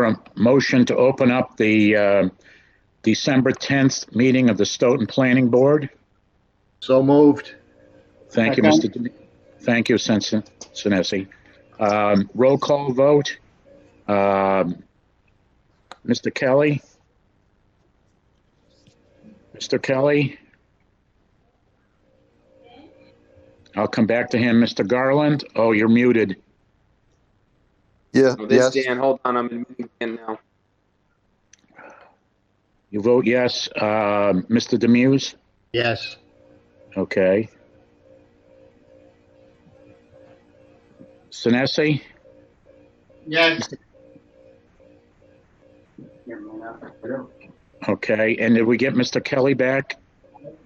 for a motion to open up the December 10th meeting of the Stoughton Planning Board. So moved. Thank you, Thank you, Senesi. Roll call vote. Mr. Kelly? Mr. Kelly? I'll come back to him. Mr. Garland? Oh, you're muted. Yeah. Oh, this Yes. Dan, hold on, I'm in meeting again now. You vote yes. Mr. Demuse? Yes. Okay. Senesi? Yes. Okay, and did we get Mr. Kelly back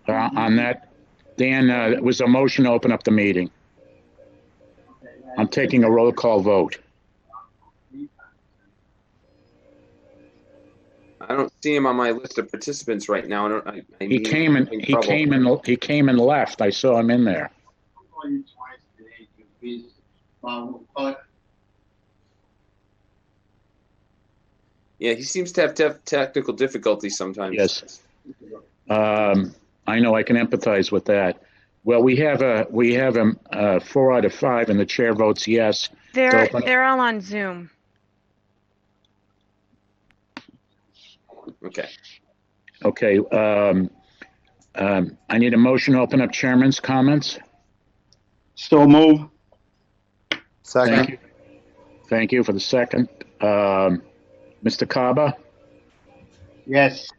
on that? Dan, it was a motion to open up the meeting. I'm taking a roll call vote. I don't see him on my list of participants right now. He came and left. I saw him in there. Yeah, he seems to have technical difficulties sometimes. Yes. I know, I can empathize with that. Well, we have a 4 out of 5, and the chair votes yes. They're all on Zoom. Okay. Okay. I need a motion to open up chairman's comments. So move. Second. Thank you. Thank you for the second. Mr. Kaba, Yes.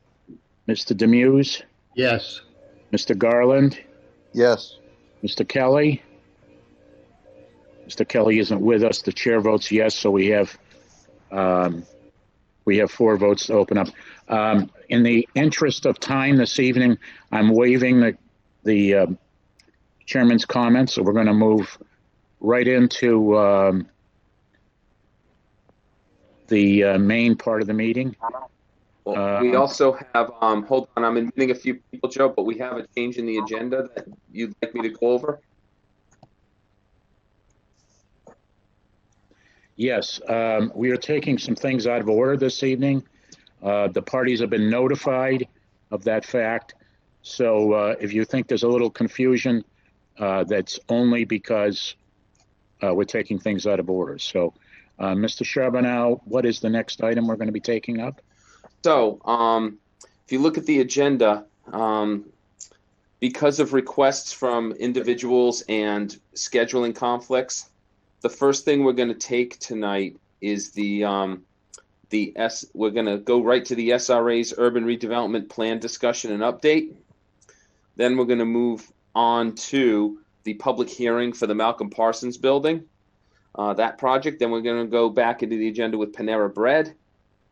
Mr. Demuse, Yes. Mr. Garland, Yes. Mr. Kelly. Mr. Kelly isn't with us. The chair votes yes, so we have 4 votes to open up. In the interest of time this evening, I'm waiving the chairman's comments, so we're going to move right into the main part of the meeting. Well, we also have, hold on, I'm admitting a few people, Joe, but we have a change in the agenda that you'd like me to go over? Yes, we are taking some things out of order this evening. The parties have been notified of that fact. So if you think there's a little confusion, that's only because we're taking things out of order. So, Mr. Charbonneau, what is the next item we're going to be taking up? So, if you look at the agenda, because of requests from individuals and scheduling conflicts, the first thing we're going to take tonight is we're going to go right to the SRA's urban redevelopment plan discussion and update. Then we're going to move on to the public hearing for the Malcolm Parsons building, that project. Then we're going to go back into the agenda with Panera Bread.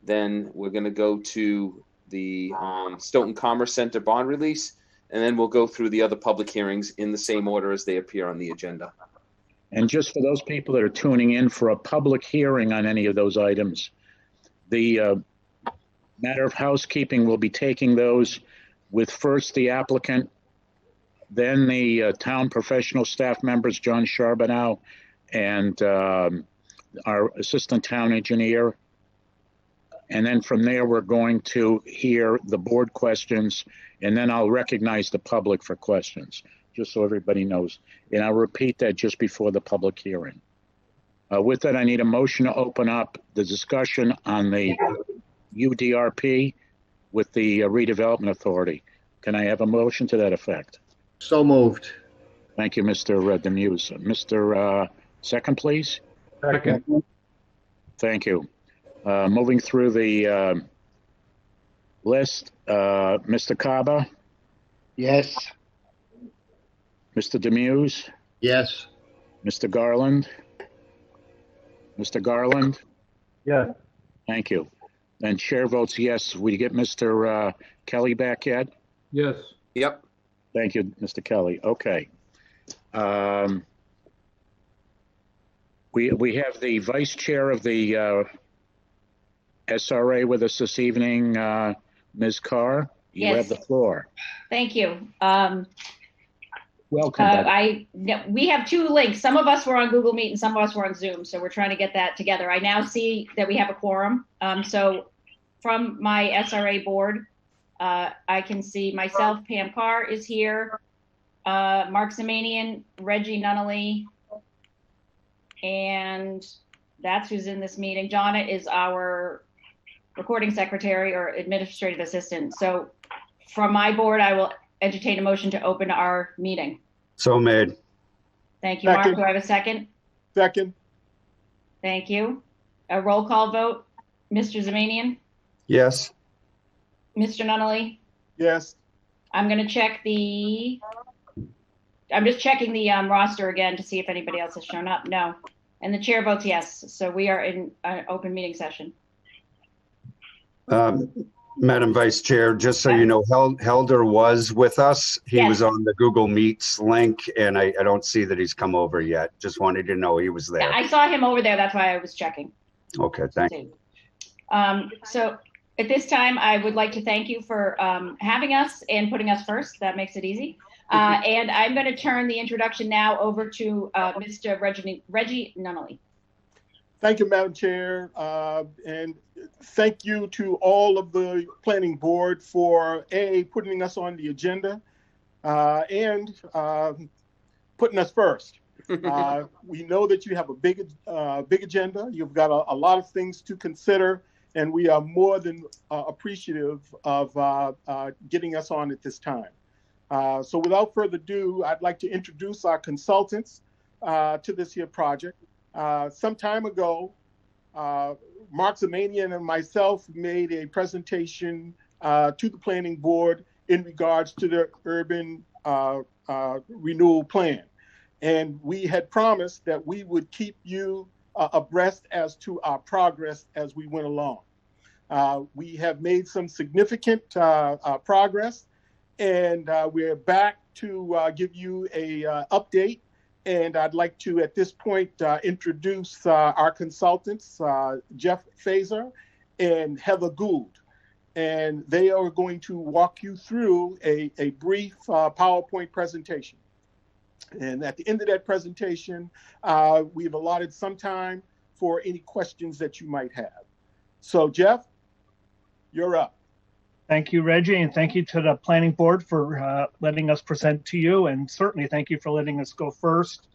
Then we're going to go to the Stoughton Commerce Center bond release, and then we'll go through the other public hearings in the same order as they appear on the agenda. And just for those people that are tuning in for a public hearing on any of those items, the matter of housekeeping will be taking those with first the applicant, then the town professional staff members, John Charbonneau, and our assistant town engineer. And then from there, we're going to hear the board questions, and then I'll recognize the public for questions, just so everybody knows. And I'll repeat that just before the public hearing. With that, I need a motion to open up the discussion on the UDRP with the redevelopment authority. Can I have a motion to that effect? So moved. Thank you, Mr. Demuse. Mr. Second, please. Second. Thank you. Moving through the list, Mr. Kaba, Yes. Mr. Demuse, Yes. Mr. Garland. Mr. Garland? Yes. Thank you. And chair votes yes. We get Mr. Kelly back yet? Yes. Yep. Thank you, Mr. Kelly. Okay. We have the vice chair of the SRA with us this evening, Ms. Carr. You Yes. have the floor. Thank you. Welcome. Beth. We have two links. Some of us were on Google Meet and some of us were on Zoom. So we're trying to get that together. I now see that we have a quorum. So from my SRA board, I can see myself, Pam Carr is here, Mark Zamanian, Reggie Nunnally, and that's who's in this meeting. Jonna is our recording secretary or administrative assistant. So from my board, I will entertain a motion to open our meeting. So made. Thank you, Mark. Second. Do I have a second? Second. Thank you. A roll call vote. Mr. Zamanian? Yes. Mr. Nunnally? Yes. I'm going to check I'm just checking the roster again to see if anybody else has shown up. No. And the chair votes yes. So we are in an open meeting session. Madam Vice Chair, just so you know, Helder was with us. He Yes. was on the Google Meets link, and I don't see that he's come over yet. Just wanted to know he was there. Yeah, I saw him over there. That's why I was checking. Okay, thank you. So at this time, I would like to thank you for having us and putting us first. That makes it easy. And I'm going to turn the introduction now over to Mr. Reggie Nunnally. Thank you, Madam Chair. And thank you to all of the planning board for putting us on the agenda and putting us first. We know that you have a big agenda. You've got a lot of things to consider, and we are more than appreciative of getting us on at this time. So without further ado, I'd like to introduce our consultants to this here project. Some time ago, Mark Zamanian and myself made a presentation to the planning board in regards to the urban renewal plan. And we had promised that we would keep you abreast as to our progress as we went along. We have made some significant progress, and we're back to give you a update. And I'd like to, at this point, introduce our consultants, Jeff Fazer and Heather Gould. And they are going to walk you through a brief PowerPoint presentation. And at the end of that presentation, we've allotted some time for any questions that you might have. So, Jeff, you're up. Thank you, Reggie, and thank you to the planning board for letting us present to you, and certainly thank you for letting us go first.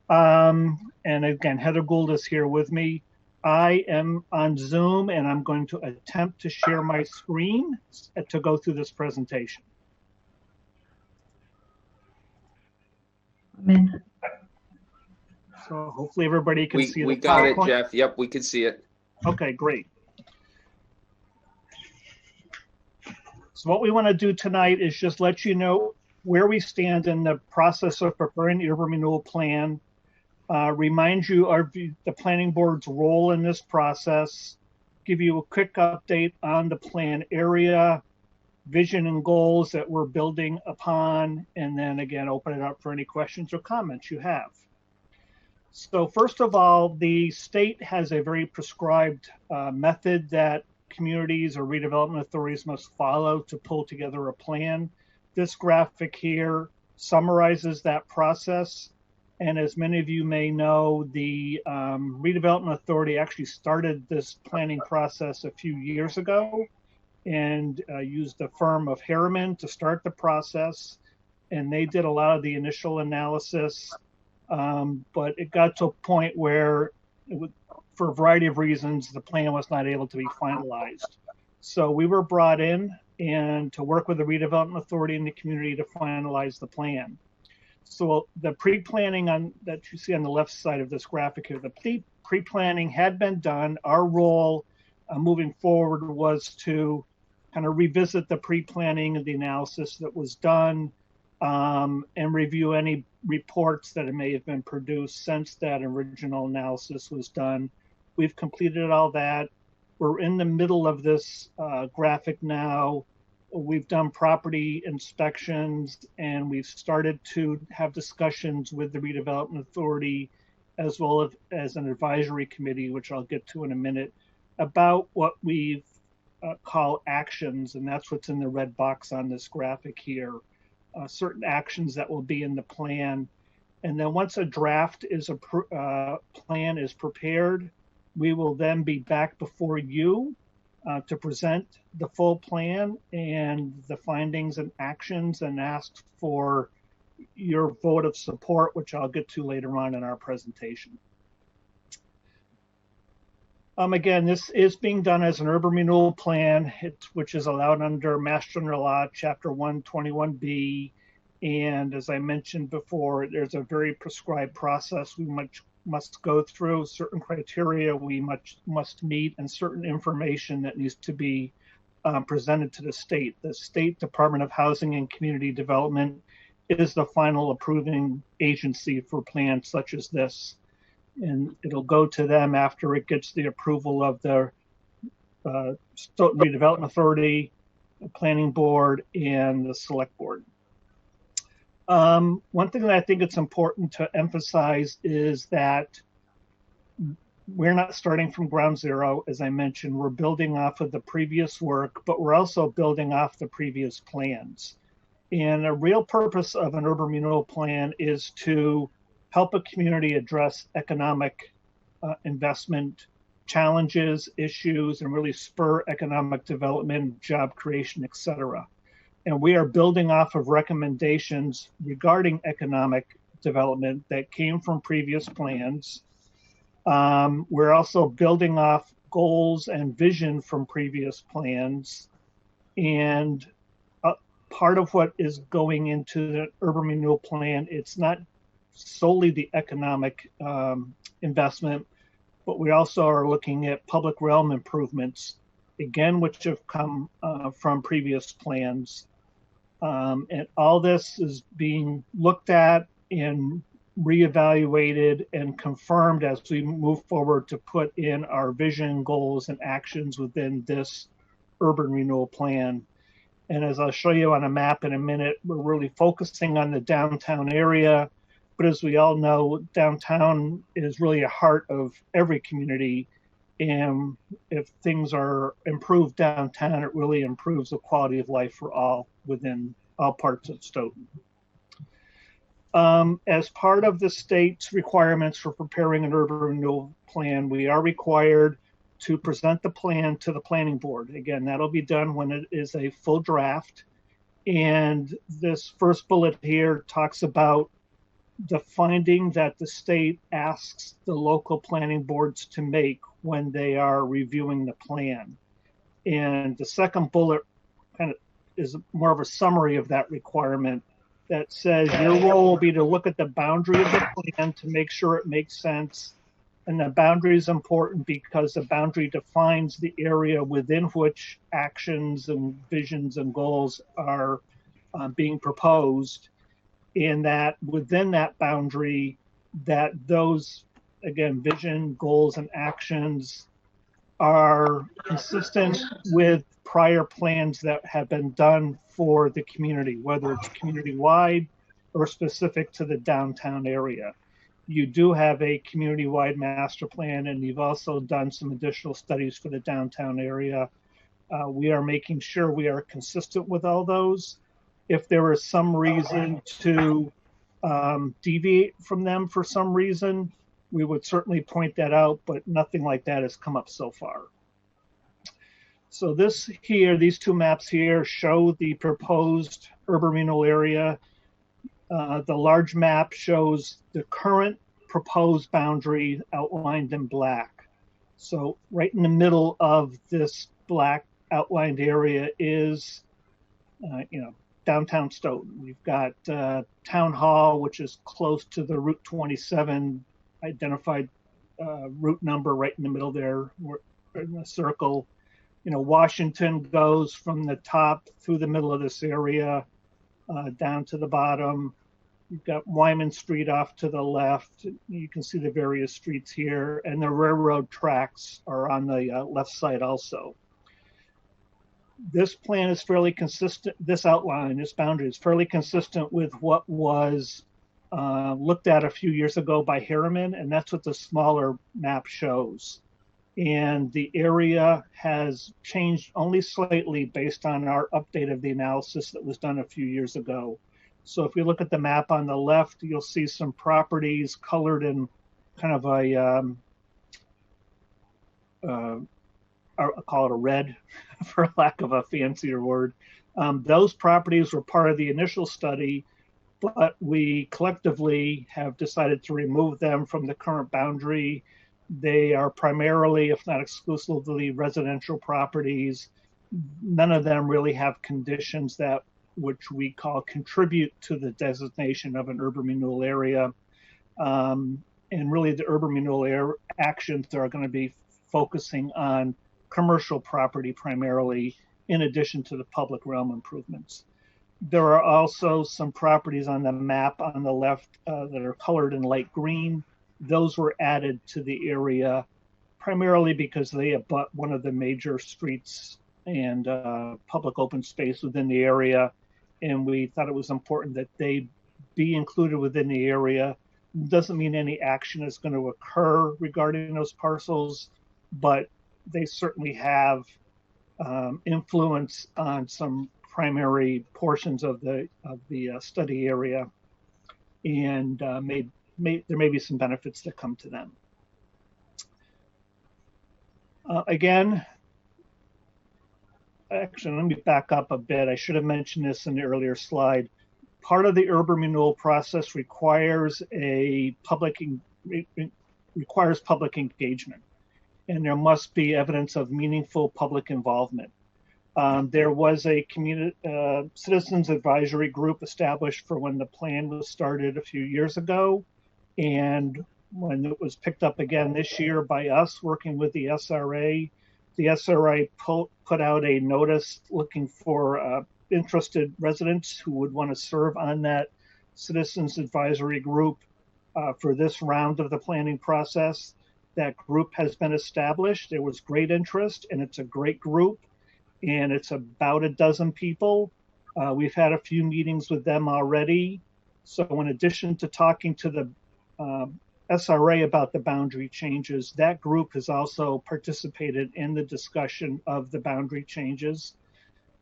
And again, Heather Gould is here with me. I am on Zoom, and I'm going to attempt to share my screen to go through this presentation. So hopefully everybody can see We the got it, PowerPoint. Jeff. Yep, we can see it. Okay, great. So what we want to do tonight is just let you know where we stand in the process of preparing the urban renewal plan, remind you of the planning board's role in this process, give you a quick update on the plan area, vision and goals that we're building upon, and then again, open it up for any questions or comments you have. So first of all, the state has a very prescribed method that communities or redevelopment authorities must follow to pull together a plan. This graphic here summarizes that process. And as many of you may know, the redevelopment authority actually started this planning process a few years ago and used the firm of Harriman to start the process. And they did a lot of the initial analysis, but it got to a point where it would, for a variety of reasons, the plan was not able to be finalized. So we were brought in and to work with the redevelopment authority and the community to finalize the plan. So the pre-planning that you see on the left side of this graphic here, the pre-planning had been done. Our role moving forward was to kind of revisit the pre-planning and the analysis that was done and review any reports that may have been produced since that original analysis was done. We've completed all that. We're in the middle of this graphic now. We've done property inspections and we've started to have discussions with the redevelopment authority as well as an advisory committee, which I'll get to in a minute, about what we call actions. And that's what's in the red box on this graphic here. certain actions that will be in the plan. And then once a draft plan is prepared, we will then be back before you to present the full plan and the findings and actions, and ask for your vote of support, which I'll get to later on in our presentation. Again, this is being done as an urban renewal plan, which is allowed under Mass General Law, Chapter 121B. And as I mentioned before, there's a very prescribed process we must go through, certain criteria we must meet, and certain information that needs to be presented to the state. The State Department of Housing and Community Development is the final approving agency for plans such as this. And it'll go to them after it gets the approval of the Stoughton Redevelopment Authority, the Planning Board, and the Select Board. One thing that I think it's important to emphasize is that we're not starting from ground zero. As I mentioned, we're building off of the previous work, but we're also building off the previous plans. And a real purpose of an urban renewal plan is to help a community address economic investment challenges, issues, and really spur economic development, job creation, et cetera. And we are building off of recommendations regarding economic development that came from previous plans. We're also building off goals and vision from previous plans. And part of what is going into the urban renewal plan, it's not solely the economic investment, but we also are looking at public realm improvements, again, which have come from previous plans. And all this is being looked at and reevaluated and confirmed as we move forward to put in our vision, goals, and actions within this urban renewal plan. And as I'll show you on a map in a minute, we're really focusing on the downtown area. But as we all know, downtown is really a heart of every community. And if things are improved downtown, it really improves the quality of life for all within all parts of Stoughton. As part of the state's requirements for preparing an urban renewal plan, we are required to present the plan to the planning board. Again, that'll be done when it is a full draft. And this first bullet here talks about the finding that the state asks the local planning boards to make when they are reviewing the plan. And the second bullet kind of is more of a summary of that requirement that says your role will be to look at the boundary of the plan to make sure it makes sense. And the boundary is important because the boundary defines the area within which actions and visions and goals are being proposed. And that within that boundary, that those, again, vision, goals, and actions are consistent with prior plans that have been done for the community, whether it's community-wide or specific to the downtown area. You do have a community-wide master plan, and you've also done some additional studies for the downtown area. We are making sure we are consistent with all those. If there is some reason to deviate from them for some reason, we would certainly point that out, but nothing like that has come up so far. So this here, these two maps here show the proposed urban renewal area. The large map shows the current proposed boundary outlined in black. So right in the middle of this black outlined area is, downtown Stoughton. We've got Town Hall, which is close to the Route 27 identified route number right in the middle there, in the circle. Washington goes from the top through the middle of this area down to the bottom. You've got Wyman Street off to the left. You can see the various streets here, and the railroad tracks are on the left side also. This plan is fairly consistent. This outline, this boundary is fairly consistent with what was looked at a few years ago by Harriman, and that's what the smaller map shows. And the area has changed only slightly based on our update of the analysis that was done a few years ago. So if you look at the map on the left, you'll see some properties colored in kind of a, I'll call it a red, for lack of a fancier word. Those properties were part of the initial study, but we collectively have decided to remove them from the current boundary. They are primarily, if not exclusively, residential properties. None of them really have conditions that which we call contribute to the designation of an urban renewal area. And really the urban renewal actions are going to be focusing on commercial property primarily, in addition to the public realm improvements. There are also some properties on the map on the left that are colored in light green. Those were added to the area primarily because they abut one of the major streets and public open space within the area. And we thought it was important that they be included within the area. Doesn't mean any action is going to occur regarding those parcels, but they certainly have influence on some primary portions of the study area, and there may be some benefits that come to them. Again, actually, let me back up a bit. I should have mentioned this in the earlier slide. Part of the urban renewal process requires public engagement, and there must be evidence of meaningful public involvement. There was a citizens advisory group established for when the plan was started a few years ago, and when it was picked up again this year by us working with the SRA put out a notice looking for interested residents who would want to serve on that citizens advisory group for this round of the planning process. That group has been established. There was great interest, and it's a great group, and it's about a dozen people. We've had a few meetings with them already. So in addition to talking to the SRA about the boundary changes, that group has also participated in the discussion of the boundary changes.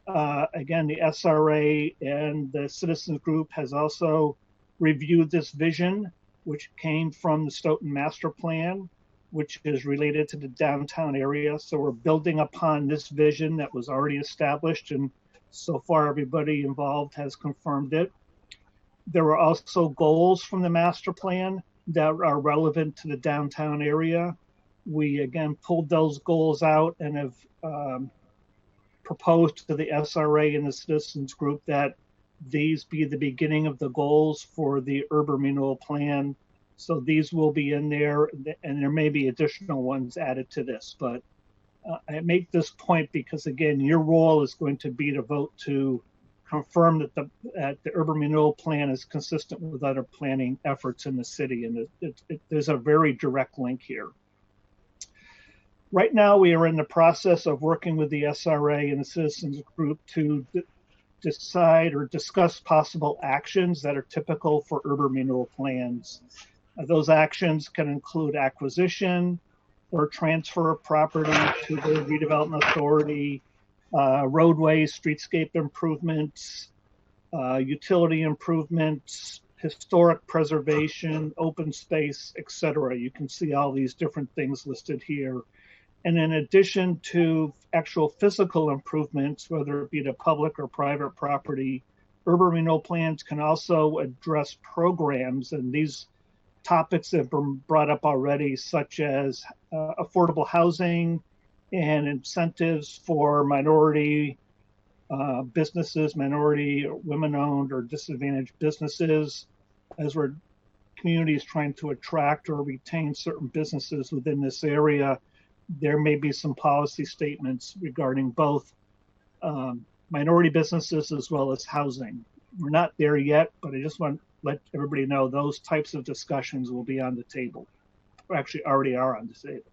Again, the SRA and the citizens group has also reviewed this vision, which came from the Stoughton master plan, which is related to the downtown area. So we're building upon this vision that was already established, and so far everybody involved has confirmed it. There were also goals from the master plan that are relevant to the downtown area. We again pulled those goals out and have proposed to the SRA and the citizens group that these be the beginning of the goals for the urban renewal plan. So these will be in there, and there may be additional ones added to this. But I make this point because, again, your role is going to be to vote to confirm that the urban renewal plan is consistent with other planning efforts in the city, and there's a very direct link here. Right now, we are in the process of working with the SRA and the citizens group to decide or discuss possible actions that are typical for urban renewal plans. Those actions can include acquisition or transfer of property to the redevelopment authority, roadways, streetscape improvements, utility improvements, historic preservation, open space, etc. You can see all these different things listed here. And in addition to actual physical improvements, whether it be to public or private property, urban renewal plans can also address programs, and these topics have been brought up already, such as affordable housing and incentives for minority businesses, minority, women-owned or disadvantaged businesses, as we're communities trying to attract or retain certain businesses within this area. There may be some policy statements regarding both minority businesses as well as housing. We're not there yet, but I just want to let everybody know those types of discussions will be on the table, or actually already are on the table.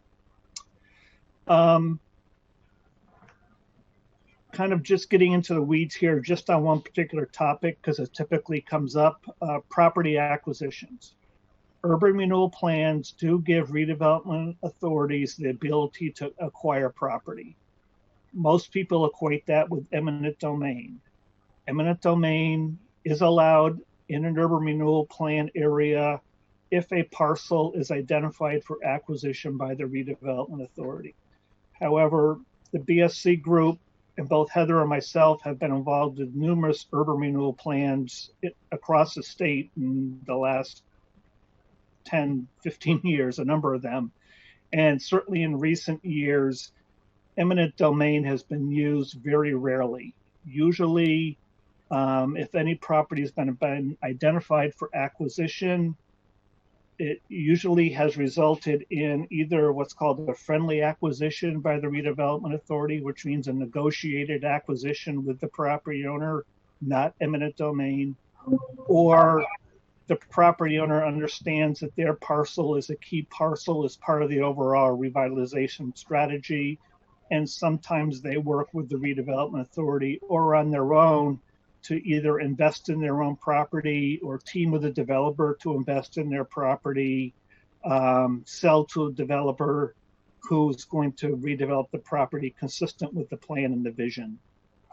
Kind of just getting into the weeds here, just on one particular topic, because it typically comes up, property acquisitions. Urban renewal plans do give redevelopment authorities the ability to acquire property. Most people equate that with eminent domain. Eminent domain is allowed in an urban renewal plan area if a parcel is identified for acquisition by the redevelopment authority. However, the BSC group and both Heather and myself have been involved in numerous urban renewal plans across the state in the last 10, 15 years, a number of them. And certainly in recent years, eminent domain has been used very rarely. Usually, if any property has been identified for acquisition, it usually has resulted in either what's called a friendly acquisition by the redevelopment authority, which means a negotiated acquisition with the property owner, not eminent domain, or the property owner understands that their parcel is a key parcel as part of the overall revitalization strategy. And sometimes they work with the redevelopment authority or on their own to either invest in their own property or team with a developer to invest in their property, sell to a developer who's going to redevelop the property consistent with the plan and the vision.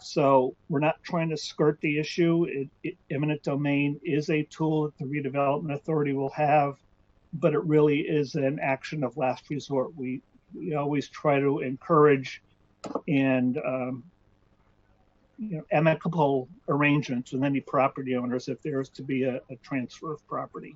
So we're not trying to skirt the issue. Eminent domain is a tool that the redevelopment authority will have, but it really is an action of last resort. We always try to encourage and amicable arrangements with any property owners if there is to be a transfer of property.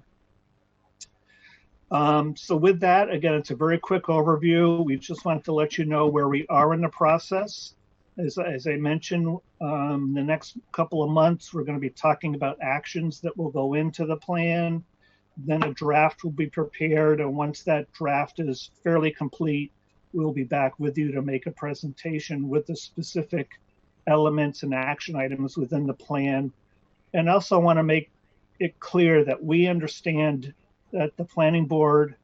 So with that, again, it's a very quick overview. We just wanted to let you know where we are in the process. As I mentioned, the next couple of months, we're going to be talking about actions that will go into the plan. Then a draft will be prepared. And once that draft is fairly complete, we'll be back with you to make a presentation with the specific elements and action items within the plan. And also want to make it clear that we understand that the planning board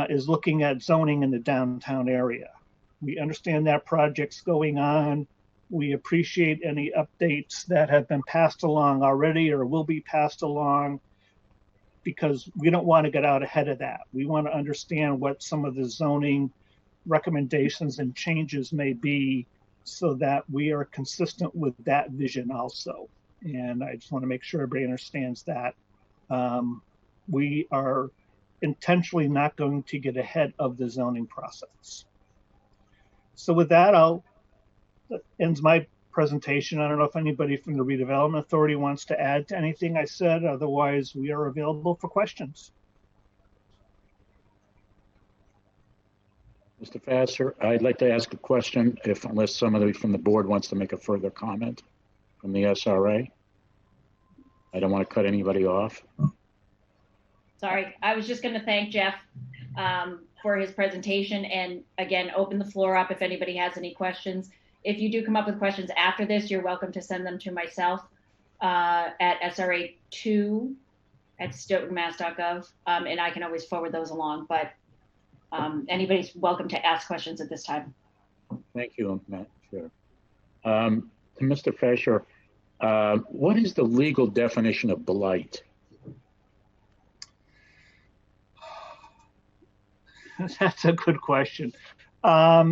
is looking at zoning in the downtown area. We understand that project's going on. We appreciate any updates that have been passed along already or will be passed along, because we don't want to get out ahead of that. We want to understand what some of the zoning recommendations and changes may be so that we are consistent with that vision also. And I just want to make sure everybody understands that. We are intentionally not going to get ahead of the zoning process. So with that, that ends my presentation. I don't know if anybody from the redevelopment authority wants to add to anything I said. Otherwise, we are available for questions. Mr. Fasser, I'd like to ask a question, unless somebody from the board wants to make a further comment from the SRA. I don't want to cut anybody off. Sorry, I was just going to thank Jeff for his presentation, and again, open the floor up if anybody has any questions. If you do come up with questions after this, you're welcome to send them to myself at sra2@stoughtonmass.gov, and I can always forward those along, but anybody's welcome to ask questions at this time. Thank you, Matt. Sure. To Mr. Fasher, what is the legal definition of blight? That's a good question. I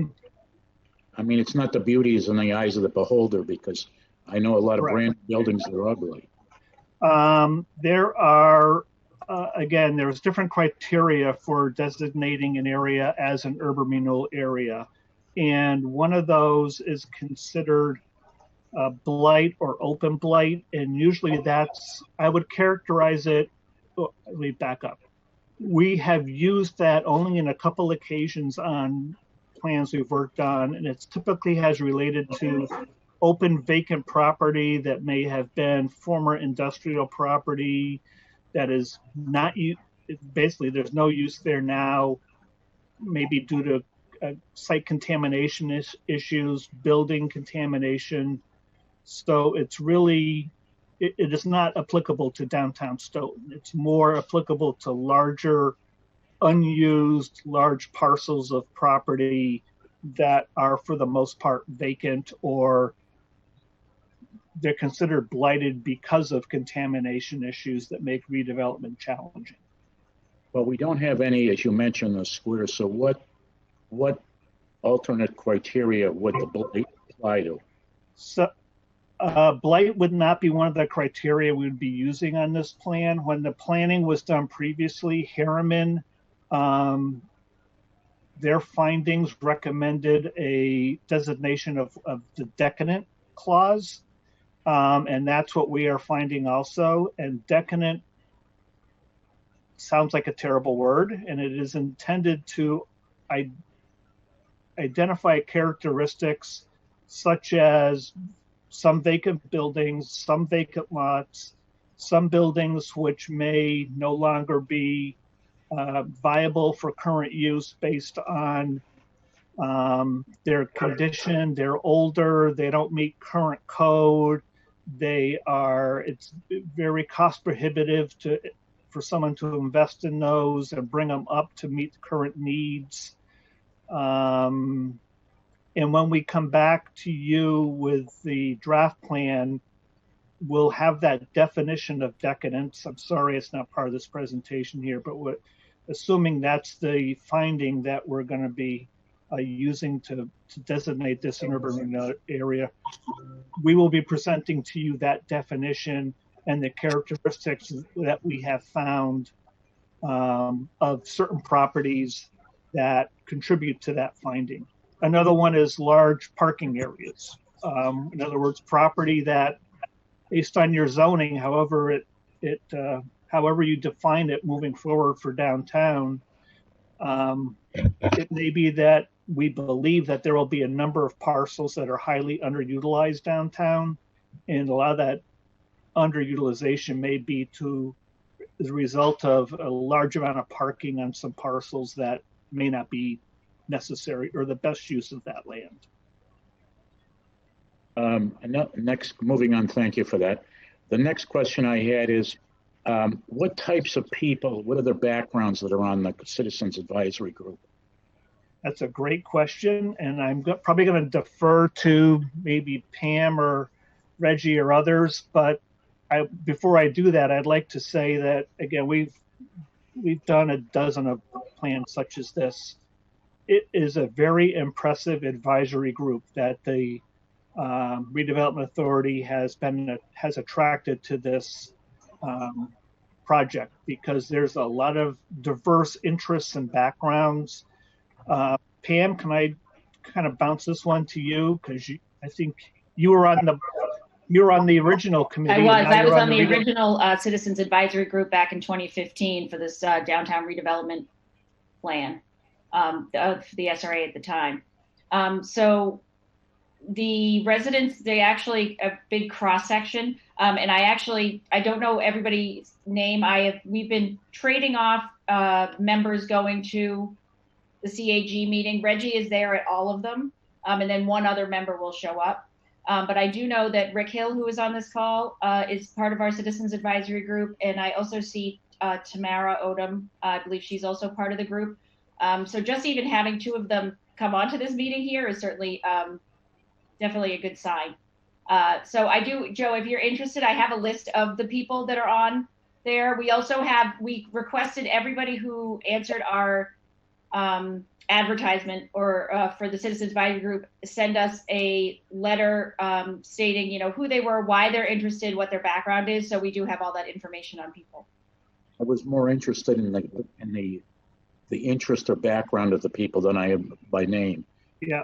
mean, it's not the beauty is in the eyes of the beholder, because I know a lot of brand buildings that are ugly. There are, again, there's different criteria for designating an area as an urban renewal area. And one of those is considered blight or open blight. And usually that's, I would characterize it, let me back up. We have used that only in a couple occasions on plans we've worked on, and it's typically has related to open vacant property that may have been former industrial property that is not, basically there's no use there now, maybe due to site contamination issues, building contamination. So it's really, it is not applicable to downtown Stoughton. It's more applicable to larger, unused, large parcels of property that are for the most part vacant, or they're considered blighted because of contamination issues that make redevelopment challenging. Well, we don't have any, as you mentioned, the square. So what alternate criteria would the blight apply to? So Blight would not be one of the criteria we would be using on this plan. When the planning was done previously, Harriman, their findings recommended a designation of the Decadent Clause, and that's what we are finding also. And decadent sounds like a terrible word, and it is intended to identify characteristics such as some vacant buildings, some vacant lots, some buildings which may no longer be viable for current use based on their condition. They're older, they don't meet current code, it's very cost prohibitive for someone to invest in those and bring them up to meet current needs. And when we come back to you with the draft plan, we'll have that definition of decadence. I'm sorry it's not part of this presentation here, but assuming that's the finding that we're going to be using to designate this an urban area, we will be presenting to you that definition and the characteristics that we have found of certain properties that contribute to that finding. Another one is large parking areas. In other words, property that, based on your zoning, however you define it moving forward for downtown, it may be that we believe that there will be a number of parcels that are highly underutilized downtown, and a lot of that underutilization may be as a result of a large amount of parking on some parcels that may not be necessary or the best use of that land. Next, moving on, thank you for that. The next question I had is, what types of people, what are their backgrounds that are on the Citizens Advisory Group? That's a great question, and I'm probably going to defer to maybe Pam or Reggie or others, but before I do that, I'd like to say that, again, we've done a dozen of plans such as this. It is a very impressive advisory group that the Redevelopment Authority has attracted to this project, because there's a lot of diverse interests and backgrounds. Pam, can I kind of bounce this one to you, because I think you were on the original committee. I was on the original Citizens Advisory Group back in 2015 for this downtown redevelopment plan of the SRA at the time. So the residents, they actually a big cross section, and I don't know everybody's name. We've been trading off members going to the CAG meeting. Reggie is there at all of them, and then one other member will show up. But I do know that Rick Hill, who is on this call, is part of our Citizens Advisory Group, and I also see Tamara Odom. I believe she's also part of the group. So just even having two of them come onto this meeting here is certainly definitely a good sign. So I do, Joe, if you're interested, I have a list of the people that are on there. We requested everybody who answered our advertisement or for the Citizens Advisory Group send us a letter stating, who they were, why they're interested, what their background is. So we do have all that information on people. I was more interested in the interest or background of the people than I am by name. Yeah.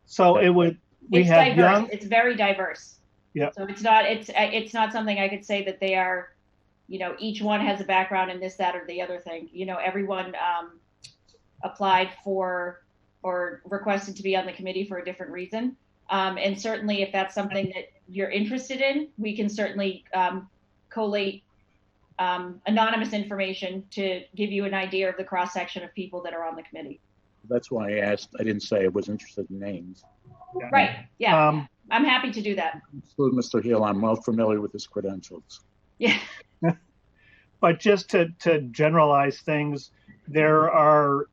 So it's have diverse. It's very diverse. Yeah. So it's not something I could say that they are, each one has a background in this, that, or the other thing. Everyone applied for or requested to be on the committee for a different reason. And certainly if that's something that you're interested in, we can certainly collate anonymous information to give you an idea of the cross-section of people that are on the committee. That's why I asked. I didn't say I was interested in names. Right, yeah. I'm happy to do that. Include Mr. Hill. I'm well familiar with his credentials. Yeah. But just to generalize things, there are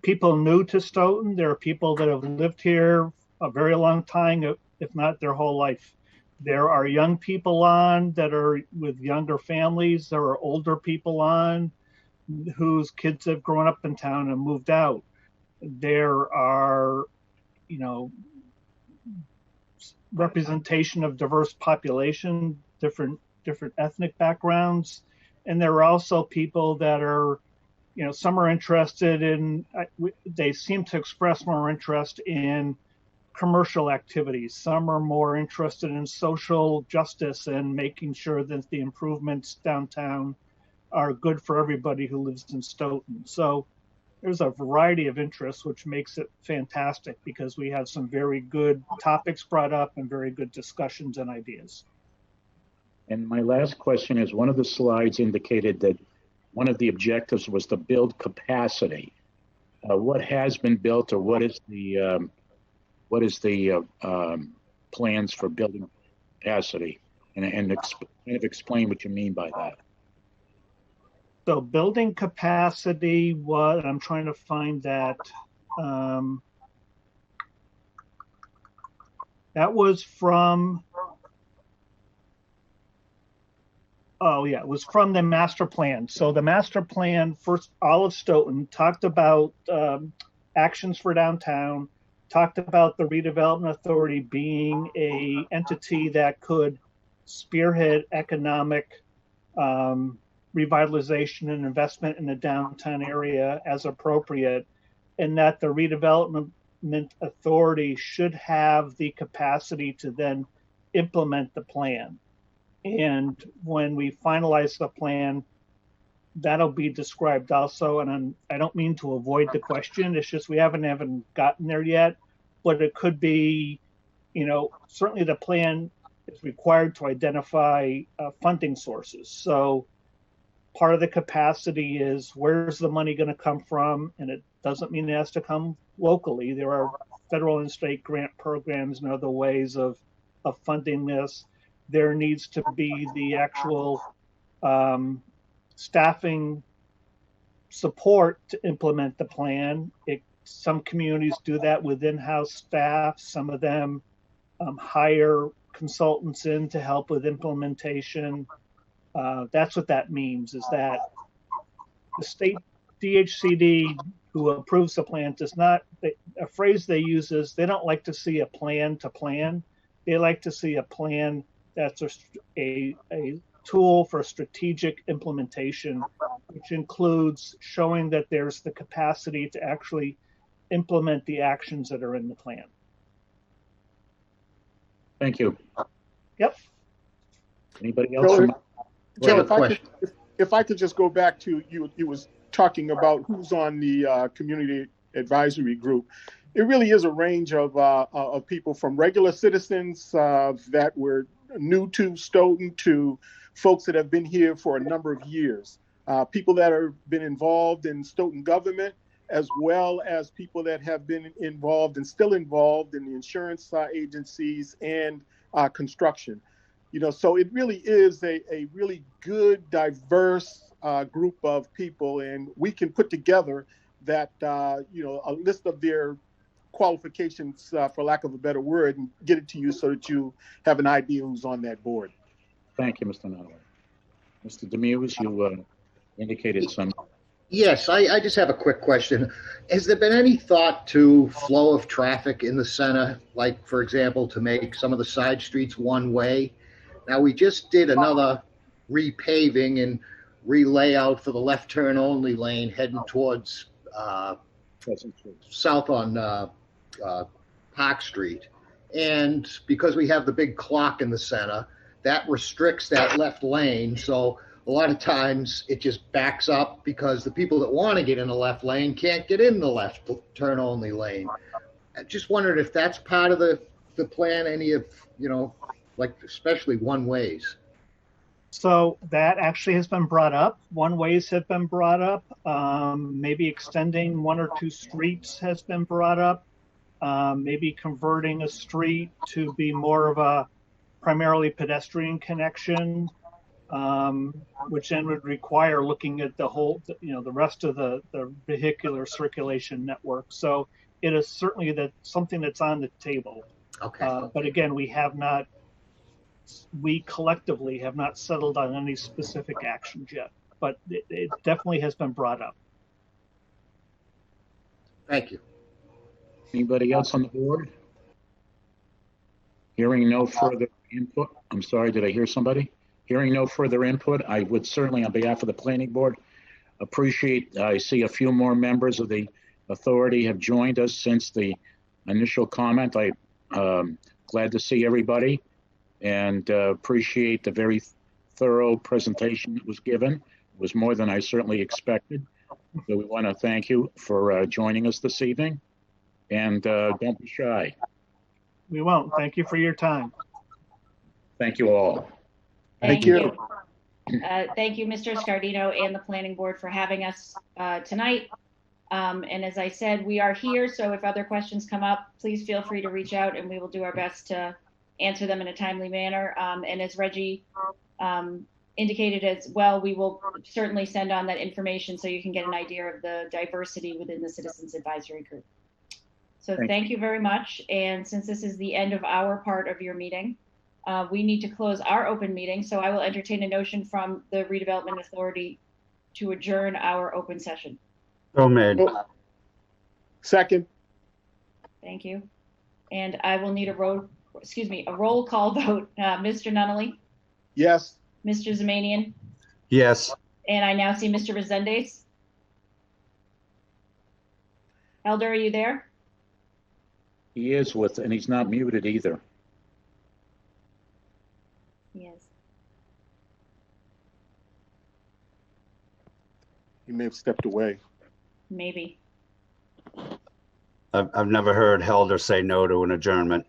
people new to Stoughton. There are people that have lived here a very long time, if not their whole life. There are young people on that are with younger families. There are older people on whose kids have grown up in town and moved out. There are, representation of diverse population, different ethnic backgrounds, and there are also people that are, some are interested in. They seem to express more interest in commercial activities. Some are more interested in social justice and making sure that the improvements downtown are good for everybody who lives in Stoughton. So there's a variety of interests, which makes it fantastic because we have some very good topics brought up and very good discussions and ideas. And my last question is, one of the slides indicated that one of the objectives was to build capacity. What has been built, or what is the plans for building capacity? And kind of explain what you mean by that. So building capacity was, I'm trying to find that. That was from, it was from the master plan. So the master plan, first, all of Stoughton talked about actions for downtown, talked about the redevelopment authority being a entity that could spearhead economic revitalization and investment in the downtown area as appropriate, and that the redevelopment authority should have the capacity to then implement the plan. And when we finalize the plan, that'll be described also. And I don't mean to avoid the question. It's just we haven't gotten there yet. But it could be, certainly the plan is required to identify funding sources. So part of the capacity is, where's the money going to come from? And it doesn't mean it has to come locally. There are federal and state grant programs and other ways of funding this. There needs to be the actual staffing support to implement the plan. Some communities do that with in-house staff. Some of them hire consultants in to help with implementation. That's what that means, is that the state DHCD who approves the plan does not, a phrase they use is, they don't like to see a plan to plan. They like to see a plan that's a tool for strategic implementation, which includes showing that there's the capacity to actually implement the actions that are in the plan. Thank you. Yep. Anybody else? Joe, if I could just go back to you was talking about who's on the community advisory group. It really is a range of people, from regular citizens that were new to Stoughton to folks that have been here for a number of years, people that have been involved in Stoughton government, as well as people that have been involved and still involved in the insurance agencies and construction. So it really is a really good, diverse group of people, and we can put together that, a list of their qualifications, for lack of a better word, and get it to you so that you have an idea who's on that board. Thank you, Mr. Nottaway. Mr. Demuse, you indicated some. Yes, I just have a quick question. Has there been any thought to flow of traffic in the center, like, for example, to make some of the side streets one way? Now, we just did another repaving and re-layout for the left turn only lane heading towards south on Park Street. And because we have the big clock in the center, that restricts that left lane. So a lot of times it just backs up because the people that want to get in the left lane can't get in the left turn only lane. I just wondered if that's part of the plan, any of, like especially one ways. So that actually has been brought up. One ways have been brought up. Maybe extending one or two streets has been brought up. Maybe converting a street to be more of a primarily pedestrian connection, which then would require looking at the whole, the rest of the vehicular circulation network. So it is certainly something that's on the table. Okay. But again, we collectively have not settled on any specific actions yet, but it definitely has been brought up. Thank you. Anybody else on the board? Hearing no further input, I'm sorry, did I hear somebody? Hearing no further input, I would certainly, on behalf of the planning board, appreciate, I see a few more members of the authority have joined us since the initial comment. Glad to see everybody and appreciate the very thorough presentation that was given. It was more than I certainly expected. So we want to thank you for joining us this evening, and don't be shy. We won't. Thank you for your time. Thank you all. Thank you. Thank you, Mr. Scardino and the planning board for having us tonight. And as I said, we are here, so if other questions come up, please feel free to reach out and we will do our best to answer them in a timely manner. And as Reggie indicated as well, we will certainly send on that information so you can get an idea of the diversity within the Citizens Advisory Group. So thank you very much. And since this is the end of our part of your meeting, we need to close our open meeting. So I will entertain a motion from the Redevelopment Authority to adjourn our open session. So made. Second. Thank you. And I will need a roll call vote. Mr. Nunnally? Yes. Mr. Zemanian? Yes. And I now see Mr. Resendes. Elder, are you there? He is and he's not muted either. Yes. He may have stepped away. Maybe. I've never heard Helder say no to an adjournment.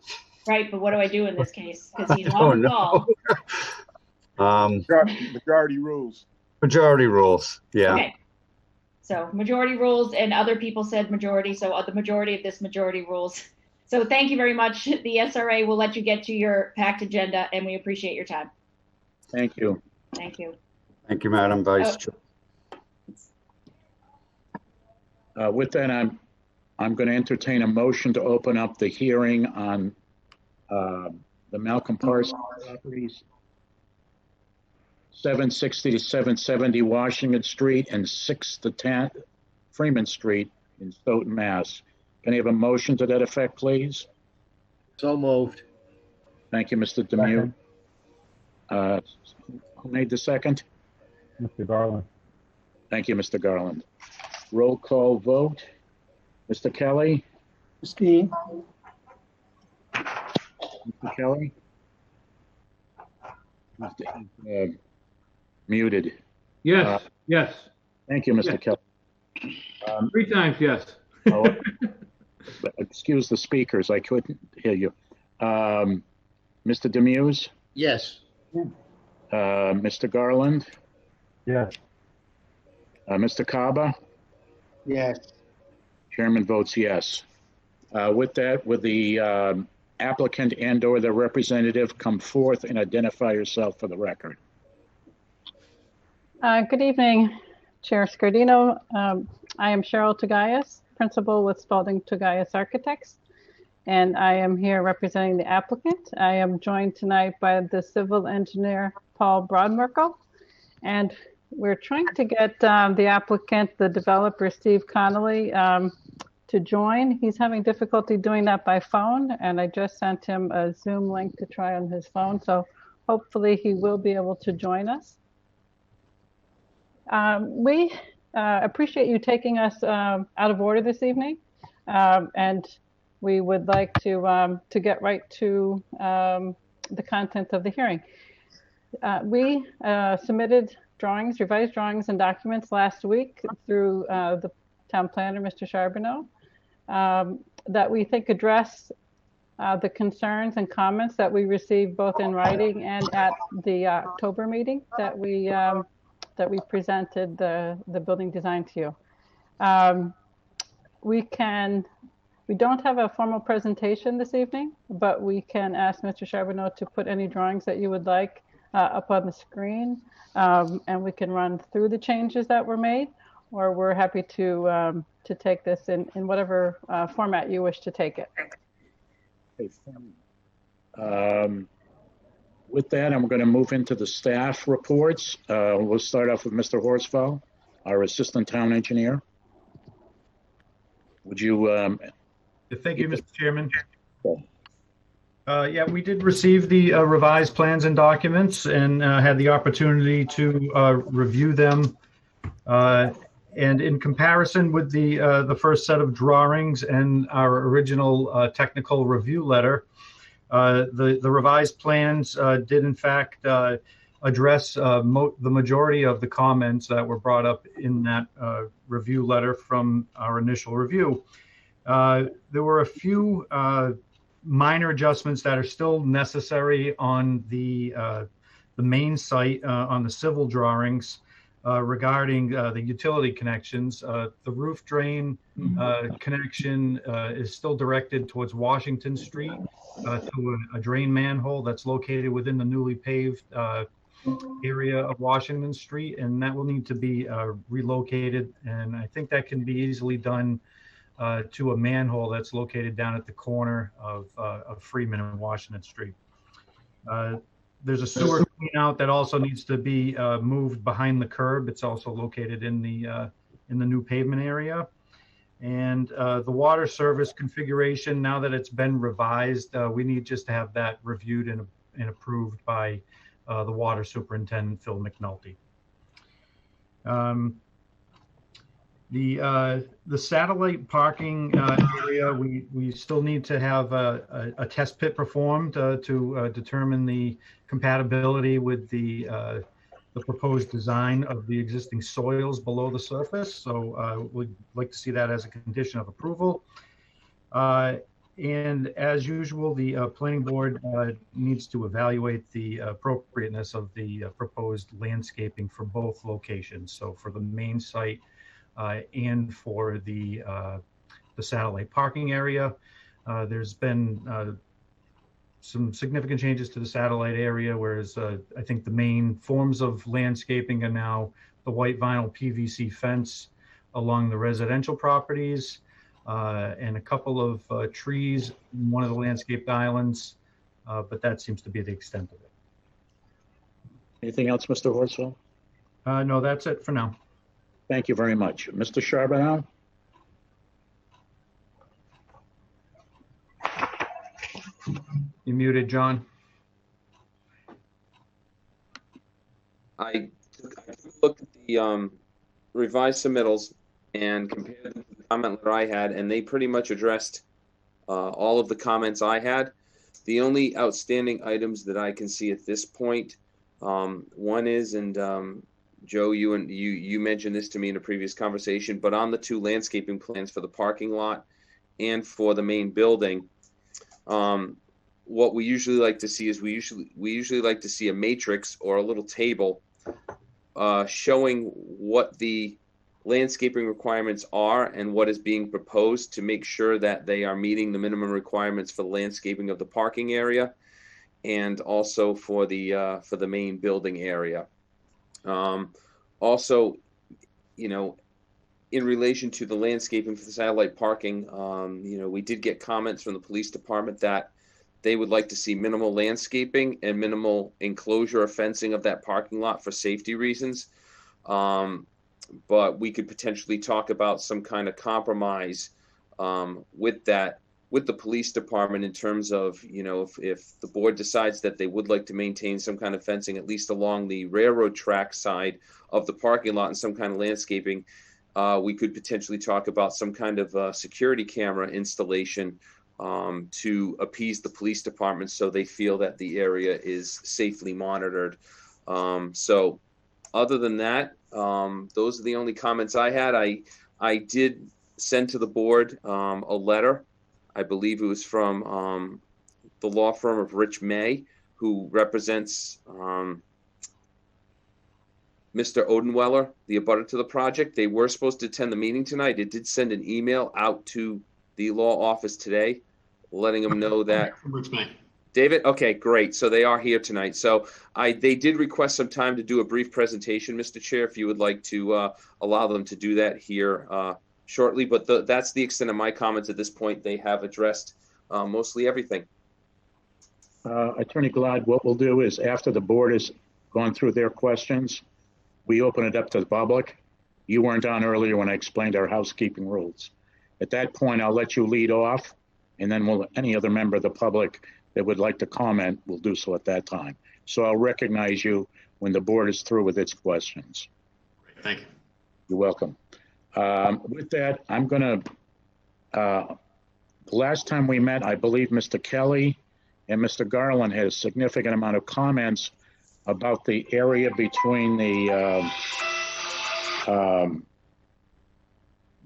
Right, but what do I do in this case? Because he's on the call. Majority rules. Majority rules. Yeah. Okay. So majority rules, and other people said majority, so the majority of this majority rules. So thank you very much. The SRA will let you get to your packed agenda, and we appreciate your time. Thank you. Thank you. Thank you, Madam Vice Chair. With that, I'm going to entertain a motion to open up the hearing on the Malcolm Parsons properties, 760 to 770 Washington Street and 6 to 10 Freeman Street in Stoughton, Mass. Can I have a motion to that effect, please? So moved. Thank you, Mr. Demute. Who made the second? Mr. Garland. Thank you, Mr. Garland. Roll call vote. Mr. Kelly? Christine? Mr. Kelly? Muted. Yes, yes. Thank you, Mr. Yes. Kelly. 3 times, yes. Excuse the speakers, I couldn't hear you. Mr. Demuse? Yes. Mr. Garland? Yes. Mr. Kaba? Yes. Chairman votes yes. With that, would the applicant and/or the representative come forth and identify yourself for the record? Good evening, Chair Scardino. I am Cheryl Tagayas, principal with Spalding Tagayas Architects, and I am here representing the applicant. I am joined tonight by the civil engineer, Paul Broadmerkel, and we're trying to get the applicant, the developer, Steve Connolly, to join. He's having difficulty doing that by phone, and I just sent him a Zoom link to try on his phone, so hopefully he will be able to join us. We appreciate you taking us out of order this evening, and we would like to get right to the content of the hearing. We submitted drawings, revised drawings and documents last week through the town planner, Mr. Charbonneau, that we think address the concerns and comments that we received both in writing and at the October meeting that we presented the building design to you. We don't have a formal presentation this evening, but we can ask Mr. Charbonneau to put any drawings that you would like up on the screen, and we can run through the changes that were made, or we're happy to take this in whatever format you wish to take it. With that, I'm going to move into the staff reports. We'll start off with Mr. Horsfall, our assistant town engineer. Would you? Thank you, Mr. Chairman. Yeah, we did receive the revised plans and documents and had the opportunity to review them. And in comparison with the first set of drawings and our original technical review letter, the revised plans did in fact address the majority of the comments that were brought up in that review letter from our initial review. There were a few minor adjustments that are still necessary on the main site on the civil drawings regarding the utility connections. The roof drain connection is still directed towards Washington Street to a drain manhole that's located within the newly paved area of Washington Street, and that will need to be relocated. And I think that can be easily done to a manhole that's located down at the corner of Freeman and Washington Street. There's a sewer clean out that also needs to be moved behind the curb. It's also located in the new pavement area. And the water service configuration, now that it's been revised, we need just to have that reviewed and approved by the water superintendent, Phil McNulty. The satellite parking area, we still need to have a test pit performed to determine the compatibility with the proposed design of the existing soils below the surface. So we'd like to see that as a condition of approval. And as usual, the planning board needs to evaluate the appropriateness of the proposed landscaping for both locations. So for the main site and for the satellite parking area. There's been some significant changes to the satellite area, whereas I think the main forms of landscaping are now the white vinyl PVC fence along the residential properties and a couple of trees in one of the landscaped islands, but that seems to be the extent of it. Anything else, Mr. Horsfall? No, that's it for now. Thank you very much. Mr. Charbonneau? You're muted, John. I took a look at the revised submittals and compared them to the comment letter I had, and they pretty much addressed all of the comments I had. The only outstanding items that I can see at this point, one is, and Joe, you mentioned this to me in a previous conversation, but on the two landscaping plans for the parking lot and for the main building, what we usually like to see is we usually like to see a matrix or a little table showing what the landscaping requirements are and what is being proposed to make sure that they are meeting the minimum requirements for the landscaping of the parking area and also for the main building area. Also, you know, in relation to the landscaping for the satellite parking, you know, we did get comments from the police department that they would like to see minimal landscaping and minimal enclosure or fencing of that parking lot for safety reasons. But we could potentially talk about some kind of compromise with that, with the police department in terms of, you know, if the board decides that they would like to maintain some kind of fencing, at least along the railroad track side of the parking lot and some kind of landscaping, we could potentially talk about some kind of security camera installation to appease the police department so they feel that the area is safely monitored. So other than that, those are the only comments I had. I did send to the board a letter. I believe it was from the law firm of Rich May, who represents Mr. Odenweller, the abutter to the project. They were supposed to attend the meeting tonight. It did send an email out to the law office today, letting them know that. Rich May. David? Okay, great. So they are here tonight. So they did request some time to do a brief presentation, Mr. Chair, if you would like to allow them to do that here shortly. But that's the extent of my comments at this point. They have addressed mostly everything. Attorney Glad, what we'll do is after the board has gone through their questions, we open it up to the public. You weren't on earlier when I explained our housekeeping rules. At that point, I'll let you lead off, and then any other member of the public that would like to comment will do so at that time. So I'll recognize you when the board is through with its questions. Thank you. You're welcome. With that, I'm going to, the last time we met, I believe Mr. Kelly and Mr. Garland had a significant amount of comments about the area between the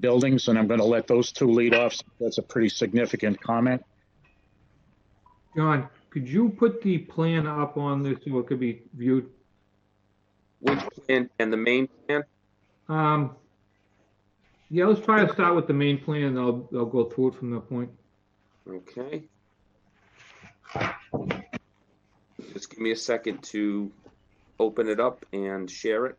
buildings, and I'm going to let those two lead off. That's a pretty significant comment. John, could you put the plan up on this so it could be viewed? Which plan? And the main plan? Yeah, let's try to start with the main plan, and I'll go through it from that point. Okay. Just give me a second to open it up and share it.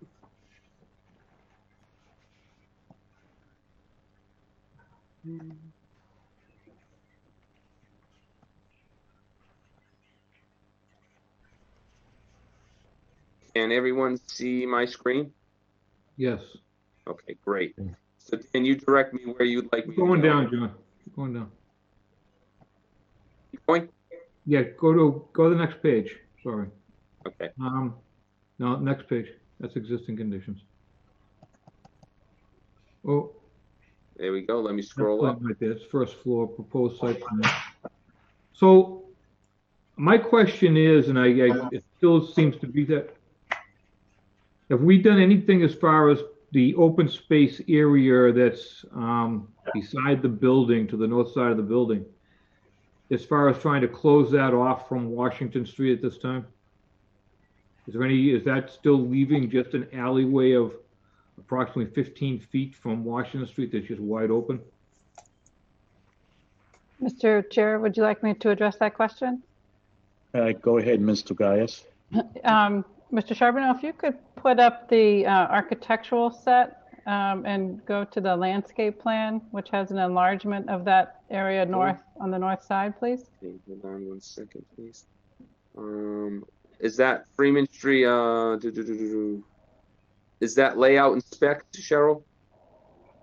Can everyone see my screen? Yes. Okay, great. So can you direct me where you'd like me to go? Going down, John. Going down. Keep going? Yeah, go to the next page. Sorry. Okay. No, next page. That's existing conditions. Oh. There we go. Let me scroll up. Right there. It's first floor, proposed site plan. So my question is, and it still seems to be that, have we done anything as far as the open space area that's beside the building, to the north side of the building, as far as trying to close that off from Washington Street at this time? Is that still leaving just an alleyway of approximately 15 feet from Washington Street that's just wide open? Mr. Chair, would you like me to address that question? Go ahead, Mr. Gaius. Mr. Charbonneau, if you could put up the architectural set and go to the landscape plan, which has an enlargement of that area north on the north side, please. Okay, hold on 1 second, please. Is that Freeman Street? Is that layout and spec, Cheryl?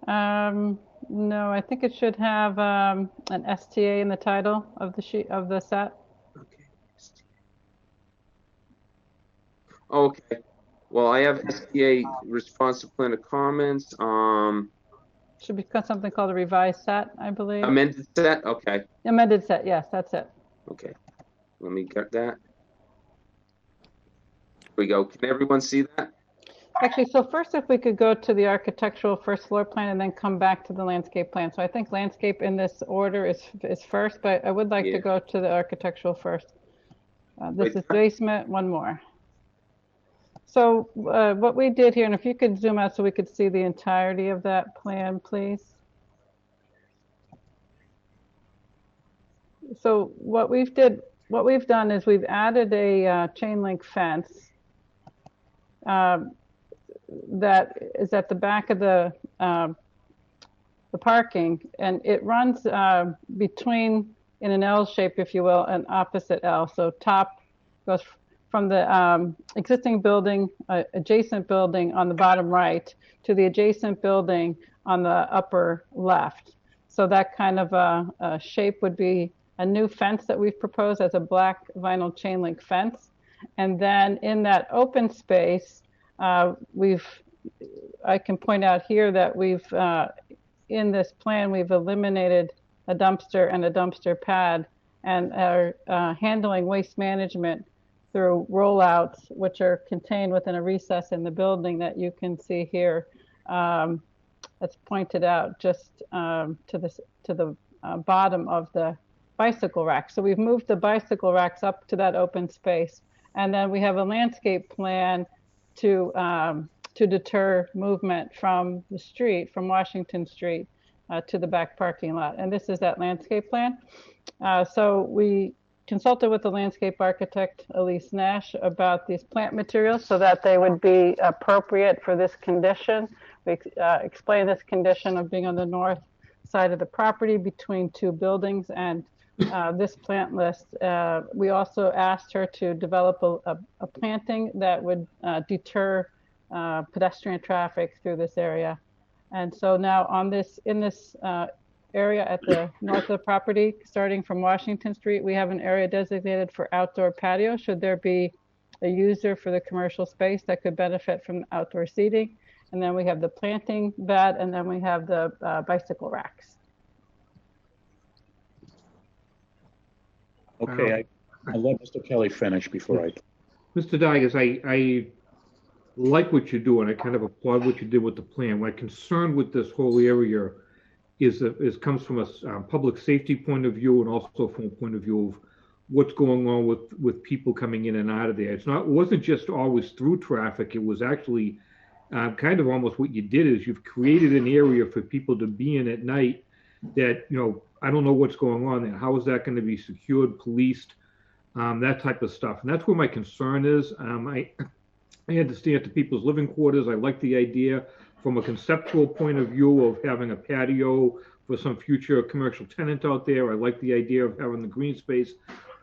No, I think it should have an STA in the title of the sheet of the set. Okay. Well, I have SDA response to plan of comments. Should be something called a revised set, I believe. Amended set. Okay. Amended set. Yes, that's it. Okay. Let me get that. Here we go. Can everyone see that? Actually, so first, if we could go to the architectural first floor plan and then come back to the landscape plan. So I think landscape in this order is first, but I would like to go to the architectural first. This is basement. One more. So what we did here, and if you could zoom out so we could see the entirety of that plan, please. So what we've done is we've added a chain link fence that is at the back of the parking, and it runs between, in an L shape, if you will, an opposite L. So top goes from the existing building, adjacent building on the bottom right, to the adjacent building on the upper left. So that kind of a shape would be a new fence that we've proposed as a black vinyl chain link fence. And then in that open space, I can point out here that we've, in this plan, we've eliminated a dumpster and a dumpster pad, and are handling waste management through rollouts, which are contained within a recess in the building that you can see here. That's pointed out just to the bottom of the bicycle rack. So we've moved the bicycle racks up to that open space, and then we have a landscape plan to deter movement from the street, from Washington Street to the back parking lot. And this is that landscape plan. So we consulted with the landscape architect, Elise Nash, about these plant materials so that they would be appropriate for this condition. We explained this condition of being on the north side of the property between two buildings and this plant list. We also asked her to develop a planting that would deter pedestrian traffic through this area. And so now on this, in this area at the north of the property, starting from Washington Street. We have an area designated for outdoor patio. Should there be a user for the commercial space that could benefit from outdoor seating. And then we have the planting bed, and then we have the bicycle racks. Okay, I'll let Mr. Kelly finish before I. Mr. Digas, I like what you're doing. I kind of applaud what you did with the plan. My concern with this whole area is comes from a public safety point of view, and also from a point of view of what's going on with people coming in and out of there. It wasn't just always through traffic. It was actually kind of almost what you did is you've created an area for people to be in at night that, I don't know what's going on there. How is that going to be secured, policed, that type of stuff? And that's where my concern is. I understand the people's living quarters. I like the idea from a conceptual point of view of having a patio for some future commercial tenant out there. I like the idea of having the green space.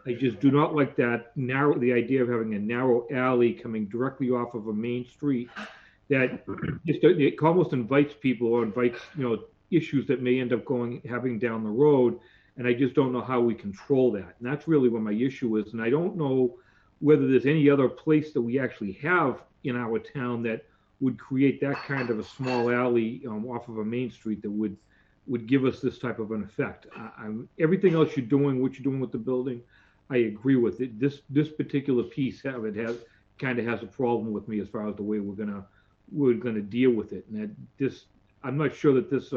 I just do not like the idea of having a narrow alley coming directly off of a main street that it almost invites people or invites, issues that may end up having down the road. And I just don't know how we control that. And that's really what my issue is. And I don't know whether there's any other place that we actually have in our town that would create that kind of a small alley off of a main street that would give us this type of an effect. Everything else you're doing, what you're doing with the building, I agree with it. This particular piece of it has a problem with me as far as the way we're gonna deal with it. And I'm not sure that this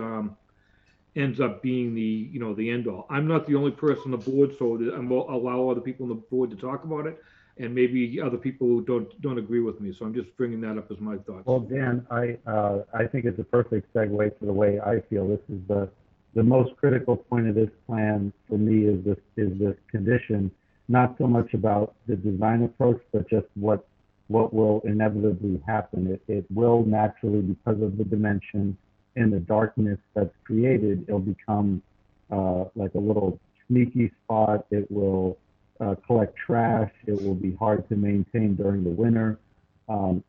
ends up being the end all. I'm not the only person on the board, so I'm allow other people on the board to talk about it, and maybe other people who don't agree with me. So I'm just bringing that up as my thoughts. Well, Dan, I think it's a perfect segue to the way I feel. This is the most critical point of this plan for me is this condition, not so much about the design approach, but just what will inevitably happen. It will naturally, because of the dimension and the darkness that's created, it'll become like a little sneaky spot. It will collect trash. It will be hard to maintain during the winter.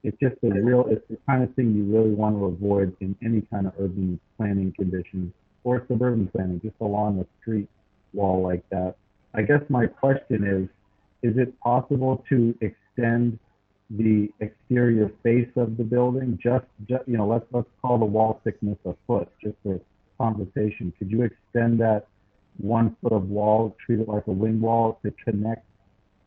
It's the kind of thing you really want to avoid in any kind of urban planning conditions or suburban planning, just along a street wall like that. I guess my question is it possible to extend the exterior face of the building? Just let's call the wall thickness a foot, just for conversation. Could you extend that 1 foot of wall, treat it like a wing wall, to connect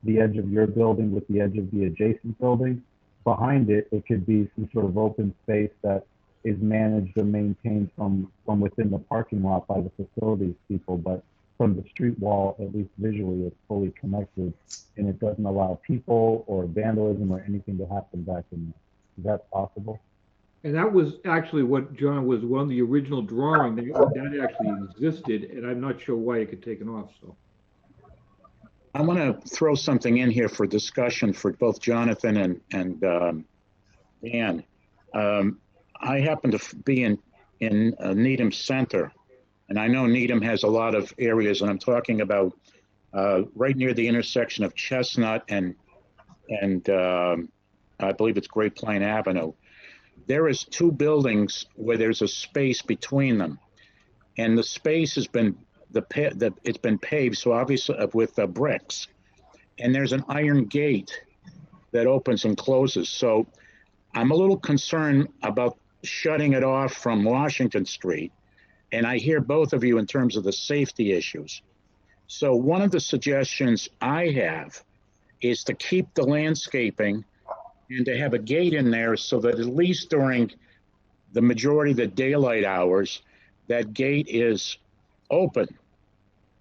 the edge of your building with the edge of the adjacent building? Behind it, it could be some sort of open space that is managed or maintained from within the parking lot by the facilities people, but from the street wall, at least visually, it's fully connected, and it doesn't allow people or vandalism or anything to happen back in there. Is that possible? And that was actually what, John, was one of the original drawing that actually existed, and I'm not sure why it got taken off. So I want to throw something in here for discussion for both Jonathan and Dan. I happen to be in Needham Center, and I know Needham has a lot of areas, and I'm talking about right near the intersection of Chestnut and I believe it's Great Plain Avenue. There is 2 buildings where there's a space between them, and the space has been it's been paved, so obviously with bricks, and there's an iron gate that opens and closes. So I'm a little concerned about shutting it off from Washington Street, and I hear both of you in terms of the safety issues. So one of the suggestions I have is to keep the landscaping and to have a gate in there so that at least during the majority of the daylight hours, that gate is open,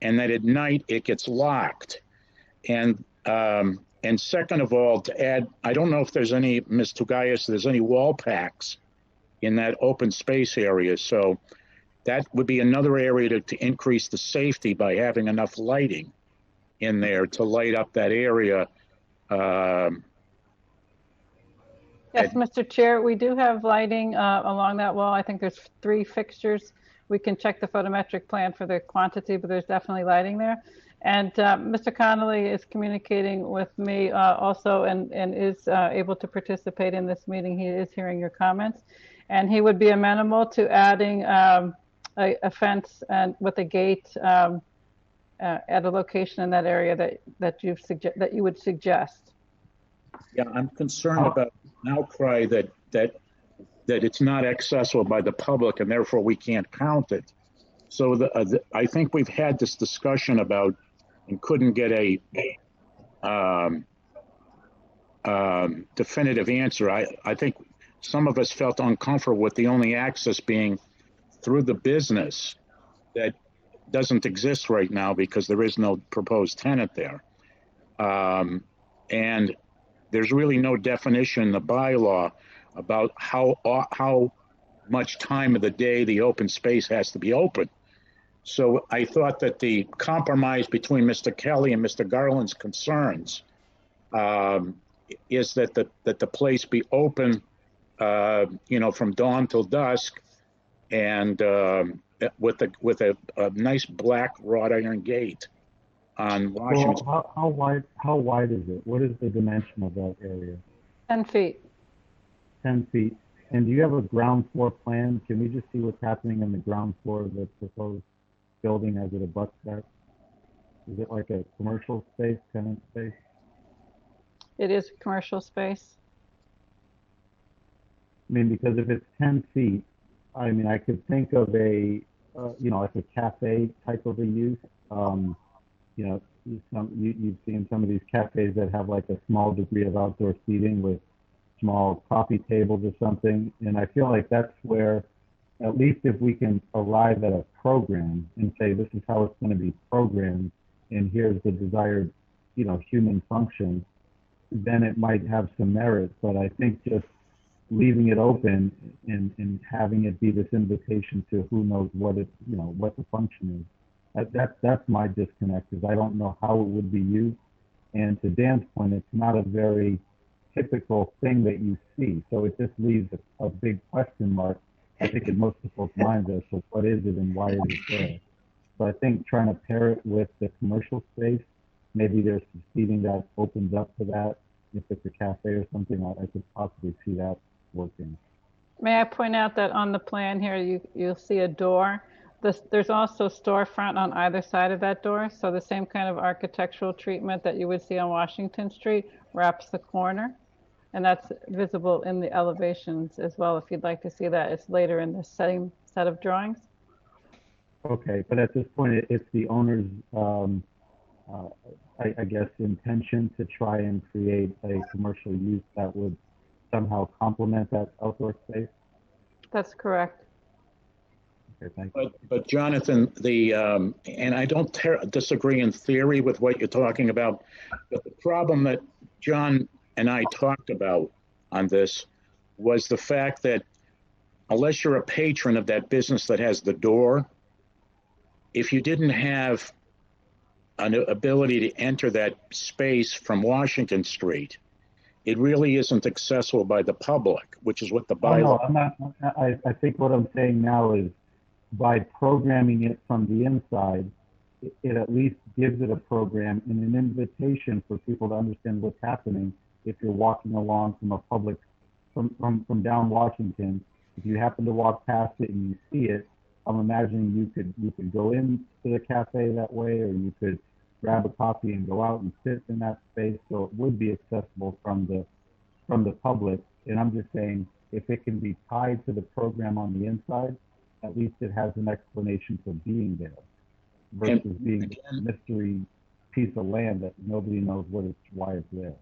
and that at night it gets locked. And second of all, to add, I don't know if there's any, Ms. Tugayas, there's any wall packs in that open space area. So that would be another area to increase the safety by having enough lighting in there to light up that area. Yes, Mr. Chair, we do have lighting along that wall. I think there's 3 fixtures. We can check the photometric plan for the quantity, but there's definitely lighting there. And Mr. Connolly is communicating with me also and is able to participate in this meeting. He is hearing your comments, and he would be amenable to adding a fence and with a gate at a location in that area that you would suggest. Yeah, I'm concerned about an outcry that it's not accessible by the public and therefore we can't count it. So I think we've had this discussion about and couldn't get a definitive answer. I think some of us felt uncomfortable with the only access being through the business that doesn't exist right now because there is no proposed tenant there. And there's really no definition in the bylaw about how much time of the day the open space has to be open. So I thought that the compromise between Mr. Kelly and Mr. Garland's concerns is that the place be open, from dawn till dusk, and with a nice black wrought iron gate on Washington. Well, how wide is it? What is the dimension of that area? 10 feet. 10 feet. And do you have a ground floor plan? Can we just see what's happening on the ground floor of the proposed building as it abuts that? Is it like a commercial space, tenant space? It is commercial space. I mean, because if it's 10 feet, I mean, I could think of like a cafe type of a use. You've seen some of these cafes that have like a small degree of outdoor seating with small coffee tables or something. And I feel like that's where, at least if we can arrive at a program and say, this is how it's going to be programmed, and here's the desired, human function, then it might have some merit. But I think just leaving it open and having it be this invitation to who knows what what the function is, that's my disconnect, is I don't know how it would be used. And to Dan's point, it's not a very typical thing that you see. So it just leaves a big question mark, I think, in most people's minds as to what is it and why is it there. So I think trying to pair it with the commercial space, maybe there's some seating that opens up to that. If it's a cafe or something, I could possibly see that working. May I point out that on the plan here, you'll see a door. There's also storefront on either side of that door. So the same kind of architectural treatment that you would see on Washington Street wraps the corner. And that's visible in the elevations as well. If you'd like to see that, it's later in the same set of drawings. Okay, but at this point, it's the owner's, I guess, intention to try and create a commercial use that would somehow complement that outdoor space? That's correct. Okay, thank you. But Jonathan, and I don't disagree in theory with what you're talking about, but the problem that John and I talked about on this was the fact that unless you're a patron of that business that has the door, if you didn't have an ability to enter that space from Washington Street, it really isn't accessible by the public, which is what the bylaw. Oh, no, I think what I'm saying now is by programming it from the inside, it at least gives it a program and an invitation for people to understand what's happening. If you're walking along from a public, from down Washington, if you happen to walk past it and you see it, I'm imagining you could go into the cafe that way, or you could grab a coffee and go out and sit in that space. So it would be accessible from the public. And I'm just saying, if it can be tied to the program on the inside, at least it has an explanation for being there, versus being a mystery piece of land that nobody knows why it's there.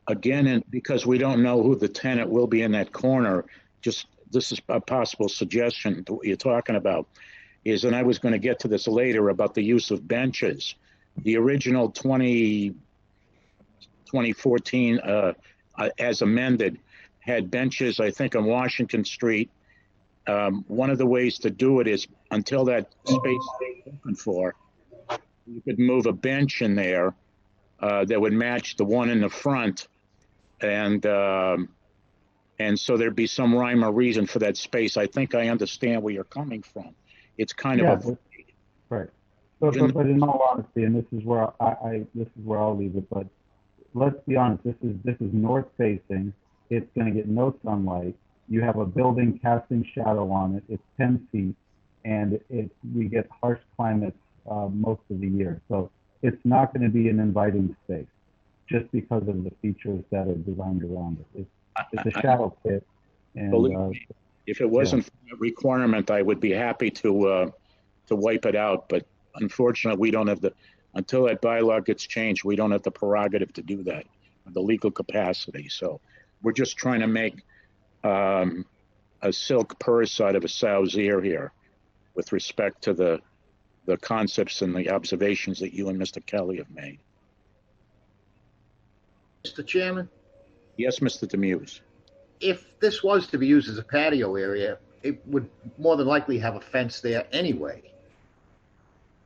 Again, and because we don't know who the tenant will be in that corner, this is a possible suggestion to what you're talking about, and I was going to get to this later about the use of benches. The original 2014, as amended, had benches, I think, on Washington Street. One of the ways to do it is, until that space is open for, you could move a bench in there that would match the one in the front, and so there'd be some rhyme or reason for that space. I think I understand where you're coming from. It's kind of a right. But in all honesty, and this is where I'll leave it. But let's be honest. This is north facing. It's going to get no sunlight. You have a building casting shadow on it. It's 10 feet, and we get harsh climates most of the year. So it's not going to be an inviting space just because of the features that are designed around it. It's a shadow pit. And, believe me, if it wasn't a requirement, I would be happy to wipe it out. But unfortunately, we don't have until that bylaw gets changed, we don't have the prerogative to do that, the legal capacity. So we're just trying to make a silk purse out of a sow's ear here with respect to the concepts and the observations that you and Mr. Kelly have made. Mr. Chairman, Yes, Mr. Demuse. if this was to be used as a patio area, it would more than likely have a fence there anyway.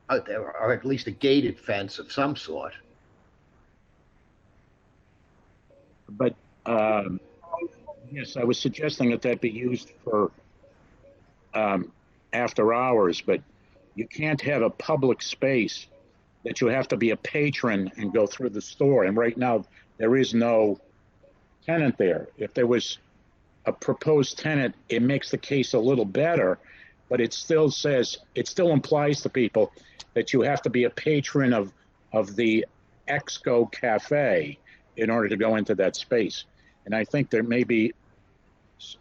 Or at least a gated fence of some sort. But yes, I was suggesting that be used for after hours, but you can't have a public space that you have to be a patron and go through the store. And right now, there is no tenant there. If there was a proposed tenant, it makes the case a little better, but it still implies to people that you have to be a patron of the Exco Cafe in order to go into that space. And I think there may be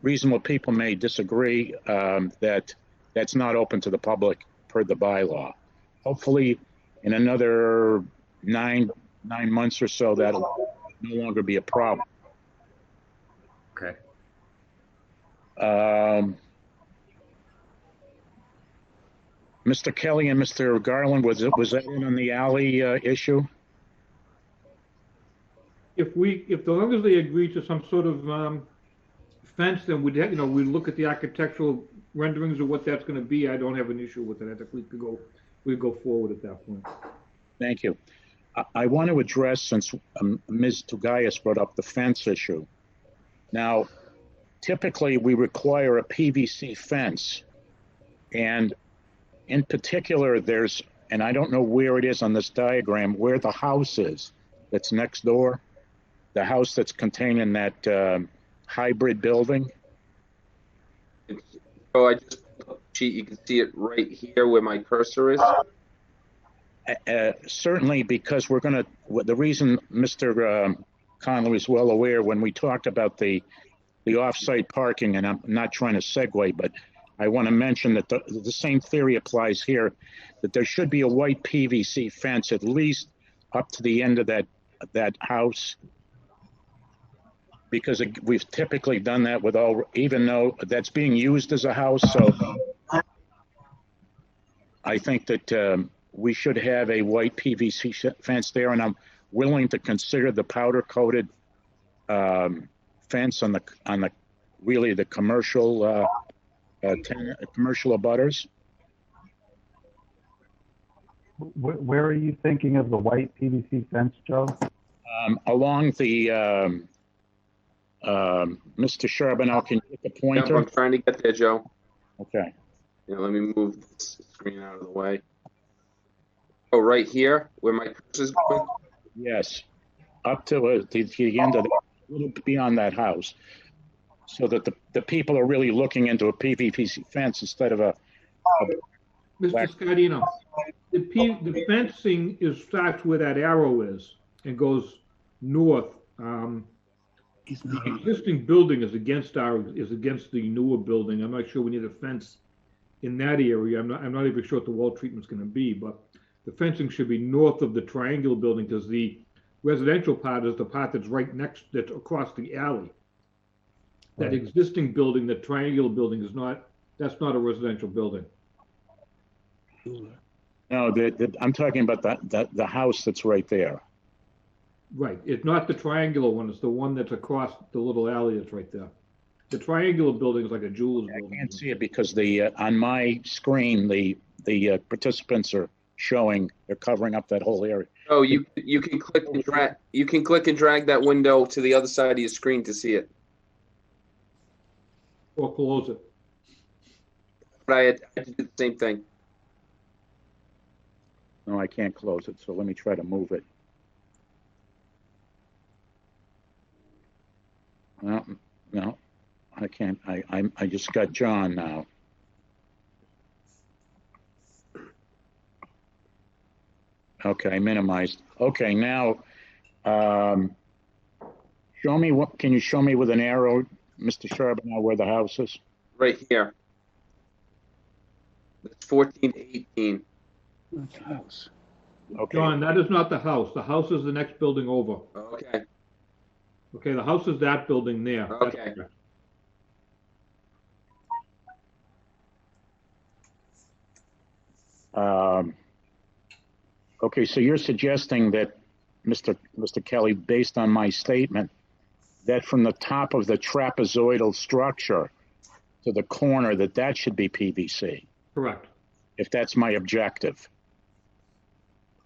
reasonable people may disagree that that's not open to the public per the bylaw. Hopefully, in another nine months or so, that'll no longer be a problem. Okay. Mr. Kelly and Mr. Garland, was that in on the alley issue? If long as they agree to some sort of fence, then we'd look at the architectural renderings of what that's going to be. I don't have an issue with it. I think we'd go forward at that point. Thank you. I want to address, since Ms. Tugayas brought up the fence issue. Now, typically we require a PVC fence, and in particular, and I don't know where it is on this diagram, where the house is that's next door, the house that's contained in that hybrid building. So I just cheat. You can see it right here where my cursor is. Certainly, because the reason Mr. Connolly is well aware when we talked about the off-site parking, and I'm not trying to segue, but I want to mention that the same theory applies here, that there should be a white PVC fence at least up to the end of that house, because we've typically done that even though that's being used as a house. So I think that we should have a white PVC fence there, and I'm willing to consider the powder-coated fence on the really the commercial commercial abutters. Where are you thinking of the white PVC fence, Joe? Along the Mr. Charbonneau, can you get the pointer? I'm trying to get there, Joe. Okay. Yeah, let me move this screen out of the way. Oh, right here, where my cursor is going? Yes. Up to the end of a little beyond that house, so that the people are really looking into a PVC fence instead of a Mr. Scardino, the fencing starts where that arrow is and goes north. The existing building is against the newer building. I'm not sure we need a fence in that area. I'm not even sure what the wall treatment's going to be, but the fencing should be north of the triangular building, because the residential part is the part that's across the alley. That existing building, the triangular building, that's not a residential building. No, I'm talking about the house that's right there. Right. It's not the triangular one. It's the one that's across the little alley that's right there. The triangular building is like a jeweler's building. I can't see it because on my screen, the participants are showing, they're covering up that whole area. Oh, you can click and drag. You can click and drag that window to the other side of your screen to see it. Or close it. But I had to do the same thing. No, I can't close it, so let me try to move it. No, I can't. I just got John now. Okay, minimized. Okay, now, show me can you show me with an arrow, Mr. Charbonneau, where the house is? Right here. It's 14 to 18. Where's the house? Okay. John, that is not the house. The house is the next building over. Okay. Okay, the house is that building there. That's Okay. correct. Okay, so you're suggesting that, Mr. Kelly, based on my statement, that from the top of the trapezoidal structure to the corner, that should be PVC, Correct. if that's my objective.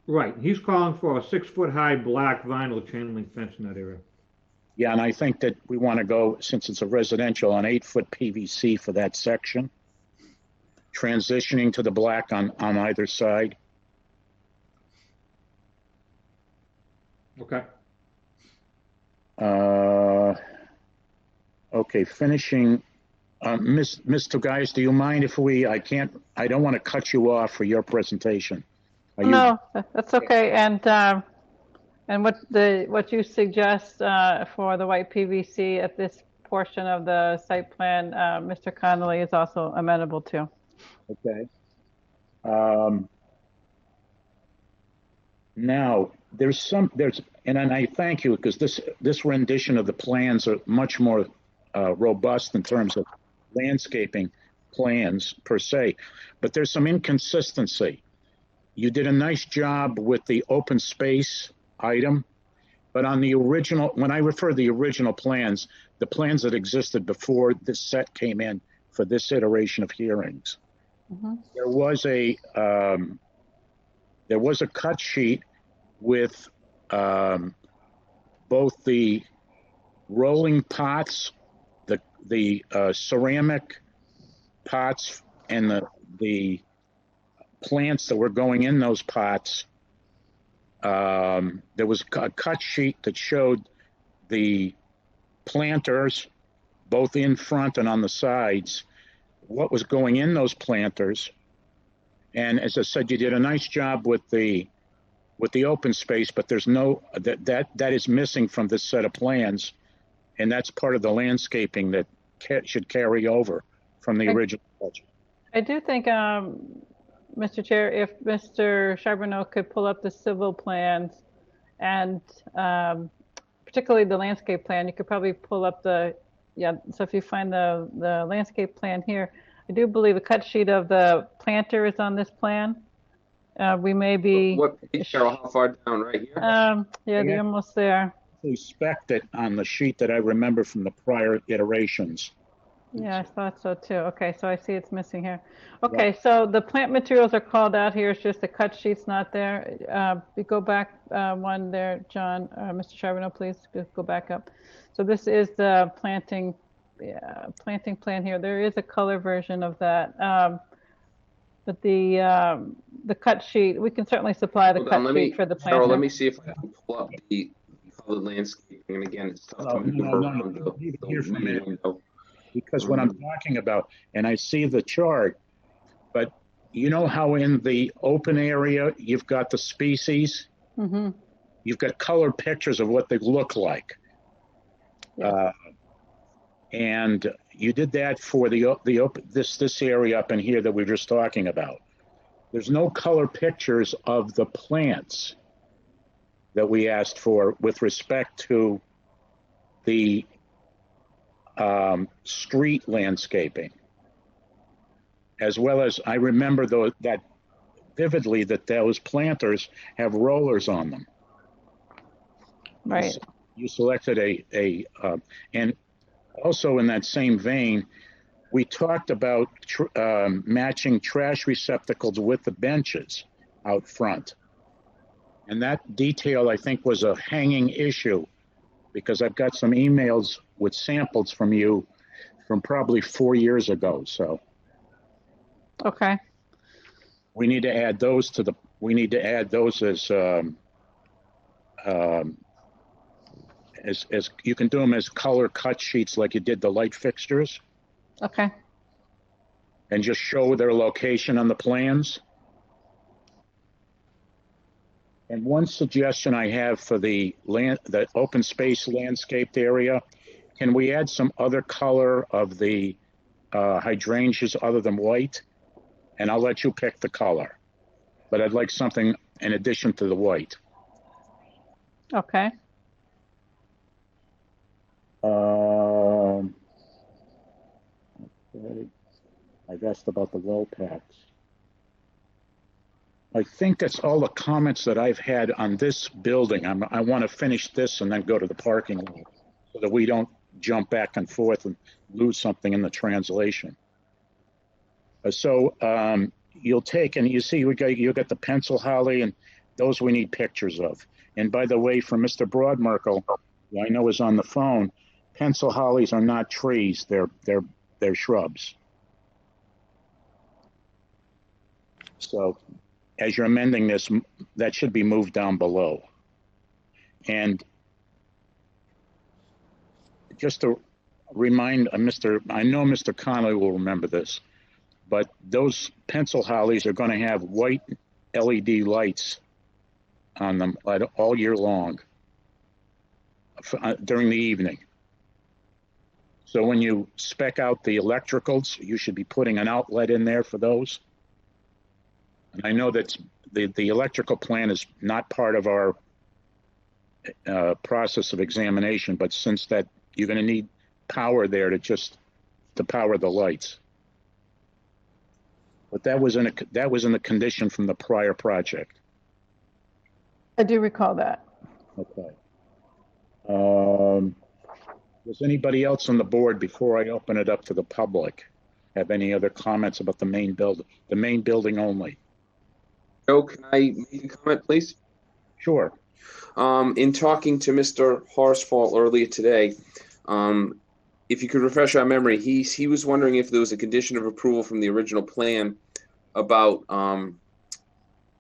Right. He's calling for a 6-foot-high black vinyl chain link fence in that area. Yeah, and I think that we want to go, since it's a residential, on 8-foot PVC for that section, transitioning to the black on either side. Okay. Okay, finishing. Mr. Guys, do you mind if I don't want to cut you off for your presentation. No, that's okay. And what you suggest for the white PVC at this portion of the site plan, Mr. Connolly is also amenable to. Okay. Now, and I thank you, because this rendition of the plans are much more robust in terms of landscaping plans per se, but there's some inconsistency. You did a nice job with the open space item, but on the original, when I refer to the original plans, the plans that existed before this set came in for this iteration of hearings, there was a cut sheet with both the rolling pots, the ceramic pots, and the plants that were going in those pots. There was a cut sheet that showed the planters, both in front and on the sides, what was going in those planters. And as I said, you did a nice job with the open space, but there's that is missing from this set of plans, and that's part of the landscaping that should carry over from the original budget. I do think, Mr. Chair, if Mr. Charbonneau could pull up the civil plans and particularly the landscape plan, you could probably pull up so if you find the landscape plan here, I do believe a cut sheet of the planter is on this plan. We may be. What page, Carol? How far down? Right here? Yeah, they're almost there. We spec'd it on the sheet that I remember from the prior iterations. Yeah, I thought so too. Okay, so I see it's missing here. Okay, so the plant materials are called out here. It's just the cut sheet's not there. We go back one there, John, Mr. Charbonneau, please go back up. So this is the planting plan here. There is a color version of that. But the cut sheet, we can certainly supply the cut sheet for the planter. Carol, let me see if I can pull up the colored landscaping. And again, it's tough to maneuver around the window. Because what I'm talking about, and I see the chart, but you know how in the open area, you've got the species? Mm-hmm. You've got color pictures of what they look like. Yeah. And you did that for this area up in here that we're just talking about. There's no color pictures of the plants that we asked for with respect to the street landscaping, as well as I remember that vividly, that those planters have rollers on them. Right. You selected and also in that same vein, we talked about matching trash receptacles with the benches out front. And that detail, I think, was a hanging issue, because I've got some emails with samples from you from probably 4 years ago. So. Okay. We need to add those as you can do them as color cut sheets like you did the light fixtures. Okay. And just show their location on the plans. And one suggestion I have for the open space landscaped area, can we add some other color of the hydrangeas other than white? And I'll let you pick the color, but I'd like something in addition to the white. Okay. Okay. I've asked about the well packs. I think that's all the comments that I've had on this building. I want to finish this and then go to the parking lot so that we don't jump back and forth and lose something in the translation. So you'll take, and you see you'll get the pencil holly, and those we need pictures of. And by the way, from Mr. Broadmerkle, who I know is on the phone, pencil hollies are not trees, they're shrubs. So as you're amending this, that should be moved down below. And just to remind I know Mr. Connolly will remember this, but those pencil hollies are going to have white LED lights on them all year long during the evening. So when you spec out the electricals, you should be putting an outlet in there for those. And I know that the electrical plan is not part of our process of examination, but since that you're going to need power there to power the lights. But that was in the condition from the prior project. I do recall that. Okay. Does anybody else on the board, before I open it up to the public, have any other comments about the main building? The main building only. Joe, can I make a comment, please? Sure. In talking to Mr. Horsfall earlier today, if you could refresh our memory, he was wondering if there was a condition of approval from the original plan about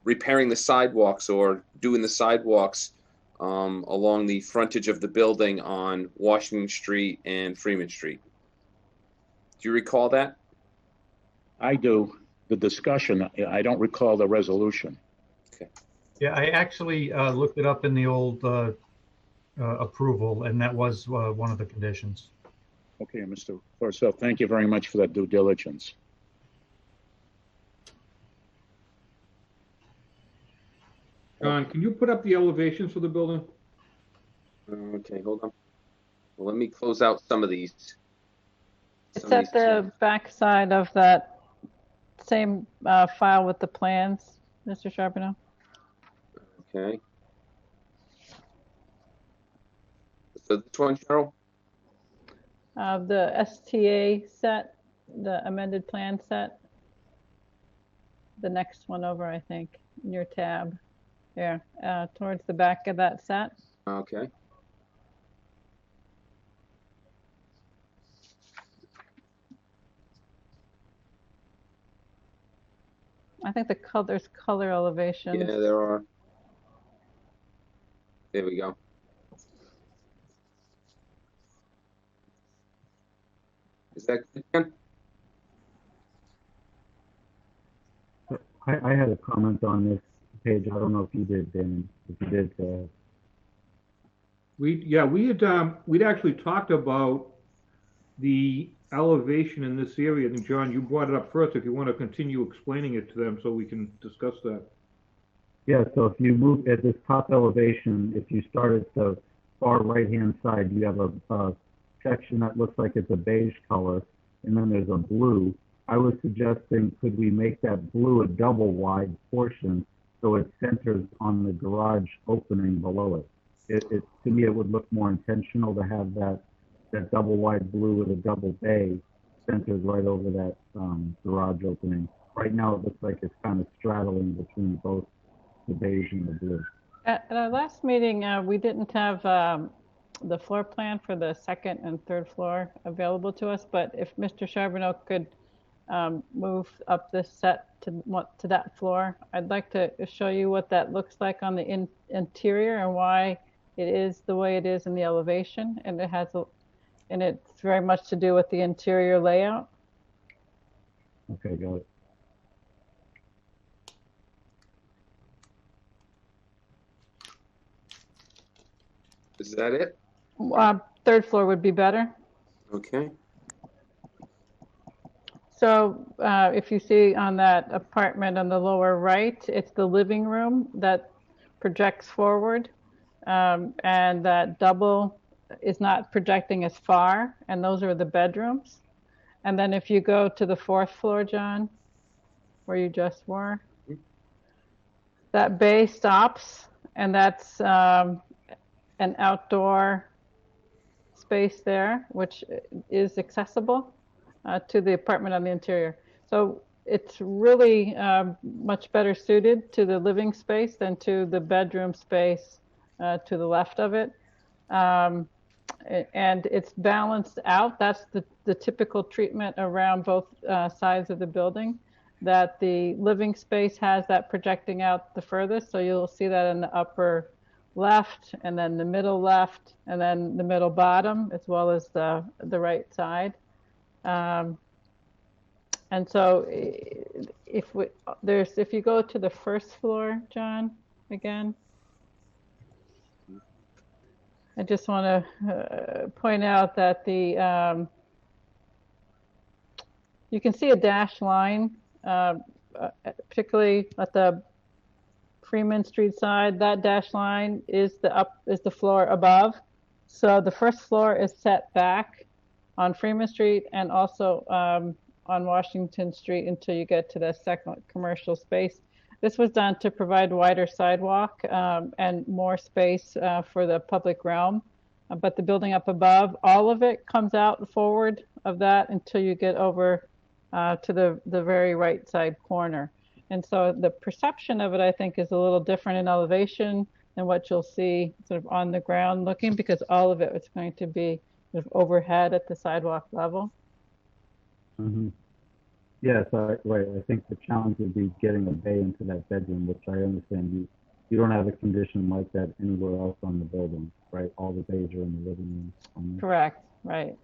repairing the sidewalks or doing the sidewalks along the frontage of the building on Washington Street and Freeman Street. Do you recall that? I do. The discussion, I don't recall the resolution. Okay. Yeah, I actually looked it up in the old approval, and that was one of the conditions. Okay, Mr. Forcell, thank you very much for that due diligence. John, can you put up the elevations for the building? Okay, hold on. Well, let me close out some of these. It's at the back side of that same file with the plans, Mr. Charbonneau. Okay. So this one, Cheryl? The STA set, the amended plan set. The next one over, I think, in your tab. There, towards the back of that set. Okay. I think there's color elevations. Yeah, there are. There we go. Is that good, Ken? I had a comment on this page. I don't know if you did, Dan. If you did. We'd actually talked about the elevation in this area. And John, you brought it up first. If you want to continue explaining it to them so we can discuss that. Yeah, so if you move at this top elevation, if you start at the far right-hand side, you have a section that looks like it's a beige color, and then there's a blue. I was suggesting, could we make that blue a double wide portion so it centers on the garage opening below it? To me, it would look more intentional to have that double wide blue with a double bay centered right over that garage opening. Right now, it looks like it's kind of straddling between both the beige and the blue. At our last meeting, we didn't have the floor plan for the second and third floor available to us, but if Mr. Charbonneau could move up this set to that floor, I'd like to show you what that looks like on the interior and why it is the way it is in the elevation, and it's very much to do with the interior layout. Okay, got it. Is that it? Third floor would be better. Okay. So if you see on that apartment on the lower right, it's the living room that projects forward, and that double is not projecting as far, and those are the bedrooms. And then if you go to the fourth floor, John, where you just were, that bay stops, and that's an outdoor space there, which is accessible to the apartment on the interior. So it's really much better suited to the living space than to the bedroom space to the left of it. And it's balanced out. That's the typical treatment around both sides of the building, that the living space has that projecting out the furthest. So you'll see that in the upper left, and then the middle left, and then the middle bottom, as well as the right side. And so if you go to the first floor, John, again, I just want to point out that you can see a dashed line, particularly at the Freeman Street side. That dashed line is the floor above. So the first floor is set back on Freeman Street and also on Washington Street until you get to the second commercial space. This was done to provide wider sidewalk and more space for the public realm. But the building up above, all of it comes out forward of that until you get over to the very right side corner. And so the perception of it, I think, is a little different in elevation than what you'll see sort of on the ground looking, because all of it is going to be sort of overhead at the sidewalk level. Mm-hmm. Yes, right. I think the challenge would be getting a bay into that bedroom, which I understand you don't have a condition like that anywhere else on the building, right? All the bays are in the living room. Correct, right.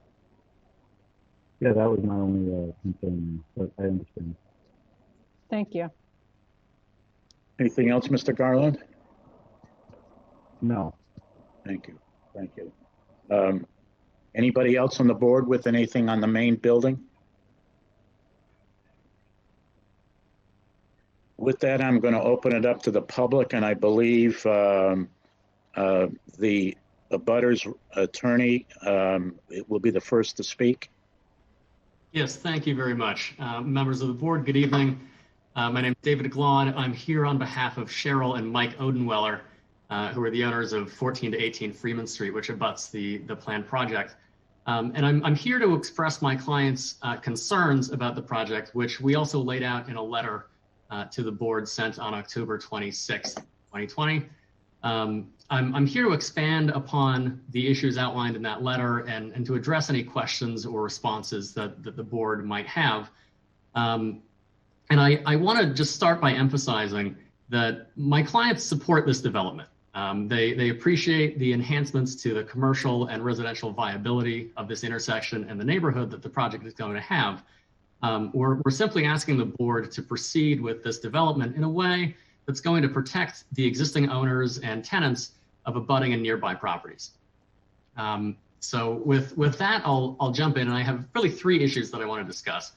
Yeah, that was my only concern, but I understand. Thank you. Anything else, Mr. Garland? No. Thank you. Thank you. Anybody else on the board with anything on the main building? With that, I'm going to open it up to the public, and I believe the abutters attorney it will be the first to speak. Yes, thank you very much. Members of the board, good evening. My name is David Glahn. I'm here on behalf of Cheryl and Mike Odenweller, who are the owners of 14 to 18 Freeman Street, which abuts the planned project. And I'm here to express my clients' concerns about the project, which we also laid out in a letter to the board sent on October 26th, 2020. I'm here to expand upon the issues outlined in that letter and to address any questions or responses that the board might have. And I want to just start by emphasizing that my clients support this development. They appreciate the enhancements to the commercial and residential viability of this intersection and the neighborhood that the project is going to have. We're simply asking the board to proceed with this development in a way that's going to protect the existing owners and tenants of abutting and nearby properties. So with that, I'll jump in, and I have really three issues that I want to discuss.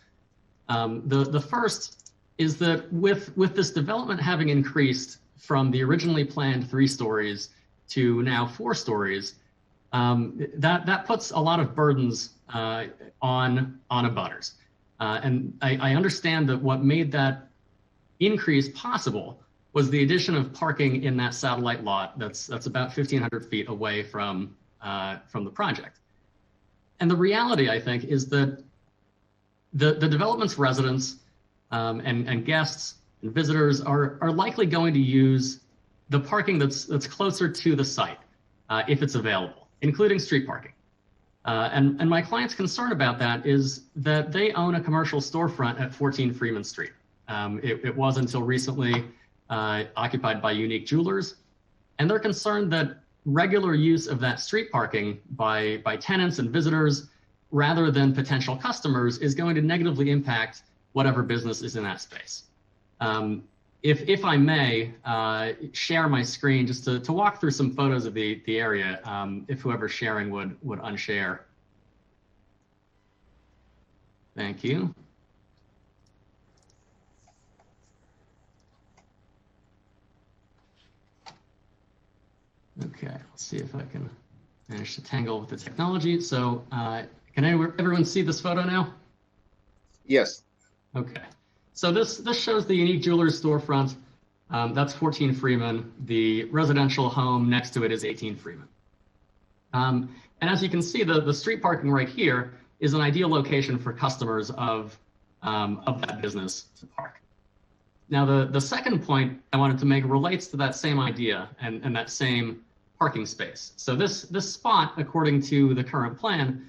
The first is that with this development having increased from the originally planned 3 stories to now 4 stories, that puts a lot of burdens on abutters. And I understand that what made that increase possible was the addition of parking in that satellite lot that's about 1,500 feet away from the project. And the reality, I think, is that the development's residents and guests and visitors are likely going to use the parking that's closer to the site if it's available, including street parking. And my client's concern about that is that they own a commercial storefront at 14 Freeman Street. It was until recently occupied by Unique Jewelers, and they're concerned that regular use of that street parking by tenants and visitors rather than potential customers is going to negatively impact whatever business is in that space. If I may, share my screen just to walk through some photos of the area, if whoever's sharing would unshare. Thank you. Okay, let's see if I can manage to tangle with the technology. So can everyone see this photo now? Yes. Okay. So this shows the Unique Jewelers storefront. That's 14 Freeman. The residential home next to it is 18 Freeman. And as you can see, the street parking right here is an ideal location for customers of that business to park. Now, the second point I wanted to make relates to that same idea and that same parking space. So this spot, according to the current plan,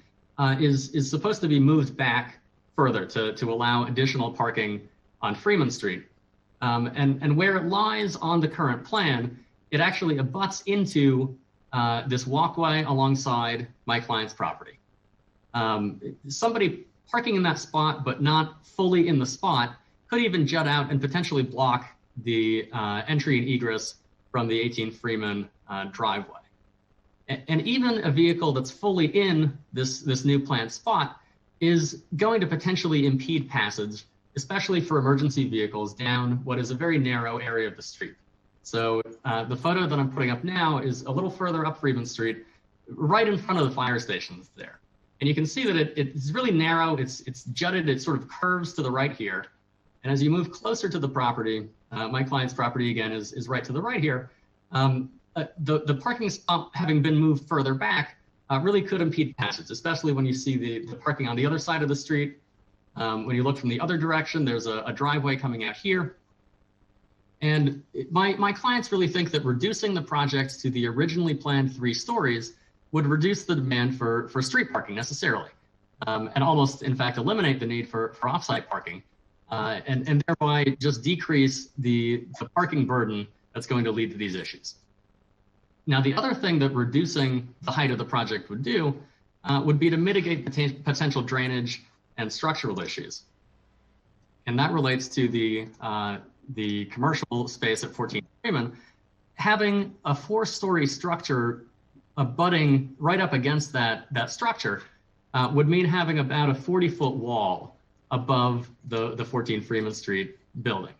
is supposed to be moved back further to allow additional parking on Freeman Street. And where it lies on the current plan, it actually abuts into this walkway alongside my client's property. Somebody parking in that spot, but not fully in the spot, could even jut out and potentially block the entry and egress from the 18 Freeman driveway. And even a vehicle that's fully in this new planned spot is going to potentially impede passage, especially for emergency vehicles down what is a very narrow area of the street. So the photo that I'm putting up now is a little further up Freeman Street, right in front of the fire stations there. And you can see that it's really narrow, it's jutted, it sort of curves to the right here. And as you move closer to the property, my client's property again is right to the right here, the parking spot having been moved further back really could impede passage, especially when you see the parking on the other side of the street. When you look from the other direction, there's a driveway coming out here. And my clients really think that reducing the project to the originally planned 3 stories would reduce the demand for street parking necessarily, and almost, in fact, eliminate the need for off-site parking, and thereby just decrease the parking burden that's going to lead to these issues. Now, the other thing that reducing the height of the project would do would be to mitigate potential drainage and structural issues. And that relates to the commercial space at 14 Freeman. Having a 4-story structure abutting right up against that structure would mean having about a 40-foot wall above the 14 Freeman Street building.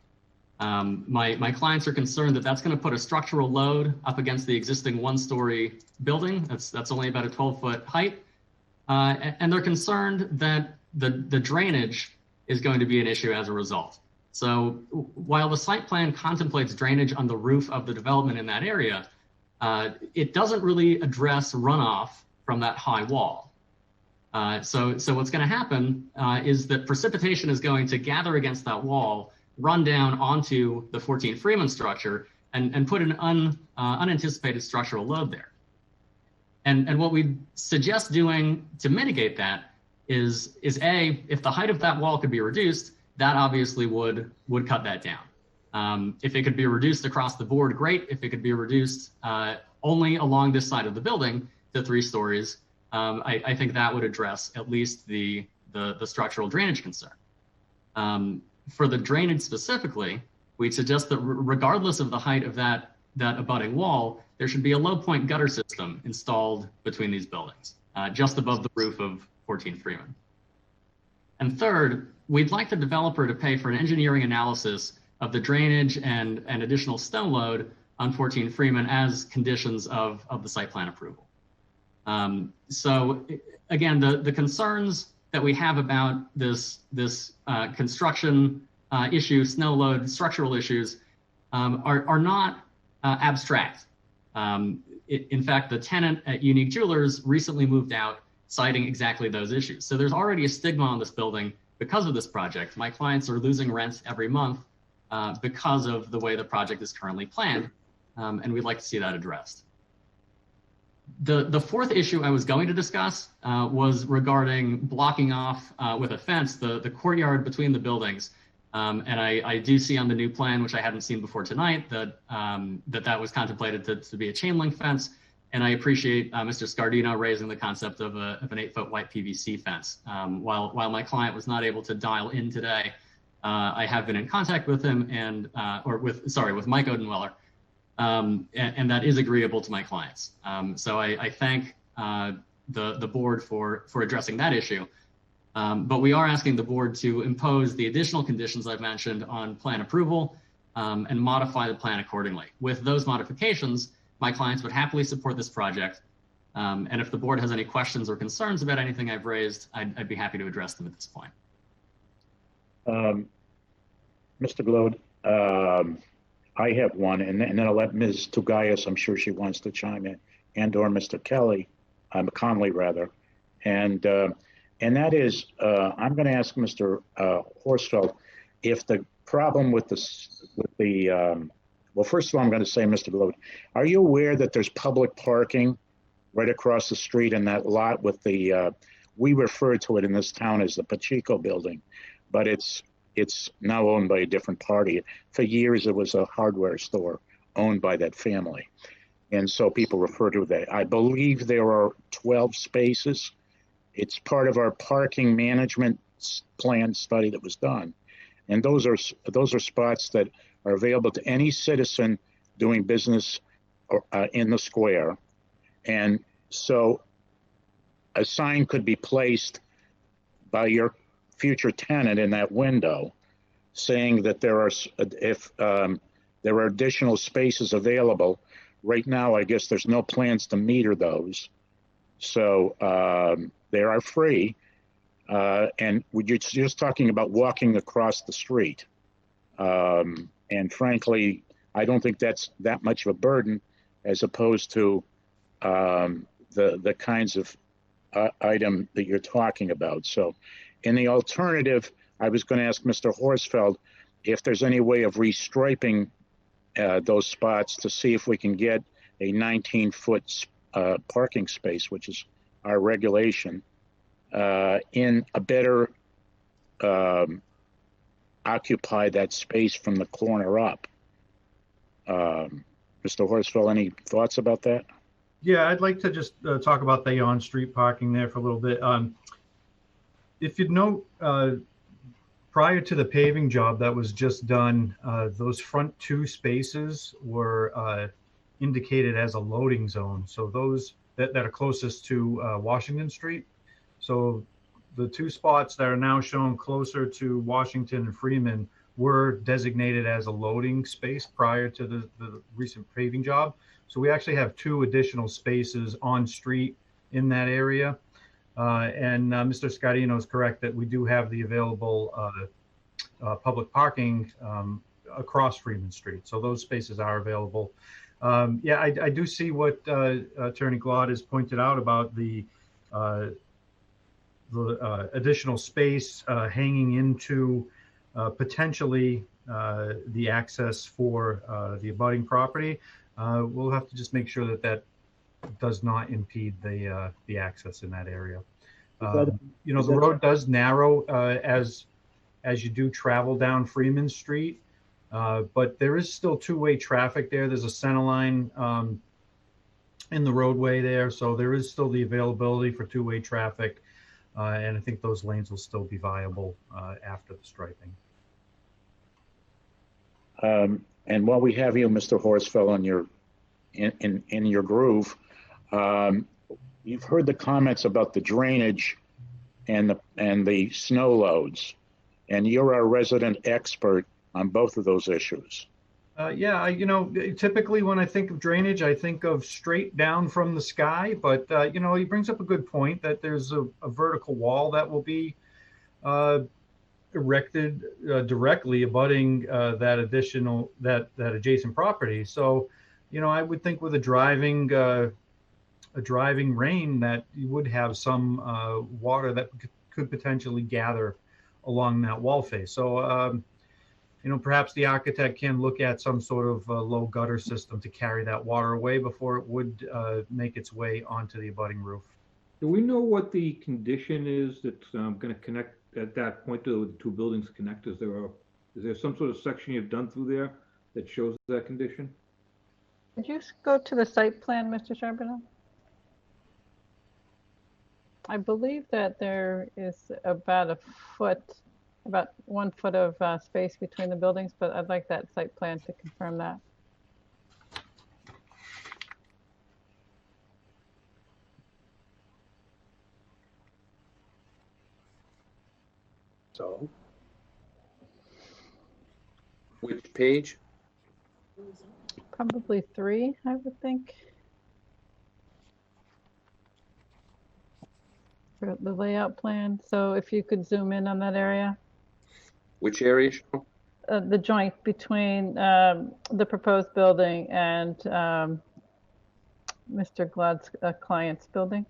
My clients are concerned that that's going to put a structural load up against the existing 1-story building. That's only about a 12-foot height. And they're concerned that the drainage is going to be an issue as a result. So while the site plan contemplates drainage on the roof of the development in that area, it doesn't really address runoff from that high wall. So what's going to happen is that precipitation is going to gather against that wall, run down onto the 14 Freeman structure, and put an unanticipated structural load there. And what we suggest doing to mitigate that is A, if the height of that wall could be reduced, that obviously would cut that down. If it could be reduced across the board, great. If it could be reduced only along this side of the building to 3 stories, I think that would address at least the structural drainage concern. For the drainage specifically, we'd suggest that regardless of the height of that abutting wall, there should be a low point gutter system installed between these buildings, just above the roof of 14 Freeman. And third, we'd like the developer to pay for an engineering analysis of the drainage and additional snow load on 14 Freeman as conditions of the site plan approval. So again, the concerns that we have about this construction issue, snow load, structural issues are not abstract. In fact, the tenant at Unique Jewelers recently moved out, citing exactly those issues. So there's already a stigma on this building because of this project. My clients are losing rent every month because of the way the project is currently planned, and we'd like to see that addressed. The fourth issue I was going to discuss was regarding blocking off with a fence the courtyard between the buildings. And I do see on the new plan, which I hadn't seen before tonight, that that was contemplated to be a chain link fence. And I appreciate Mr. Scardino raising the concept of an 8-foot white PVC fence. While my client was not able to dial in today, I have been in contact with him and, with Mike Odenweller, and that is agreeable to my clients. So I thank the board for addressing that issue. But we are asking the board to impose the additional conditions I've mentioned on plan approval and modify the plan accordingly. With those modifications, my clients would happily support this project. And if the board has any questions or concerns about anything I've raised, I'd be happy to address them at this point. Mr. Glode, I have one, and then I'll let Ms. Tugayas, I'm sure she wants to chime in, and or Mr. Kelly, Conley rather, and that is, I'm going to ask Mr. Horsfeld if the problem with well, first of all, I'm going to say, Mr. Glode, are you aware that there's public parking right across the street in that lot with we refer to it in this town as the Pacheco building, but it's now owned by a different party. For years, it was a hardware store owned by that family. And so people refer to that. I believe there are 12 spaces. It's part of our parking management plan study that was done. And those are spots that are available to any citizen doing business in the square. And so a sign could be placed by your future tenant in that window saying that there are additional spaces available. Right now, I guess there's no plans to meter those. So they are free. And you're just talking about walking across the street. And frankly, I don't think that's that much of a burden as opposed to the kinds of item that you're talking about. So in the alternative, I was going to ask Mr. Horsfeld if there's any way of restriping those spots to see if we can get a 19-foot parking space, which is our regulation, in a better occupy that space from the corner up. Mr. Horsfeld, any thoughts about that? Yeah, I'd like to just talk about the on-street parking there for a little bit. If you'd note, prior to the paving job that was just done, those front two spaces were indicated as a loading zone. So those that are closest to Washington Street. So the two spots that are now shown closer to Washington and Freeman were designated as a loading space prior to the recent paving job. So we actually have two additional spaces on street in that area. And Mr. Scardino is correct that we do have the available public parking across Freeman Street. So those spaces are available. Yeah, I do see what Attorney Glaude has pointed out about the additional space hanging into potentially the access for the abutting property. We'll have to just make sure that that does not impede the access in that area. The road does narrow as you do travel down Freeman Street, but there is still two-way traffic there. There's a center line in the roadway there, so there is still the availability for two-way traffic, and I think those lanes will still be viable after the striping. And while we have you, Mr. Horsfeld, in your groove, you've heard the comments about the drainage and the snow loads, and you're our resident expert on both of those issues. Yeah, typically when I think of drainage, I think of straight down from the sky, but he brings up a good point that there's a vertical wall that will be erected directly abutting that adjacent property. So, I would think with a driving rain that you would have some water that could potentially gather along that wall face. So, perhaps the architect can look at some sort of low gutter system to carry that water away before it would make its way onto the abutting roof. Do we know what the condition is that's going to connect at that point to the two buildings connect? Is there some sort of section you've done through there that shows that condition? Could you go to the site plan, Mr. Charbonneau? I believe that there is about a foot about 1 foot of space between the buildings, but I'd like that site plan to confirm that. So, Which page? Probably 3, I would think. For the layout plan. So if you could zoom in on that area. Which area? Cheryl? The joint between the proposed building and Mr. Glad's client's building.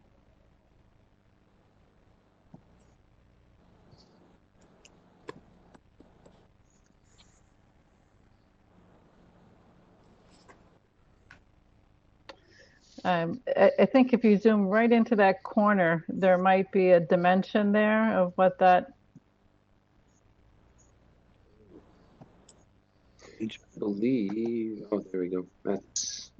I think if you zoom right into that corner, there might be a dimension there of what that. I believe. Oh, there we go. That's.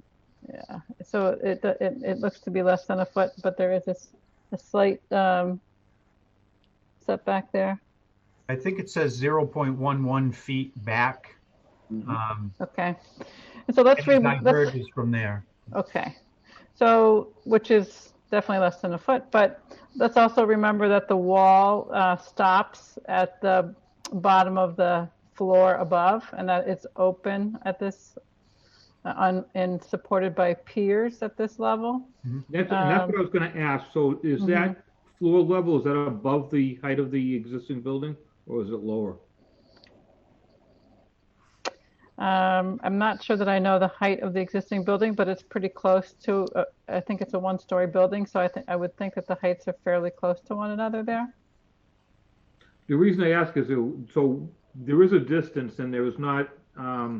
Yeah. So it looks to be less than a foot, but there is a slight setback there. I think it says 0.11 feet back. Okay. And so let's diverges from there. Okay. So, which is definitely less than a foot, but let's also remember that the wall stops at the bottom of the floor above, and that it's open at this, and supported by piers at this level. That's what I was going to ask. So is that floor level, is that above the height of the existing building, or is it lower? I'm not sure that I know the height of the existing building, but it's pretty close to, I think it's a 1-story building, so I would think that the heights are fairly close to one another there. The reason I ask is, so there is a distance, and there was not a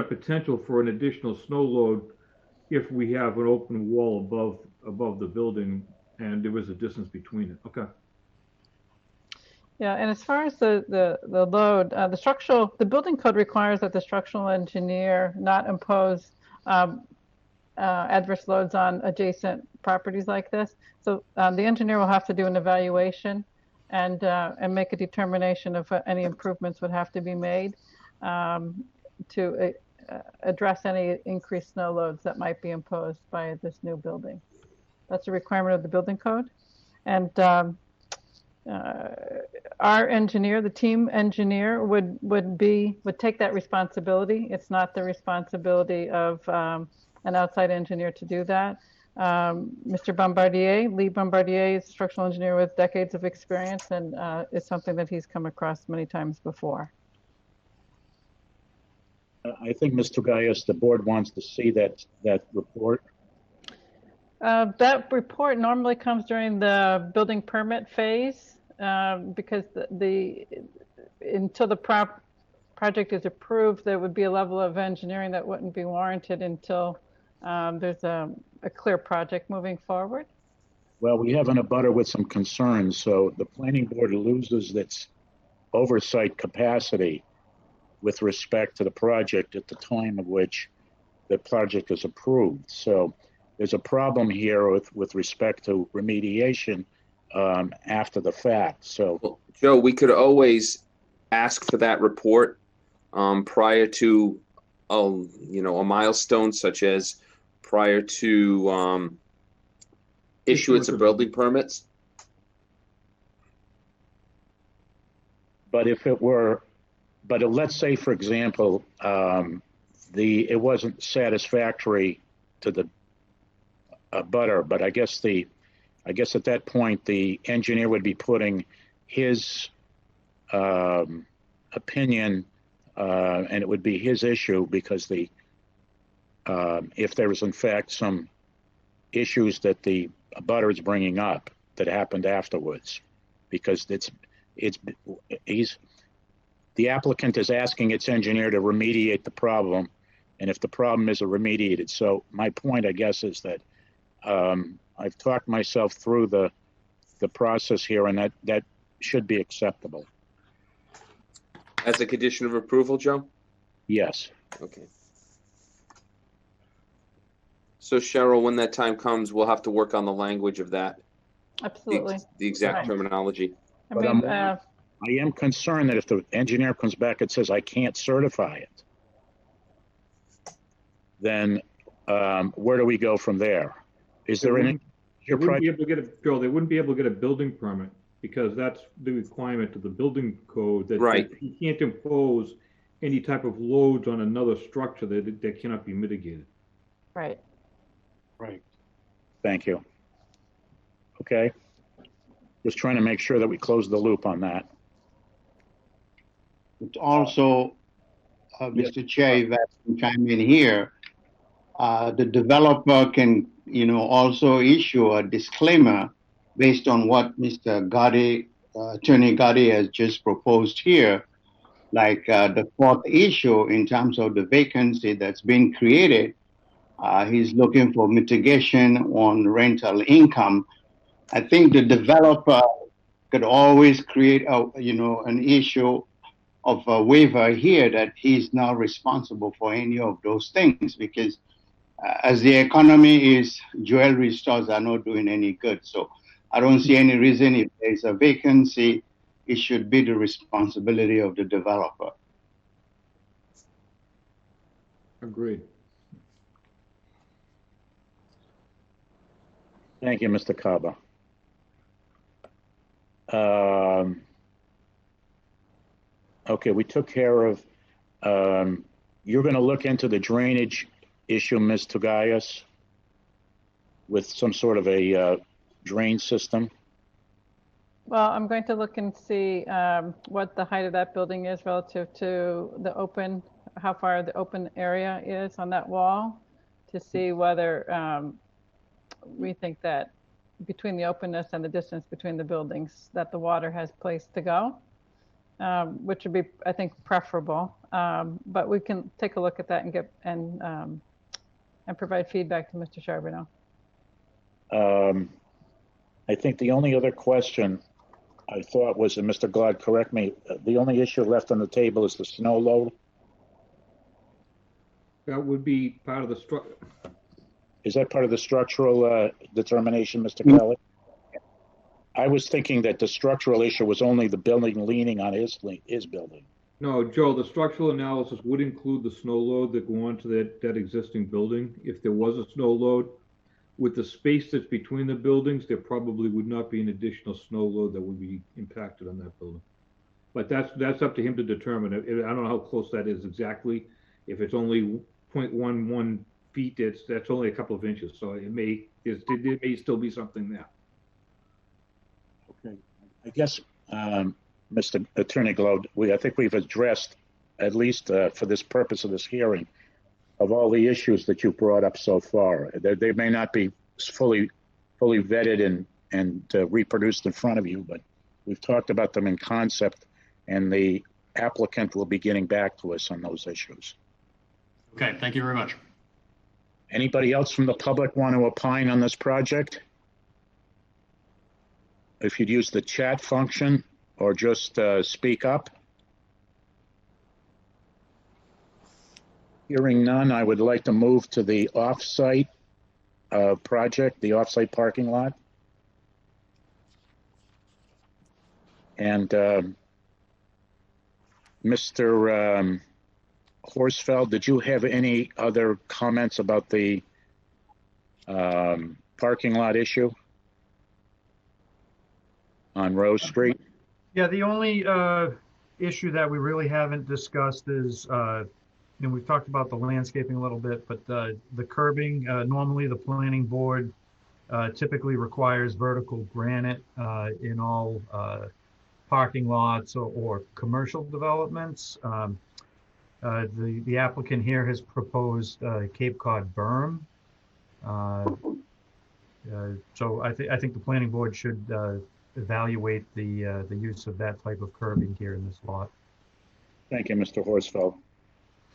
potential for an additional snow load if we have an open wall above the building, and there was a distance between it. Okay. Yeah, and as far as the load, the building code requires that the structural engineer not impose adverse loads on adjacent properties like this. So the engineer will have to do an evaluation and make a determination of any improvements would have to be made to address any increased snow loads that might be imposed by this new building. That's a requirement of the building code. And our engineer, the team engineer, would take that responsibility. It's not the responsibility of an outside engineer to do that. Mr. Bombardier, Lee Bombardier, is a structural engineer with decades of experience, and it's something that he's come across many times before. I think, Mr. Gaius, the board wants to see that report. That report normally comes during the building permit phase. Because until the project is approved, there would be a level of engineering that wouldn't be warranted until there's a clear project moving forward. Well, we have an abutter with some concerns, so the planning board loses its oversight capacity with respect to the project at the time of which the project is approved. So there's a problem here with respect to remediation after the fact. So, well, Joe, we could always ask for that report prior to a milestone, such as prior to issuance of building permits. But let's say, for example, it wasn't satisfactory to the abutter, but I guess at that point, the engineer would be putting his opinion, and it would be his issue, because if there was in fact some issues that the abutter is bringing up that happened afterwards, because the applicant is asking its engineer to remediate the problem, and if the problem isn't remediated. So my point, I guess, is that I've talked myself through the process here, and that should be acceptable. As a condition of approval, Joe? Yes. Okay. So Cheryl, when that time comes, we'll have to work on the language of that. Absolutely. The exact terminology. I But mean, I am concerned that if the engineer comes back and says, I can't certify it, then where do we go from there? Is there any? They wouldn't be able to get a, Joe, they wouldn't be able to get a building permit because that's the requirement of the building code that Right. you can't impose any type of loads on another structure that cannot be mitigated. right. Right. Thank you. Okay. Just trying to make sure that we close the loop on that. But also, Mr. Chair, if I can chime in here, the developer can, also issue a disclaimer based on what Mr. Gotti, Attorney Gotti has just proposed here, like the fourth issue in terms of the vacancy that's been created. He's looking for mitigation on rental income. I think the developer could always create an issue of a waiver here that he's now responsible for any of those things because as the economy is, jewelry stores are not doing any good. So I don't see any reason if there's a vacancy, it should be the responsibility of the developer. Agreed. Thank you, Mr. Kaba. Okay, we took care of, you're going to look into the drainage issue, Ms. Togayas, with some sort of a drain system. Well, I'm going to look and see what the height of that building is relative to the open, how far the open area is on that wall to see whether we think that between the openness and the distance between the buildings that the water has place to go, which would be, I think, preferable. But we can take a look at that and get and provide feedback to Mr. Charbonneau. I think the only other question I thought was, and Mr. Glad, correct me, the only issue left on the table is the snow load. That would be part of the structure. Is that part of the structural determination, Mr. Kelly? I was thinking that the structural issue was only the building leaning on his building. No, Joe, the structural analysis would include the snow load that go onto that existing building. If there was a snow load, with the space that's between the buildings, there probably would not be an additional snow load that would be impacted on that building. But that's up to him to determine. I don't know how close that is exactly. If it's only 0.11 feet, that's only a couple of inches. So it may still be something there. Okay, I guess, Mr. Attorney Glow, I think we've addressed, at least for this purpose of this hearing, of all the issues that you brought up so far. They may not be fully vetted and reproduced in front of you, but we've talked about them in concept, and the applicant will be getting back to us on those issues. Okay, thank you very much. Anybody else from the public want to opine on this project? If you'd use the chat function or just speak up. Hearing none, I would like to move to the off-site project, the off-site parking lot. And Mr. Horsfeld, did you have any other comments about the parking lot issue on Rose Street? Yeah, the only issue that we really haven't discussed is, we've talked about the landscaping a little bit, but the curbing, normally the planning board typically requires vertical granite in all parking lots or commercial developments. The applicant here has proposed Cape Cod berm. So I think the planning board should evaluate the use of that type of curbing here in this lot. Thank you, Mr. Horsfeld.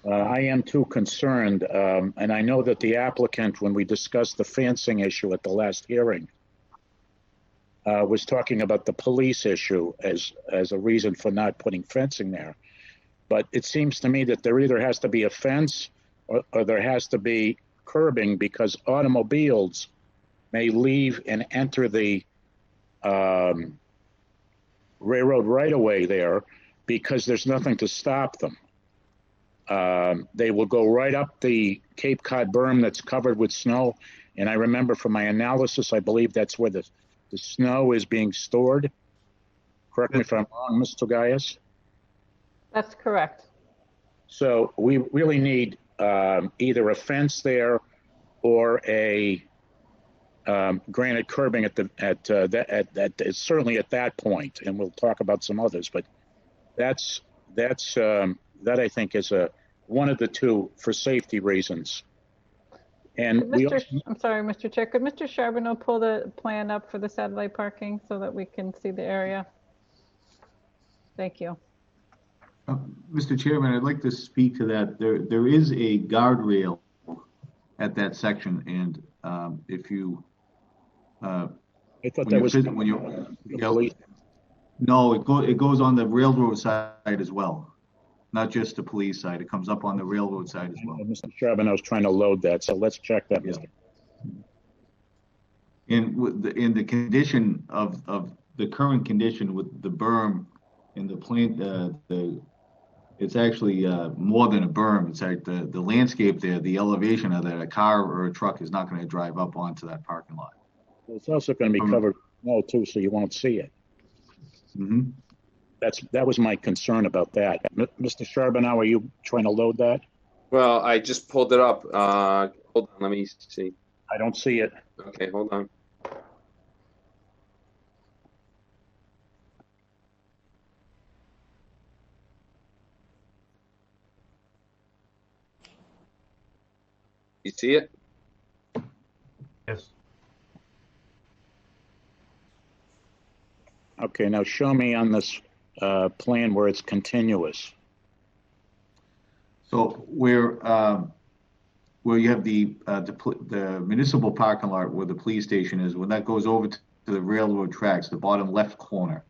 I am too concerned, and I know that the applicant, when we discussed the fencing issue at the last hearing, was talking about the police issue as a reason for not putting fencing there. But it seems to me that there either has to be a fence or there has to be curbing, because automobiles may leave and enter the railroad right-of-way there because there's nothing to stop them. They will go right up the Cape Cod berm that's covered with snow. And I remember from my analysis, I believe that's where the snow is being stored. Correct me if I'm wrong, Mr. Gaius. That's correct. So we really need either a fence there or a granite curbing certainly at that point, and we'll talk about some others. But that I think is one of the two for safety reasons. And I'm sorry, Mr. Chair. Could Mr. Charbonneau pull the plan up for the satellite parking so that we can see the area? Thank you. Mr. Chairman, I'd like to speak to that. There is a guardrail at that section, and if you I thought that was no, it goes on the railroad side as well, not just the police side. It comes up on the railroad side as well. Mr. Charbonneau was trying to load that, so let's check that, yeah. Mr. In the condition of the current condition with the berm and the plant, it's actually more than a berm. It's like the landscape there, the elevation of that, a car or a truck is not going to drive up onto that parking lot. It's also going to be covered with snow too, so you won't see it. Mm-hmm. That was my concern about that. Mr. Charbonneau, are you trying to load that? Well, I just pulled it up. Hold on, let me see. I don't see it. Okay, hold on. You see it? Yes. Okay, now show me on this plan where it's continuous. So where you have the municipal parking lot where the police station is, when that goes over to the railroad tracks, the bottom left corner.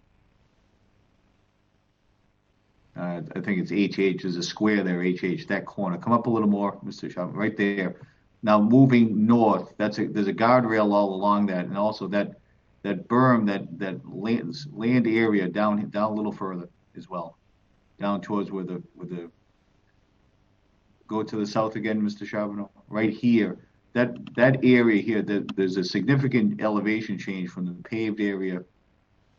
I think it's HH. There's a square there, HH. That corner. Come up a little more, Mr. Schaub, right there. Now moving north, there's a guardrail all along that, and also that berm, that land area down a little further as well, down towards where the go to the south again, Mr. Charbonneau. Right here, that area here, there's a significant elevation change from the paved area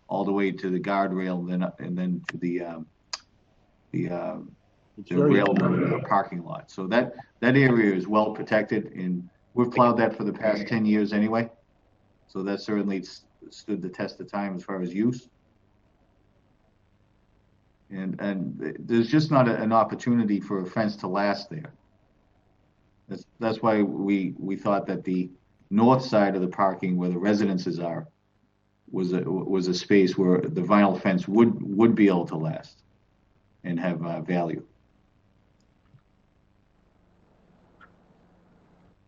all the way to the guardrail, and then to the railroad parking lot. So that area is well protected, and we've plowed that for the past 10 years anyway. So that certainly stood the test of time as far as use. And there's just not an opportunity for a fence to last there. That's why we thought that the north side of the parking where the residences are was a space where the vinyl fence would be able to last and have value.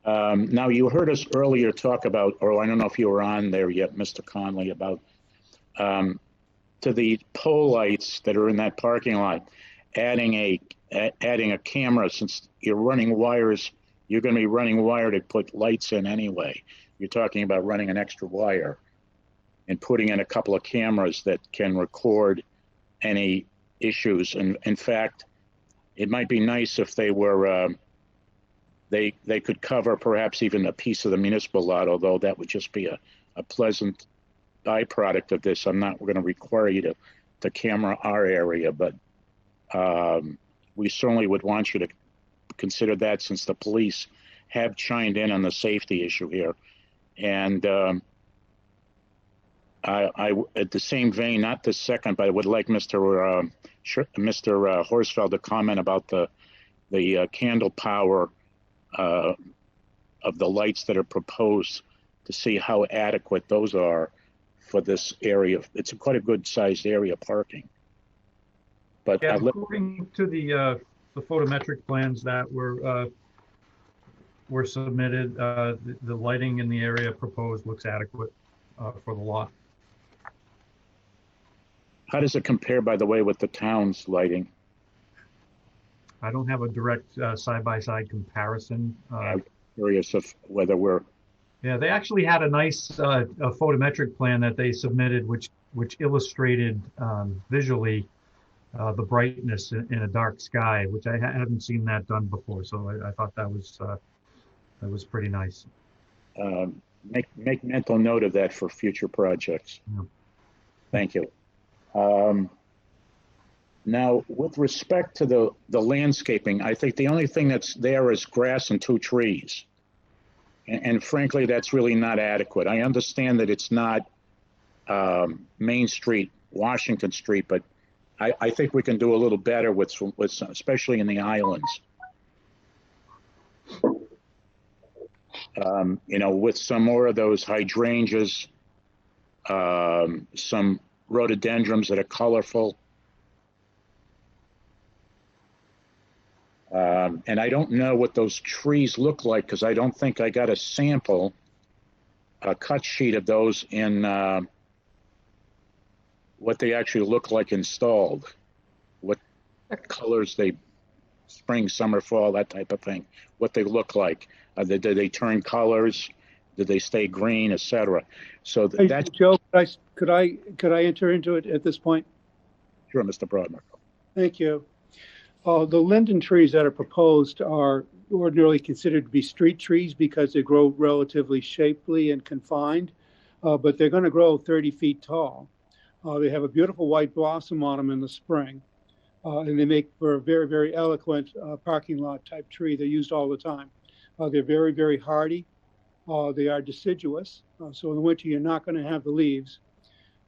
Now, you heard us earlier talk about, or I don't know if you were on there yet, Mr. Conley, about to the pole lights that are in that parking lot, adding a camera. Since you're running wires, you're going to be running wire to put lights in anyway. You're talking about running an extra wire and putting in a couple of cameras that can record any issues. And in fact, it might be nice if they were they could cover perhaps even a piece of the municipal lot, although that would just be a pleasant byproduct of this. I'm not going to require you to camera our area, but we certainly would want you to consider that, since the police have chimed in on the safety issue here. And I at the same vein, not this second, but I would like Mr. Horsfeld to comment about the candle power of the lights that are proposed, to see how adequate those are for this area. It's quite a good sized area parking. But yeah, according to the photometric plans that were submitted, the lighting in the area proposed looks adequate for the lot. How does it compare, by the way, with the town's lighting? I don't have a direct side-by-side comparison. I'm curious of whether we're... Yeah, they actually had a nice a photometric plan that they submitted, which which illustrated visually the brightness in a dark sky, which I haven't seen that done before. So I thought that was pretty nice. Make mental note of that for future projects. Yeah. Thank you. Now, with respect to the landscaping, I think the only thing that's there is grass and 2 trees. And frankly, that's really not adequate. I understand that it's not Main Street, Washington Street, but I think we can do a little better with some, especially in the islands. You know, with some more of those hydrangeas, some rhododendrons that are colorful. And I don't know what those trees look like because I don't think I got a sample, a cut sheet of those in what they actually look like installed, what colors they, spring, summer, fall, that type of thing, what they look like. Do they turn colors? Do they stay green, etc.? So Hey, that's Joe, could I enter into it at this point? sure, Mr. Broadmark. Thank you. The linden trees that are proposed are ordinarily considered to be street trees because they grow relatively shapely and confined, but they're going to grow 30 feet tall. They have a beautiful white blossom on them in the spring, and they make for a very, very eloquent parking lot type tree. They're used all the time. They're very, very hardy. They are deciduous, so in the winter you're not going to have the leaves,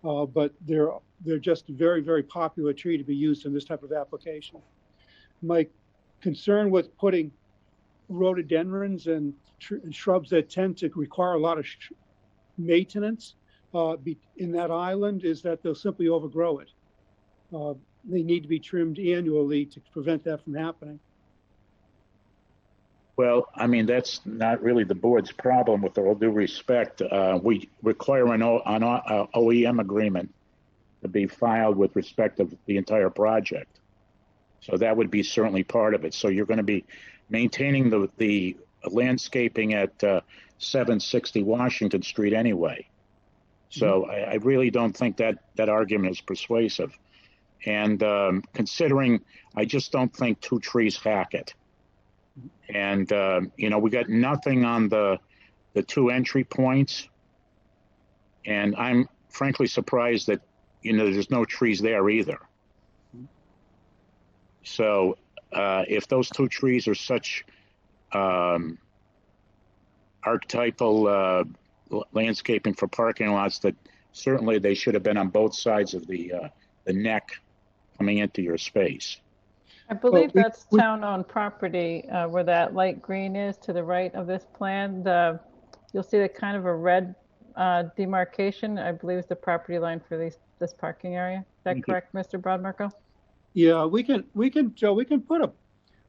but they're just a very, very popular tree to be used in this type of application. My concern with putting rhododendrons and shrubs that tend to require a lot of maintenance in that island is that they'll simply overgrow it. They need to be trimmed annually to prevent that from happening. Well, I mean, that's not really the board's problem, with all due respect. We require an OEM agreement to be filed with respect of the entire project. So that would be certainly part of it. So you're going to be maintaining the landscaping at 760 Washington Street anyway. So I really don't think that argument is persuasive. And considering, I just don't think 2 trees hack it. And, you know, we got nothing on the 2 entry points. And I'm frankly surprised that, you know, there's no trees there either. So if those 2 trees are such archetypal landscaping for parking lots, that certainly they should have been on both sides of the neck coming into your space. I believe that's town-owned property where that light green is to the right of this plan. You'll see the kind of a red demarcation, I believe, is the property line for this parking area. Is that correct, Mr. Broadmarco? Yeah, we can, Joe, we can put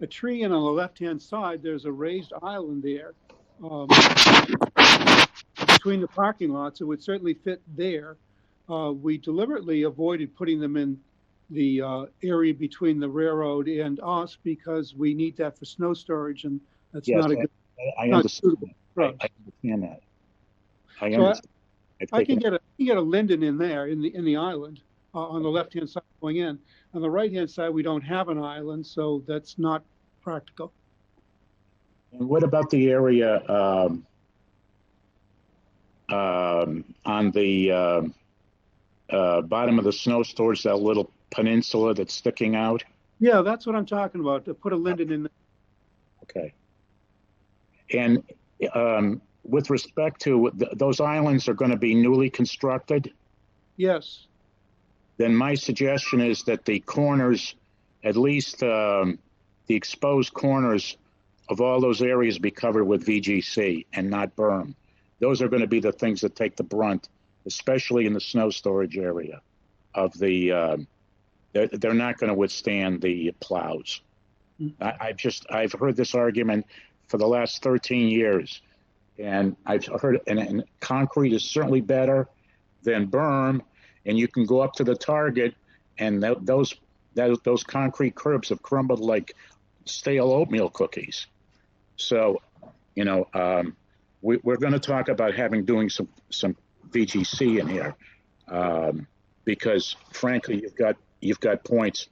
a tree in on the left-hand side. There's a raised island there between the parking lots. It would certainly fit there. We deliberately avoided putting them in the area between the railroad and us because we need that for snow storage, and that's not a good. I understand. I understand that. I understand. I can get a linden in there in the island on the left-hand side going in. On the right-hand side, we don't have an island, so that's not practical. And what about the area on the bottom of the snow storage, that little peninsula that's sticking out? Yeah, that's what I'm talking about, to put a linden in there. Okay. And with respect to those islands are going to be newly constructed? Yes. Then my suggestion is that the corners, at least the exposed corners of all those areas, be covered with VGC and not berm. Those are going to be the things that take the brunt, especially in the snow storage area of the, they're not going to withstand the plows. I've heard this argument for the last 13 years, and I've heard, and concrete is certainly better than berm, and you can go up to the target, and those concrete curbs have crumbled like stale oatmeal cookies. So, you know, we're going to talk about doing some VGC in here. because frankly, you've got points.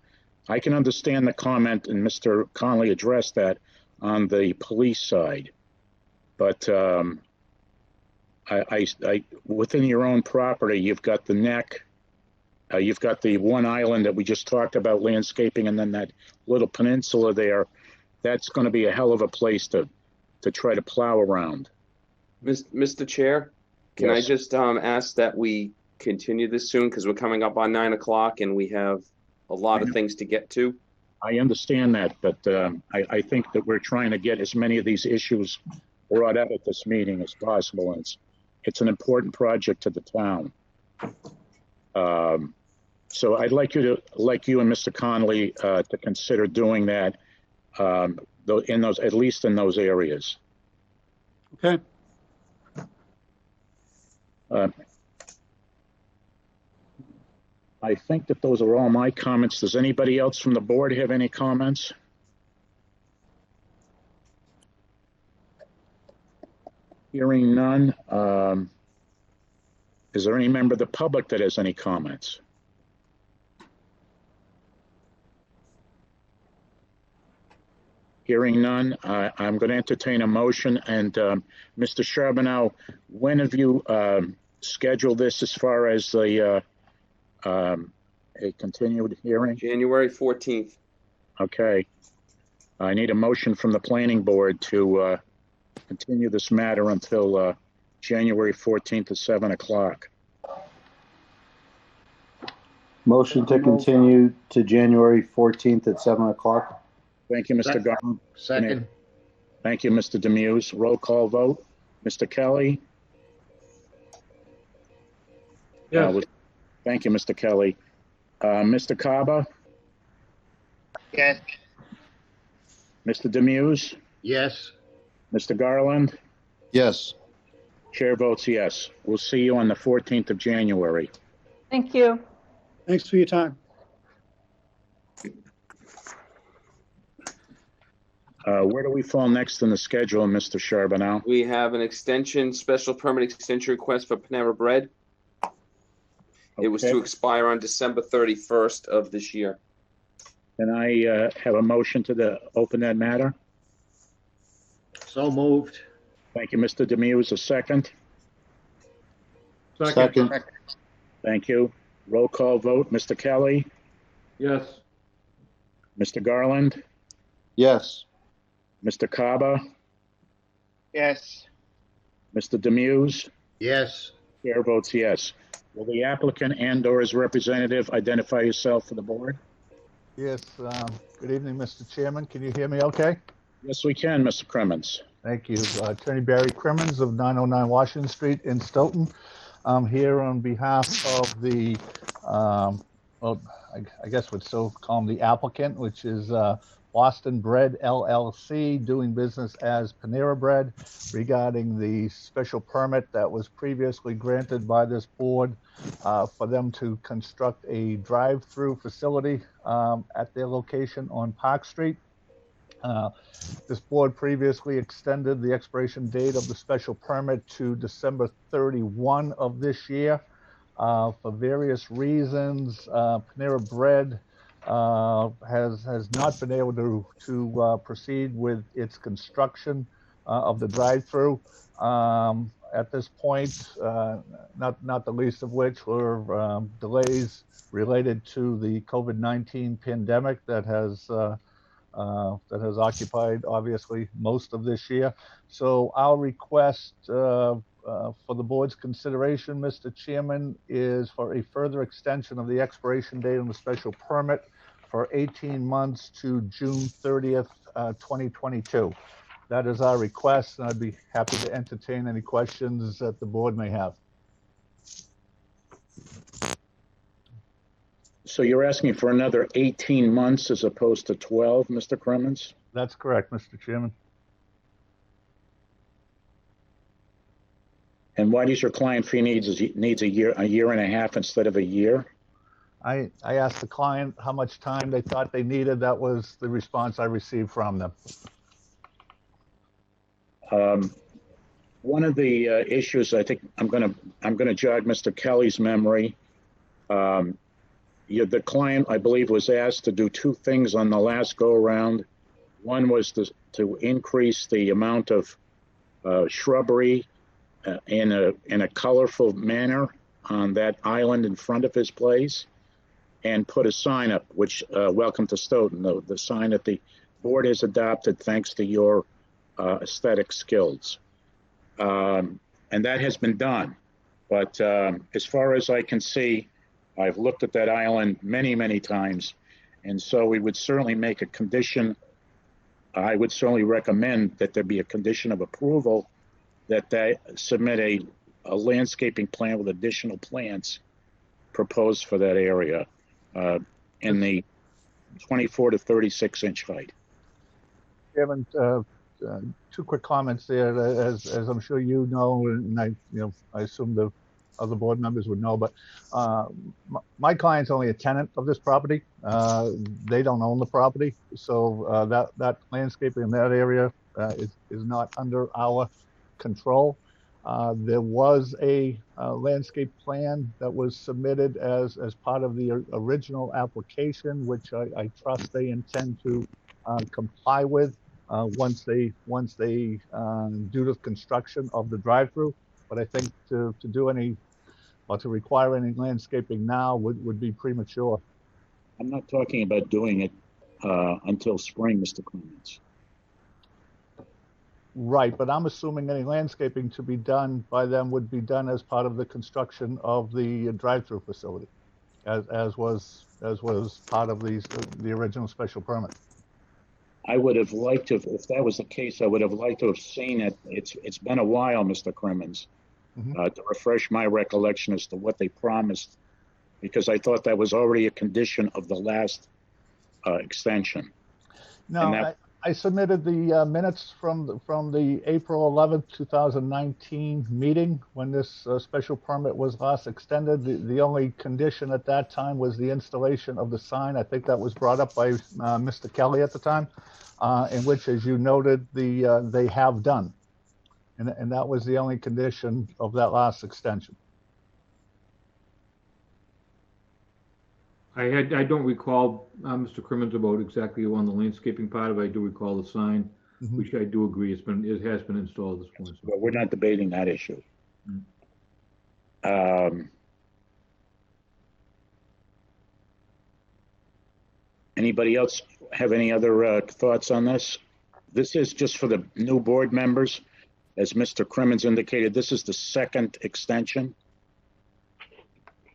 I can understand the comment, and Mr. Conley addressed that on the police side, but I within your own property, you've got the neck, you've got the one island that we just talked about landscaping, and then that little peninsula there. That's going to be a hell of a place to try to plow around. Mr. Chair, can I Yes. just ask that we continue this soon because we're coming up on 9 o'clock and we have a lot of things to get to. I understand that, but I think that we're trying to get as many of these issues brought up at this meeting as possible, and it's an important project to the town. So I'd like you and Mr. Conley to consider doing that in those, at least in those areas. Okay. I think that those are all my comments. Does anybody else from the board have any comments? Hearing none. Is there any member of the public that has any comments? Hearing none, I'm going to entertain a motion. And Mr. Charbonneau, when have you scheduled this as far as a continued hearing? January 14th. Okay. I need a motion from the planning board to continue this matter until January 14th at 7 o'clock. Motion to continue to January 14th at 7 o'clock. Thank you, Mr. Garland. Second. Thank you, Mr. Demuse. Roll call vote. Mr. Kelly? Yes. Thank you, Mr. Kelly. Mr. Kaba? Yes. Mr. Demuse? Yes. Mr. Garland? Yes. Chair votes yes. We'll see you on the 14th of January. Thank you. Thanks for your time. Where do we fall next in the schedule, Mr. Charbonneau? We have an extension, special permit extension request for Panera Bread. It was to Okay. expire on December 31st of this year. Can I have a motion to open that matter? So moved. Thank you, Mr. Demuse. A second? Second. Thank you. Roll call vote. Mr. Kelly? Yes. Mr. Garland? Yes. Mr. Kaba? Yes. Mr. Demuse? Yes. Chair votes yes. Will the applicant and/or his representative identify yourself for the board? Yes, good evening, Mr. Chairman. Can you hear me okay? Yes, we can, Mr. Crimmins. Thank you. Attorney Barry Crimmins of 909 Washington Street in Stoughton. I'm here on behalf of the, well, I guess we'd still call him the applicant, which is Boston Bread LLC, doing business as Panera Bread, regarding the special permit that was previously granted by this board for them to construct a drive-through facility at their location on Park Street. This board previously extended the expiration date of the special permit to December 31 of this year. For various reasons, Panera Bread has not been able to proceed with its construction of the drive-through at this point, not the least of which were delays related to the COVID-19 pandemic that has occupied obviously most of this year. So our request for the board's consideration, Mr. Chairman, is for a further extension of the expiration date on the special permit for 18 months to June 30th, 2022. That is our request, and I'd be happy to entertain any questions that the board may have. So you're asking for another 18 months as opposed to 12, Mr. Crimmins? That's correct, Mr. Chairman. And why does your client fee needs a year and a half instead of a year? I asked the client how much time they thought they needed. That was the response I received from them. One of the issues, I think I'm gonna jog Mr. Kelly's memory. The client, I believe, was asked to do two things on the last go-around. One was to increase the amount of shrubbery in a colorful manner on that island in front of his place, and put a sign up, which welcome to Stoughton, the sign that the board has adopted thanks to your aesthetic skills. And that has been done. But as far as I can see, I've looked at that island many, many times. And so we would certainly make a condition. I would certainly recommend that there be a condition of approval that they submit a landscaping plan with additional plants proposed for that area in the 24 to 36 inch height. Chairman, two quick comments there. As I'm sure you know, and I assume the other board members would know, but my client's only a tenant of this property. They don't own the property, so that landscaping in that area is not under our control. There was a landscape plan that was submitted as part of the original application, which I trust they intend to comply with once they do the construction of the drive-through. But I think to do any or to require any landscaping now would be premature. I'm not talking about doing it until spring, Mr. Clements. Right, but I'm assuming any landscaping to be done by them would be done as part of the construction of the drive-through facility, as was part of the original special permit. I would have liked to, if that was the case, I would have liked to have seen it. It's been a while, Mr. Crimmins, to refresh my recollection as to what they promised, because I thought that was already a condition of the last extension. No, I submitted the minutes from the April 11th, 2019 meeting when this special permit was last extended. The only condition at that time was the installation of the sign. I think that was brought up by Mr. Kelly at the time, in which, as you noted, they have done. And that was the only condition of that last extension. I don't recall, Mr. Crimmins, about exactly on the landscaping part of it. I do recall the sign, which I do agree it has been installed at this point. But we're not debating that issue. Anybody else have any other thoughts on this? This is just for the new board members. As Mr. Crimmins indicated, this is the second extension.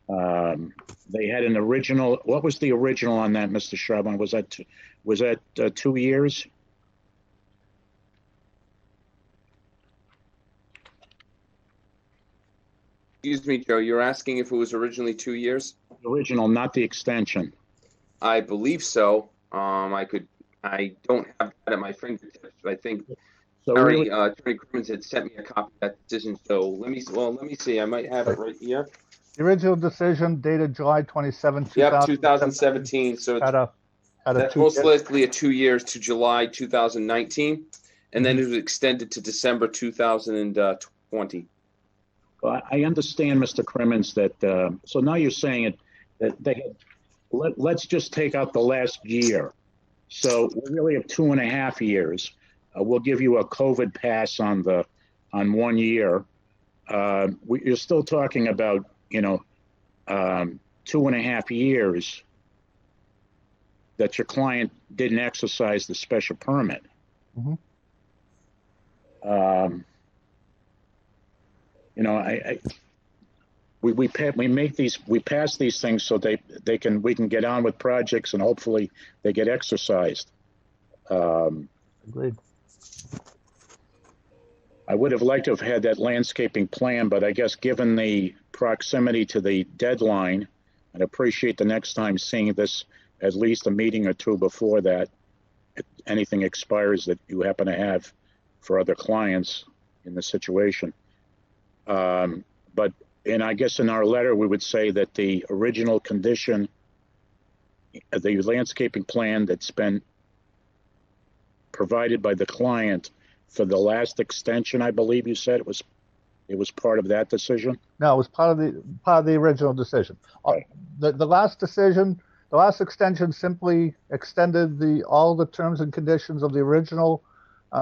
They had an original. What was the original on that, Mr. Charbon? Was that 2 years? Excuse me, Joe, you're asking if it was originally 2 years? Original, not the extension. I believe so. I don't have that at my fingertips, but I think Attorney Crimmins had sent me a copy of that decision. So let me see. I might have it right here. The original decision dated July 27, 2017. So that's most likely 2 years to July 2019, and then it was extended to December 2020. Well, I understand, Mr. Crimmins, that so now you're saying it that they had. Let's just take out the last year. So we really have 2.5 years. We'll give you a COVID pass on 1 year. You're still talking about 2.5 years that your client didn't exercise the special permit. We pass these things so we can get on with projects and hopefully they get exercised. Agreed. I would have liked to have had that landscaping plan, but I guess given the proximity to the deadline, I'd appreciate the next time seeing this at least a meeting or two before that, if anything expires that you happen to have for other clients in the situation. And I guess in our letter, we would say that the original condition, the landscaping plan that's been provided by the client for the last extension, I believe you said it It was part of that decision? No, it was part of the original decision. The last decision, the last extension simply extended all the terms and conditions of the original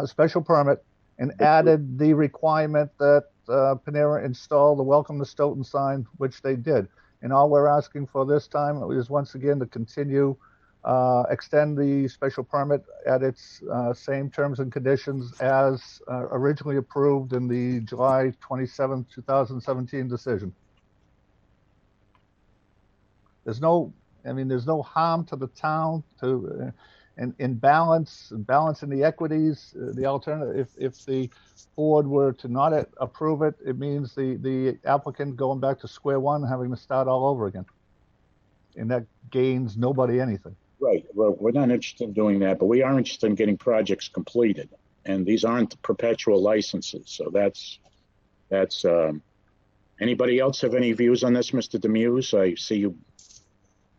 special permit and added the requirement that Panera install the Welcome to Stoughton sign, which they did. And all we're asking for this time is once again to continue, extend the special permit at its same terms and conditions as originally approved in the July 27, 2017 decision. There's no harm to the town to, in balancing the equities, the alternative, if the board were to not approve it, it means the applicant going back to square one, having to start all over again. And that gains nobody anything. Right. Well, we're not interested in doing that, but we are interested in getting projects completed. And these aren't perpetual licenses. So that's anybody else have any views on this, Mr. Demuse? I see you.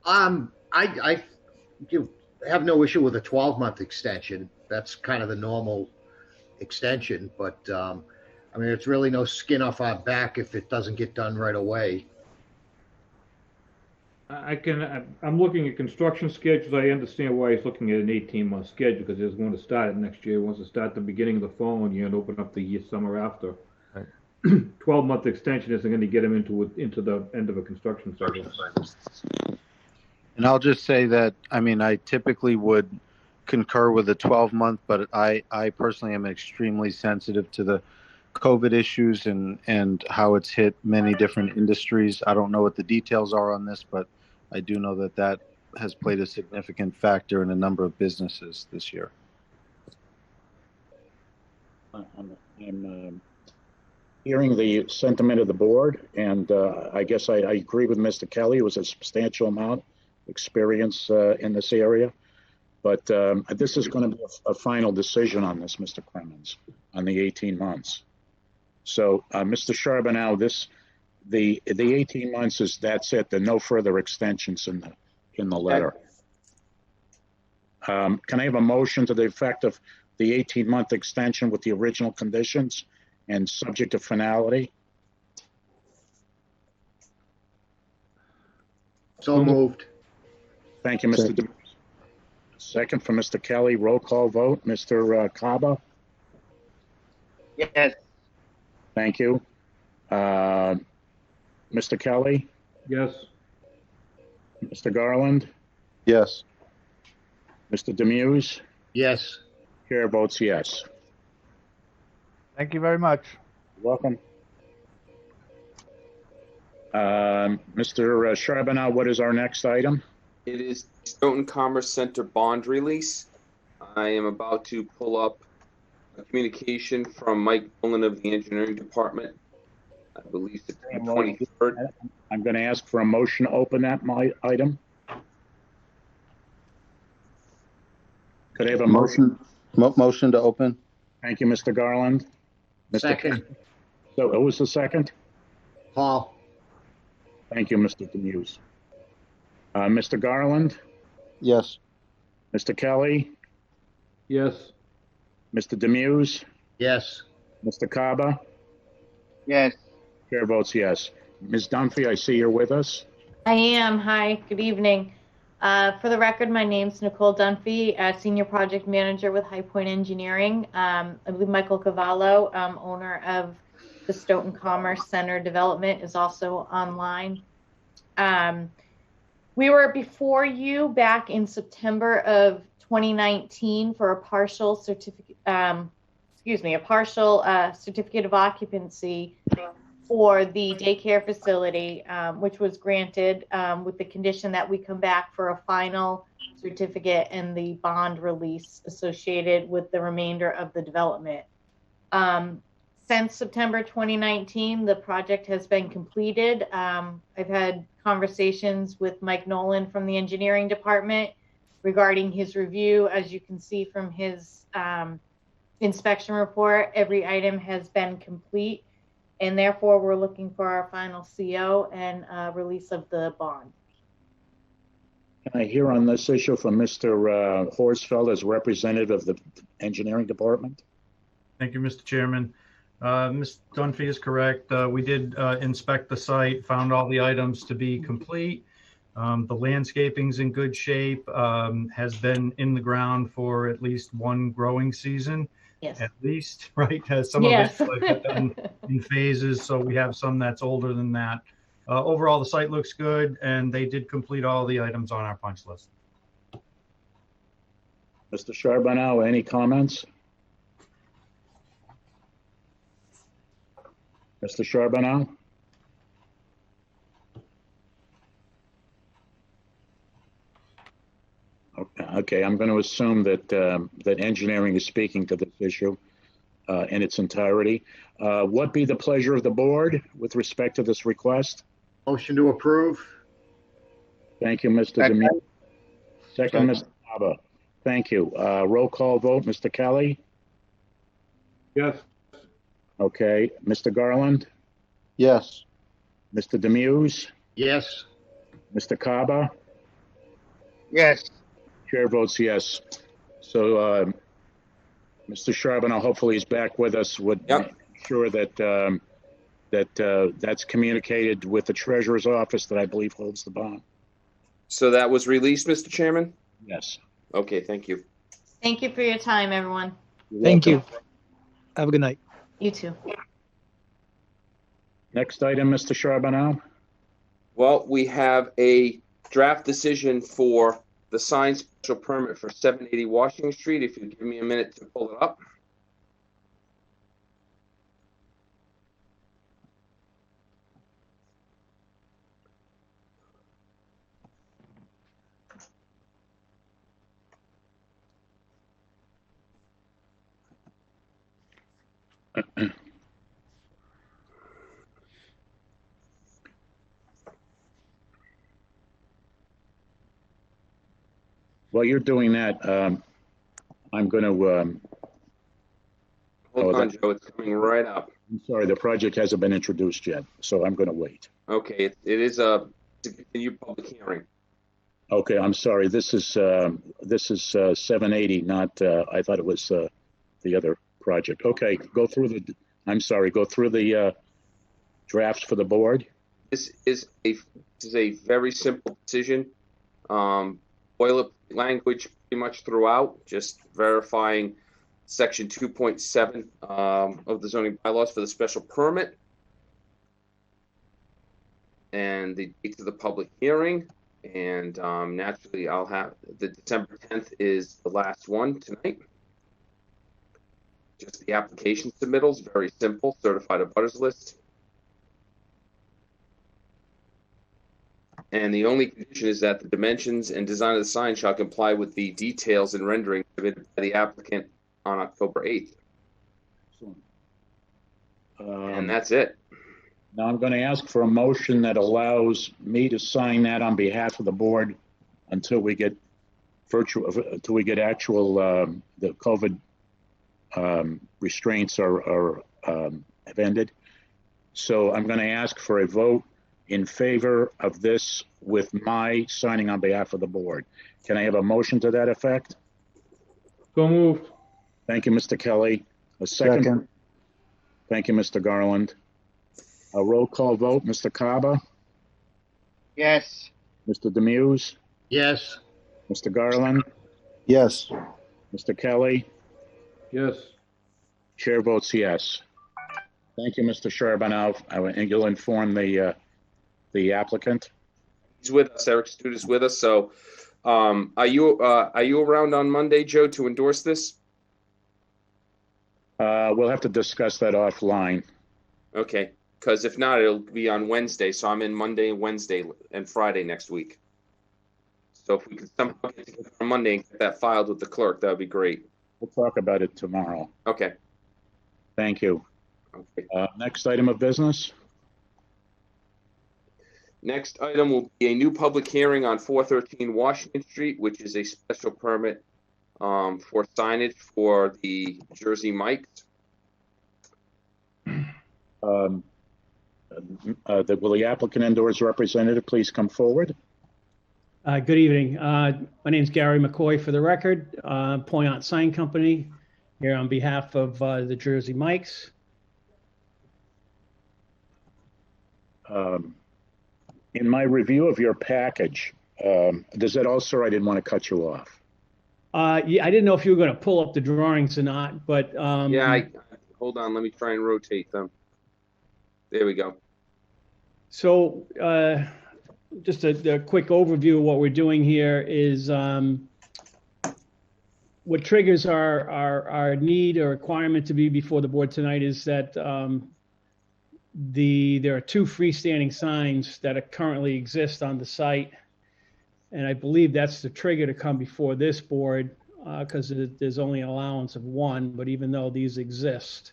I have no issue with a 12-month extension. That's kind of the normal extension, but I mean, it's really no skin off our back if it doesn't get done right away. I'm looking at construction schedules. I understand why he's looking at an 18-month schedule, because he's going to start it next year. He wants to start the beginning of the following year and open up the summer after. Right. 12-month extension isn't going to get him into the end of a construction cycle. And I'll just say that, I mean, I typically would concur with a 12-month, but I personally am extremely sensitive to the COVID issues and how it's hit many different industries. I don't know what the details are on this, but I do know that has played a significant factor in a number of businesses this year. I'm hearing the sentiment of the board, and I guess I agree with Mr. Kelly. It was a substantial amount of experience in this area. But this is going to be a final decision on this, Mr. Clemens, on the 18 months. So, Mr. Charbonneau, the 18 months that's it. There are no further extensions in the letter. Can I have a motion to the effect of the 18-month extension with the original conditions and subject to finality? So moved. Thank you, Mr. Demuse. Second from Mr. Kelly. Roll call vote. Mr. Kaba? Yes. Thank you. Mr. Kelly? Yes. Mr. Garland? Yes. Mr. Demuse? Yes. Chair votes yes. Thank you very much. You're welcome. Mr. Charbonneau, what is our next item? It is Stoughton Commerce Center bond release. I am about to pull up a communication from Mike Nolan of the engineering department. I believe it's the 23rd. I'm going to ask for a motion to open that item. Could I have a motion? Motion to open. Thank you, Mr. Garland. Second. So who was the second? Paul. Thank you, Mr. Demuse. Mr. Garland? Yes. Mr. Kelly? Yes. Mr. Demuse? Yes. Mr. Kaba? Yes. Chair votes yes. Ms. Dunphy, I see you're with us. I am. Hi, good evening. For the record, my name's Nicole Dunphy, Senior Project Manager with High Point Engineering. I believe Michael Cavallo, owner of the Stoughton Commerce Center development, is also online. We were before you back in September of 2019 for a partial certificate, certificate of occupancy for the daycare facility, which was granted with the condition that we come back for a final certificate and the bond release associated with the remainder of the development. Since September 2019, the project has been completed. I've had conversations with Mike Nolan from the engineering department regarding his review. As you can see from his inspection report, every item has been complete, and therefore we're looking for our final CO and release of the bond. Can I hear on this issue from Mr. Horsfeld as representative of the engineering department? Thank you, Mr. Chairman. Ms. Dunphy is correct. We did inspect the site, found all the items to be complete. The landscaping's in good shape, has been in the ground for at least one growing season. Yes. At least, right? Some Yes. of it have been in phases, so we have some that's older than that. Overall, the site looks good, and they did complete all the items on our punch list. Mr. Charbonneau, any comments? Mr. Charbonneau? Okay, I'm going to assume that that engineering is speaking to this issue in its entirety. What be the pleasure of the board with respect to this request? Motion to approve. Thank you, Mr. Demir. Second, Mr. Haba. Thank you. Roll call vote, Mr. Kelly? Yes. Okay, Mr. Garland? Yes. Mr. Demuse? Yes. Mr. Kaba? Yes. Chair votes yes. So, Mr. Charbonneau, hopefully he's back with us. Would make sure that that's communicated with the treasurer's office that I believe holds the bond. So that was released, Mr. Chairman? Yes. Okay, thank you. Thank you for your time, everyone. Thank you. Have a good night. You too. Next item, Mr. Charbonneau. Well, we have a draft decision for the sign special permit for 780 Washington Street. If you give me a minute to pull it up. While you're doing that, I'm going to. Hold on, Joe. It's coming right up. I'm sorry, the project hasn't been introduced yet, so I'm going to wait. Okay, it is a continued public hearing. Okay, I'm sorry. This is 780, not. I thought it was the other project. Okay, go through the. I'm sorry. Go through the drafts for the board. This is a very simple decision. Boilerplate language pretty much throughout, just verifying section 2.7 of the zoning bylaws for the special permit. And the date of the public hearing. And naturally, I'll have the December 10th is the last one tonight. Just the application submittals, very simple, certified abutters list. And the only condition is that the dimensions and design of the sign shall comply with the details and rendering submitted by the applicant on October 8th. And that's it. Now I'm going to ask for a motion that allows me to sign that on behalf of the board until we get actual the COVID restraints are have ended. So I'm going to ask for a vote in favor of this with my signing on behalf of the board. Can I have a motion to that effect? So moved. Thank you, Mr. Kelly. A second. Thank you, Mr. Garland. A roll call vote, Mr. Kaba, Yes. Mr. Demuse, Yes. Mr. Garland, Yes. Mr. Kelly. Yes. Chair votes yes. Thank you, Mr. Charbonneau. And you'll inform the applicant. He's with us. Eric Stute is with us. So, are you around on Monday, Joe, to endorse this? We'll have to discuss that offline. Okay, because if not, it'll be on Wednesday. So I'm in Monday, Wednesday, and Friday next week. So if we could somehow get together on Monday and get that filed with the clerk, that would be great. We'll talk about it tomorrow. Okay. Thank you. Okay. Next item of business. Next item will be a new public hearing on 413 Washington Street, which is a special permit for signage for the Jersey Mike's. Will the applicant and or his representative please come forward? Good evening. My name is Gary McCoy for the record, Poyant Sign Company, here on behalf of the Jersey Mike's. In my review of your package, does that also, I didn't want to cut you off. Yeah, I didn't know if you were going to pull up the drawings or not, but Yeah, hold on. Let me try and rotate them. There we go. So just a quick overview of what we're doing here is what triggers our need or requirement to be before the board tonight is that there are 2 freestanding signs that currently exist on the site. And I believe that's the trigger to come before this board because there's only an allowance of 1, but even though these exist,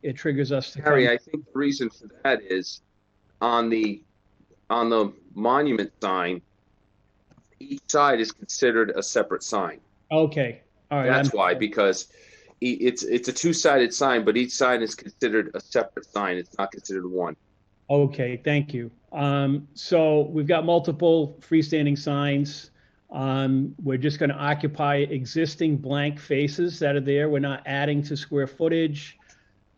it triggers us to Harry, come. I think the reason for that is on the monument sign, each side is considered a separate sign. Okay, all right. That's why, because it's a 2-sided sign, but each side is considered a separate sign. It's not considered one. Okay, thank you. So we've got multiple freestanding signs. We're just going to occupy existing blank faces that are there. We're not adding to square footage.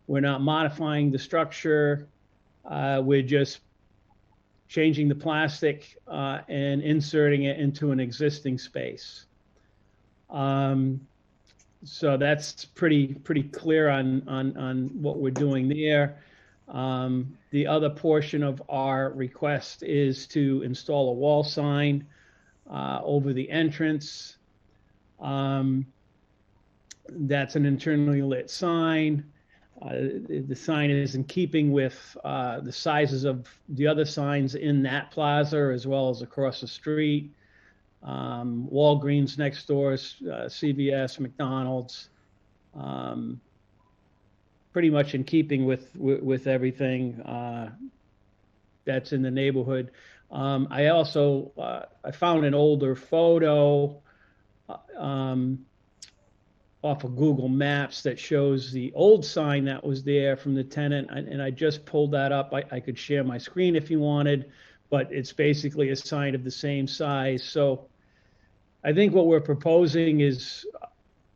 We're not modifying the structure. We're just changing the plastic and inserting it into an existing space. So that's pretty clear on what we're doing there. The other portion of our request is to install a wall sign over the entrance. That's an internally lit sign. The sign is in keeping with the sizes of the other signs in that plaza as well as across the street. Walgreens next door, CVS, McDonald's. Pretty much in keeping with everything that's in the neighborhood. I also I found an older photo off of Google Maps that shows the old sign that was there from the tenant, and I just pulled that up. I could share my screen if you wanted, but it's basically a sign of the same size. So I think what we're proposing is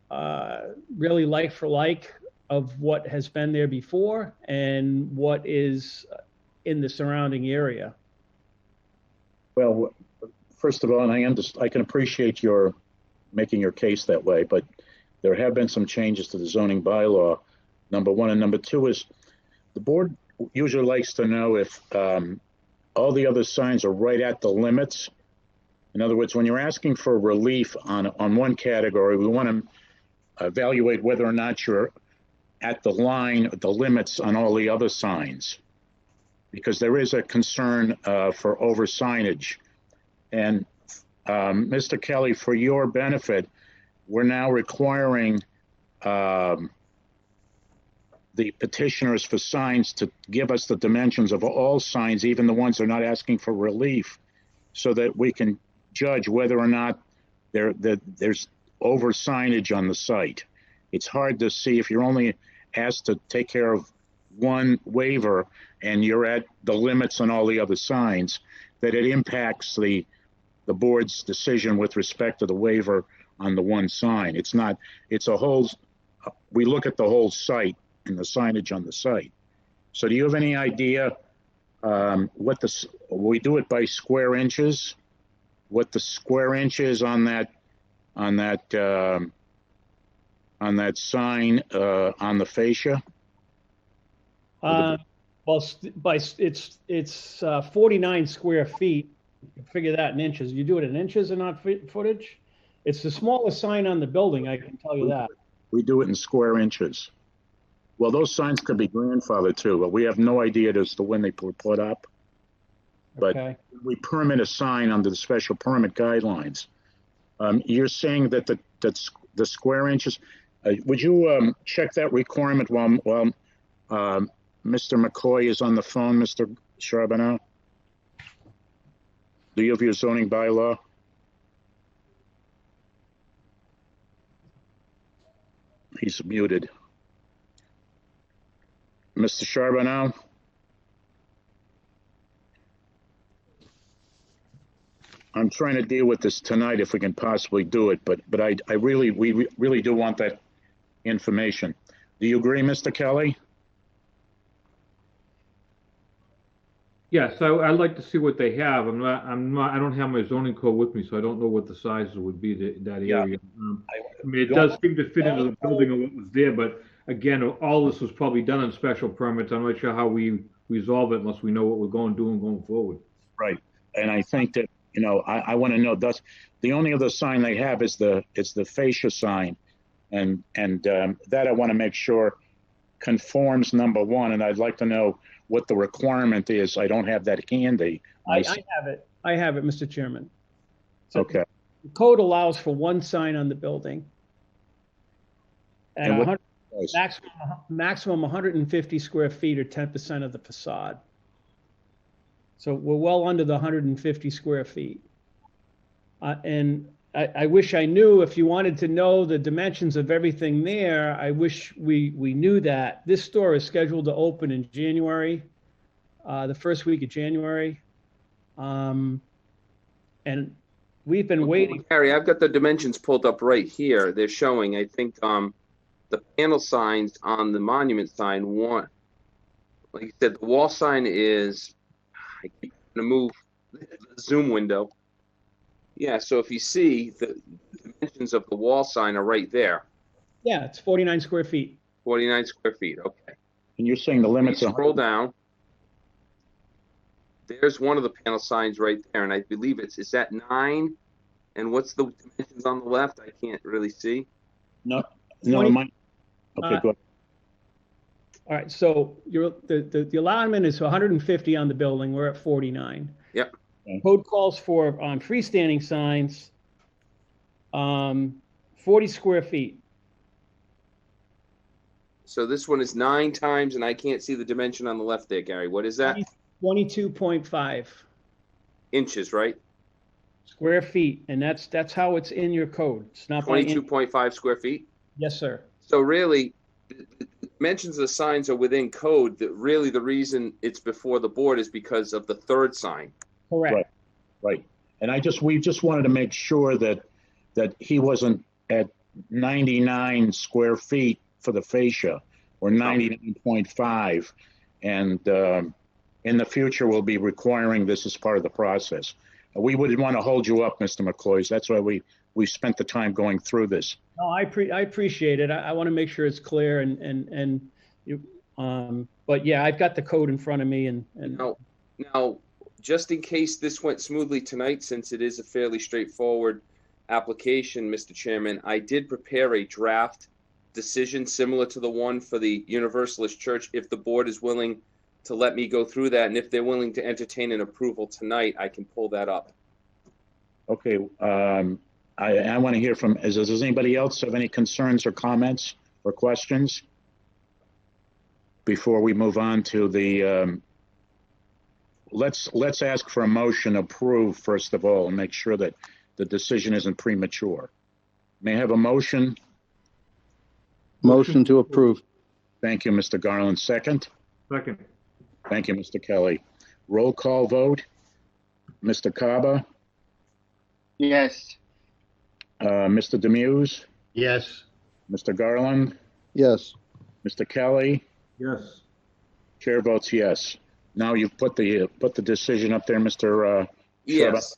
really like for like of what has been there before and what is in the surrounding area. Well, first of all, and I can appreciate your making your case that way, but there have been some changes to the zoning bylaw, number 1. And number 2 is the board usually likes to know if all the other signs are right at the limits. In other words, when you're asking for relief on one category, we want to evaluate whether or not you're at the line, the limits on all the other signs, because there is a concern for over signage. And Mr. Kelly, for your benefit, we're now requiring the petitioners for signs to give us the dimensions of all signs, even the ones they're not asking for relief, so that we can judge whether or not there's over signage on the site. It's hard to see if you're only asked to take care of one waiver and you're at the limits on all the other signs, that it impacts the board's decision with respect to the waiver on the one sign. It's not, it's a whole, we look at the whole site and the signage on the site. So do you have any idea what we do it by square inches, what the square inches on that sign on the fascia? Well, it's 49 square feet. You figure that in inches. You do it in inches and not footage. It's the smallest sign on the building, I can tell you that. We do it in square inches. Well, those signs could be grandfathered too, but we have no idea as to when they were put up. But okay. We permit a sign under the special permit guidelines. You're saying that the square inches, would you check that requirement while Mr. McCoy is on the phone, Mr. Charbonneau? Do you have your zoning bylaw? He's muted. Mr. Charbonneau? I'm trying to deal with this tonight if we can possibly do it, but we really do want that information. Do you agree, Mr. Kelly? Yes, I'd like to see what they have. I don't have my zoning code with me, so I don't know what the sizes would be that Yeah. area. I mean, it does seem to fit into the building of what was there, but again, all this was probably done on special permits. I'm not sure how we resolve it unless we know what we're doing going forward. Right. And I think that, I want to know, the only other sign they have is the fascia sign. And that I want to make sure conforms, number one, and I'd like to know what the requirement is. I don't have that handy. I have it. I have it, Mr. Chairman. So Okay. the code allows for one sign on the building. And maximum 150 square feet or 10% of the facade. So we're well under the 150 square feet. And I wish I knew, if you wanted to know the dimensions of everything there, I wish we knew that. This store is scheduled to open in January, the first week of January. And we've been waiting. Harry, I've got the dimensions pulled up right here. They're showing, I think, the panel signs on the monument sign, like you said, the wall sign is, I keep going to move the zoom window. Yeah, so if you see, the dimensions of the wall sign are right there. Yeah, it's 49 square feet. 49 square feet, okay. And you're saying the limits are... Scroll down. There's one of the panel signs right there, and I believe is that 9? And what's the dimensions on the left? I can't really see. No, 20, mine. Okay, go ahead. All right, so the allotment is 150 on the building. We're at 49. Yep. Code calls for, on freestanding signs, 40 square feet. So this one is 9 times, and I can't see the dimension on the left there, Gary. What is that? 22.5 inches, right? Square feet, and that's how it's in your code. It's not 22.5 square feet? Yes, sir. So really, the dimensions of the signs are within code. That really the reason it's before the board is because of the third sign. Correct. Right. And we just wanted to make sure that he wasn't at 99 square feet for the fascia or 99.5. And in the future, we'll be requiring this as part of the process. We wouldn't want to hold you up, Mr. McCloy. That's why we spent the time going through this. No, I appreciate it. I want to make sure it's clear but yeah, I've got the code in front of me and now, just in case this went smoothly tonight, since it is a fairly straightforward application, Mr. Chairman, I did prepare a draft decision similar to the one for the Universalist Church. If the board is willing to let me go through that, and if they're willing to entertain an approval tonight, I can pull that up. Okay. I want to hear from, does anybody else have any concerns or comments or questions before we move on to the, let's ask for a motion approved first of all and make sure that the decision isn't premature. May I have a motion? Motion to approve. Thank you, Mr. Garland. Second? Second. Thank you, Mr. Kelly. Roll call vote. Mr. Kaba? Yes. Mr. Demuse? Yes. Mr. Garland? Yes. Mr. Kelly? Yes. Chair votes yes. Now you've put the decision up there, Mr. Yes.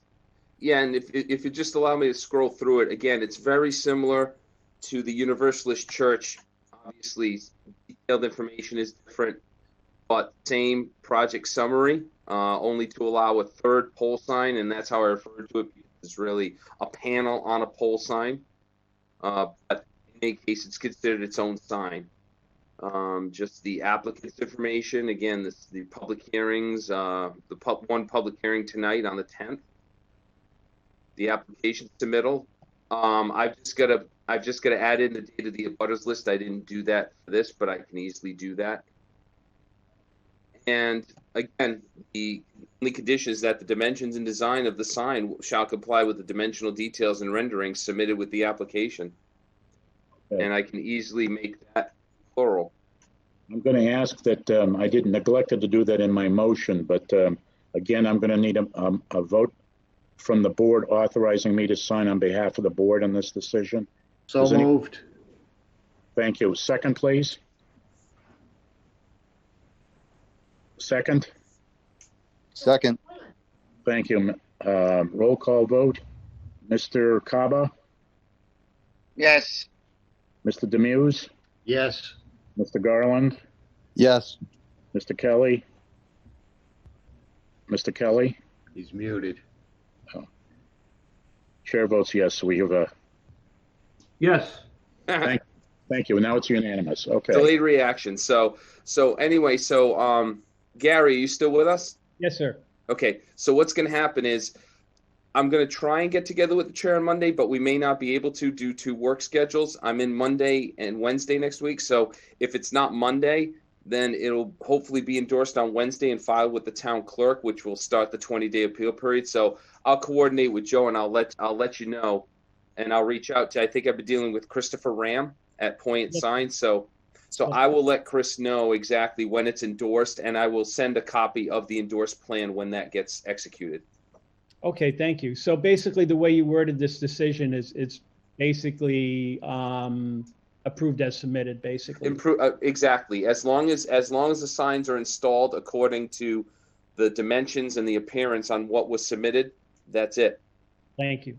Yeah, and if you just allow me to scroll through it again, it's very similar to the Universalist Church. Obviously, detailed information is different, but same project summary, only to allow a third pole sign, and that's how I refer to it. It's really a panel on a pole sign, but in any case, it's considered its own sign. Just the applicant's information, again, the public hearings, one public hearing tonight on the 10th. The application submittal. I've just got to add in the date of the abutters list. I didn't do that for this, but I can easily do that. And again, the only condition is that the dimensions and design of the sign shall comply with the dimensional details and renderings submitted with the application. Okay. And I can easily make that plural. I'm going to ask that I didn't neglected to do that in my motion, but again, I'm going to need a vote from the board authorizing me to sign on behalf of the board on this decision. So moved. Thank you. Second, please. Second. Second. Thank you. Roll call vote. Mr. Kaba, Yes. Mr. Demuse, Yes. Mr. Garland, Yes. Mr. Kelly. Mr. Kelly, He's muted. chair votes yes. We have a Yes. thank you. Now it's unanimous. Okay. Delayed reaction. So anyway, Gary, are you still with us? Yes, sir. Okay. So what's going to happen is I'm going to try and get together with the chair on Monday, but we may not be able to due to work schedules. I'm in Monday and Wednesday next week. So if it's not Monday, then it'll hopefully be endorsed on Wednesday and filed with the town clerk, which will start the 20-day appeal period. So I'll coordinate with Joe and I'll let you know, and I'll reach out to. I think I've been dealing with Christopher Ram at Point Signs. So I will let Chris know exactly when it's endorsed, and I will send a copy of the endorsed plan when that gets executed. Okay, thank you. So basically, the way you worded this decision is it's basically approved as submitted, basically. Exactly. As long as the signs are installed according to the dimensions and the appearance on what was submitted, that's it. Thank you.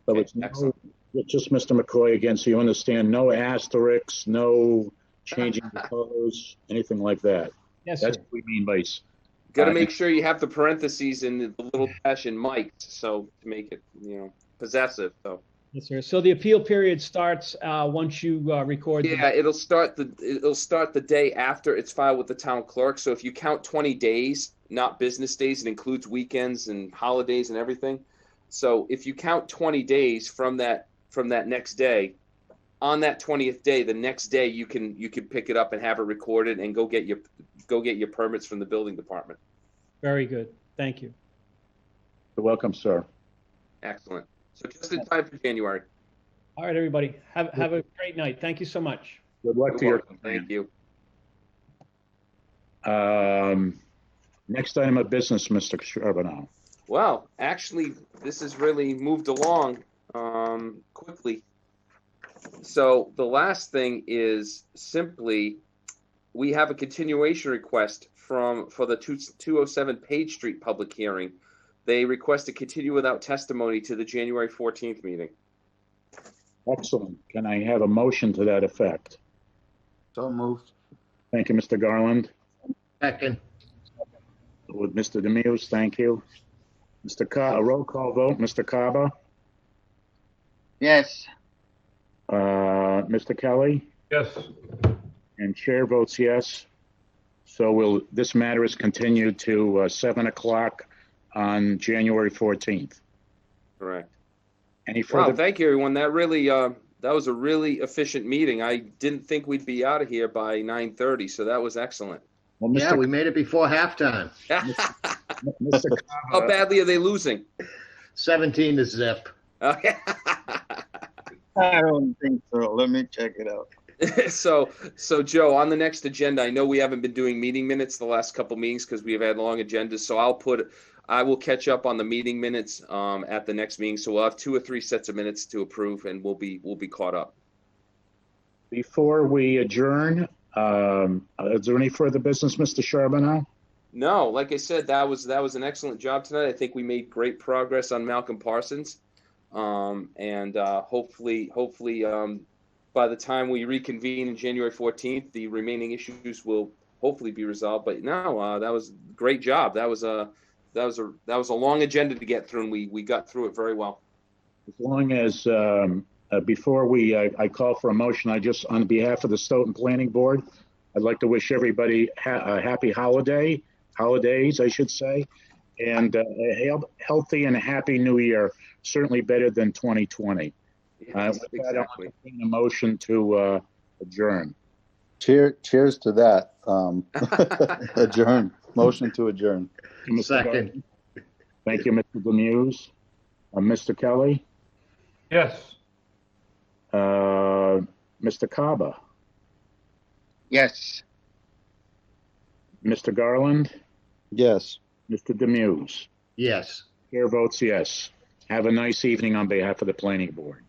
So it's just Mr. McCoy again, so you understand, no asterisks, no changing the colors, anything like that. Yes, That's sir. what we mean by. Got to make sure you have the parentheses and the little dash in Mike, so to make it possessive. So. Yes, sir. So the appeal period starts once you record. Yeah, it'll start the day after it's filed with the town clerk. So if you count 20 days, not business days, it includes weekends and holidays and everything. So if you count 20 days from that next day, on that 20th day, the next day you can pick it up and have it recorded and go get your permits from the building department. Very good. Thank you. You're welcome, sir. Excellent. So just in time for January. All right, everybody. Have a great night. Thank you so much. Good luck to you. Thank you. Next item of business, Mr. Charbonneau. Well, actually, this has really moved along quickly. So the last thing is simply we have a continuation request for the 207 Page Street public hearing. They request to continue without testimony to the January 14th meeting. Excellent. Can I have a motion to that effect? So moved. Thank you, Mr. Garland. Second. With Mr. Demuse, thank you. A roll call vote, Mr. Kaba, Yes. Mr. Kelly, Yes. and chair votes yes. So this matter is continued to 7 o'clock on January 14th. Correct. Any further? Wow, thank you, everyone. That really that was a really efficient meeting. I didn't think we'd be out of here by 9:30, so that was excellent. Well, Yeah, we made it before halftime. Mr. How badly are they losing? 17 to zip. Okay. I don't think so. Let me check it out. So Joe, on the next agenda, I know we haven't been doing meeting minutes the last couple meetings because we've had long agendas. So I will catch up on the meeting minutes at the next meeting. So we'll have 2 or 3 sets of minutes to approve, and we'll be caught up. Before we adjourn, is there any further business, Mr. Charbonneau? No, like I said, that was an excellent job tonight. I think we made great progress on Malcolm Parsons, and hopefully, by the time we reconvene in January 14th, the remaining issues will hopefully be resolved. But no, that was a great job. That was a long agenda to get through, and we got through it very well. As long as before I call for a motion, I just, on behalf of the Stoughton Planning Board, I'd like to wish everybody a happy holidays, I should say, and a healthy and a happy new year. Certainly better than 2020. Yes, with that, exactly. I'll entertain a motion to adjourn. Cheers to that. Adjourn. Motion to adjourn. Second. Thank you, Mr. Demuse. Mr. Kelly? Yes. Mr. Kaba? Yes. Mr. Garland? Yes. Mr. Demuse? Yes. Chair votes yes. Have a nice evening on behalf of the Planning Board.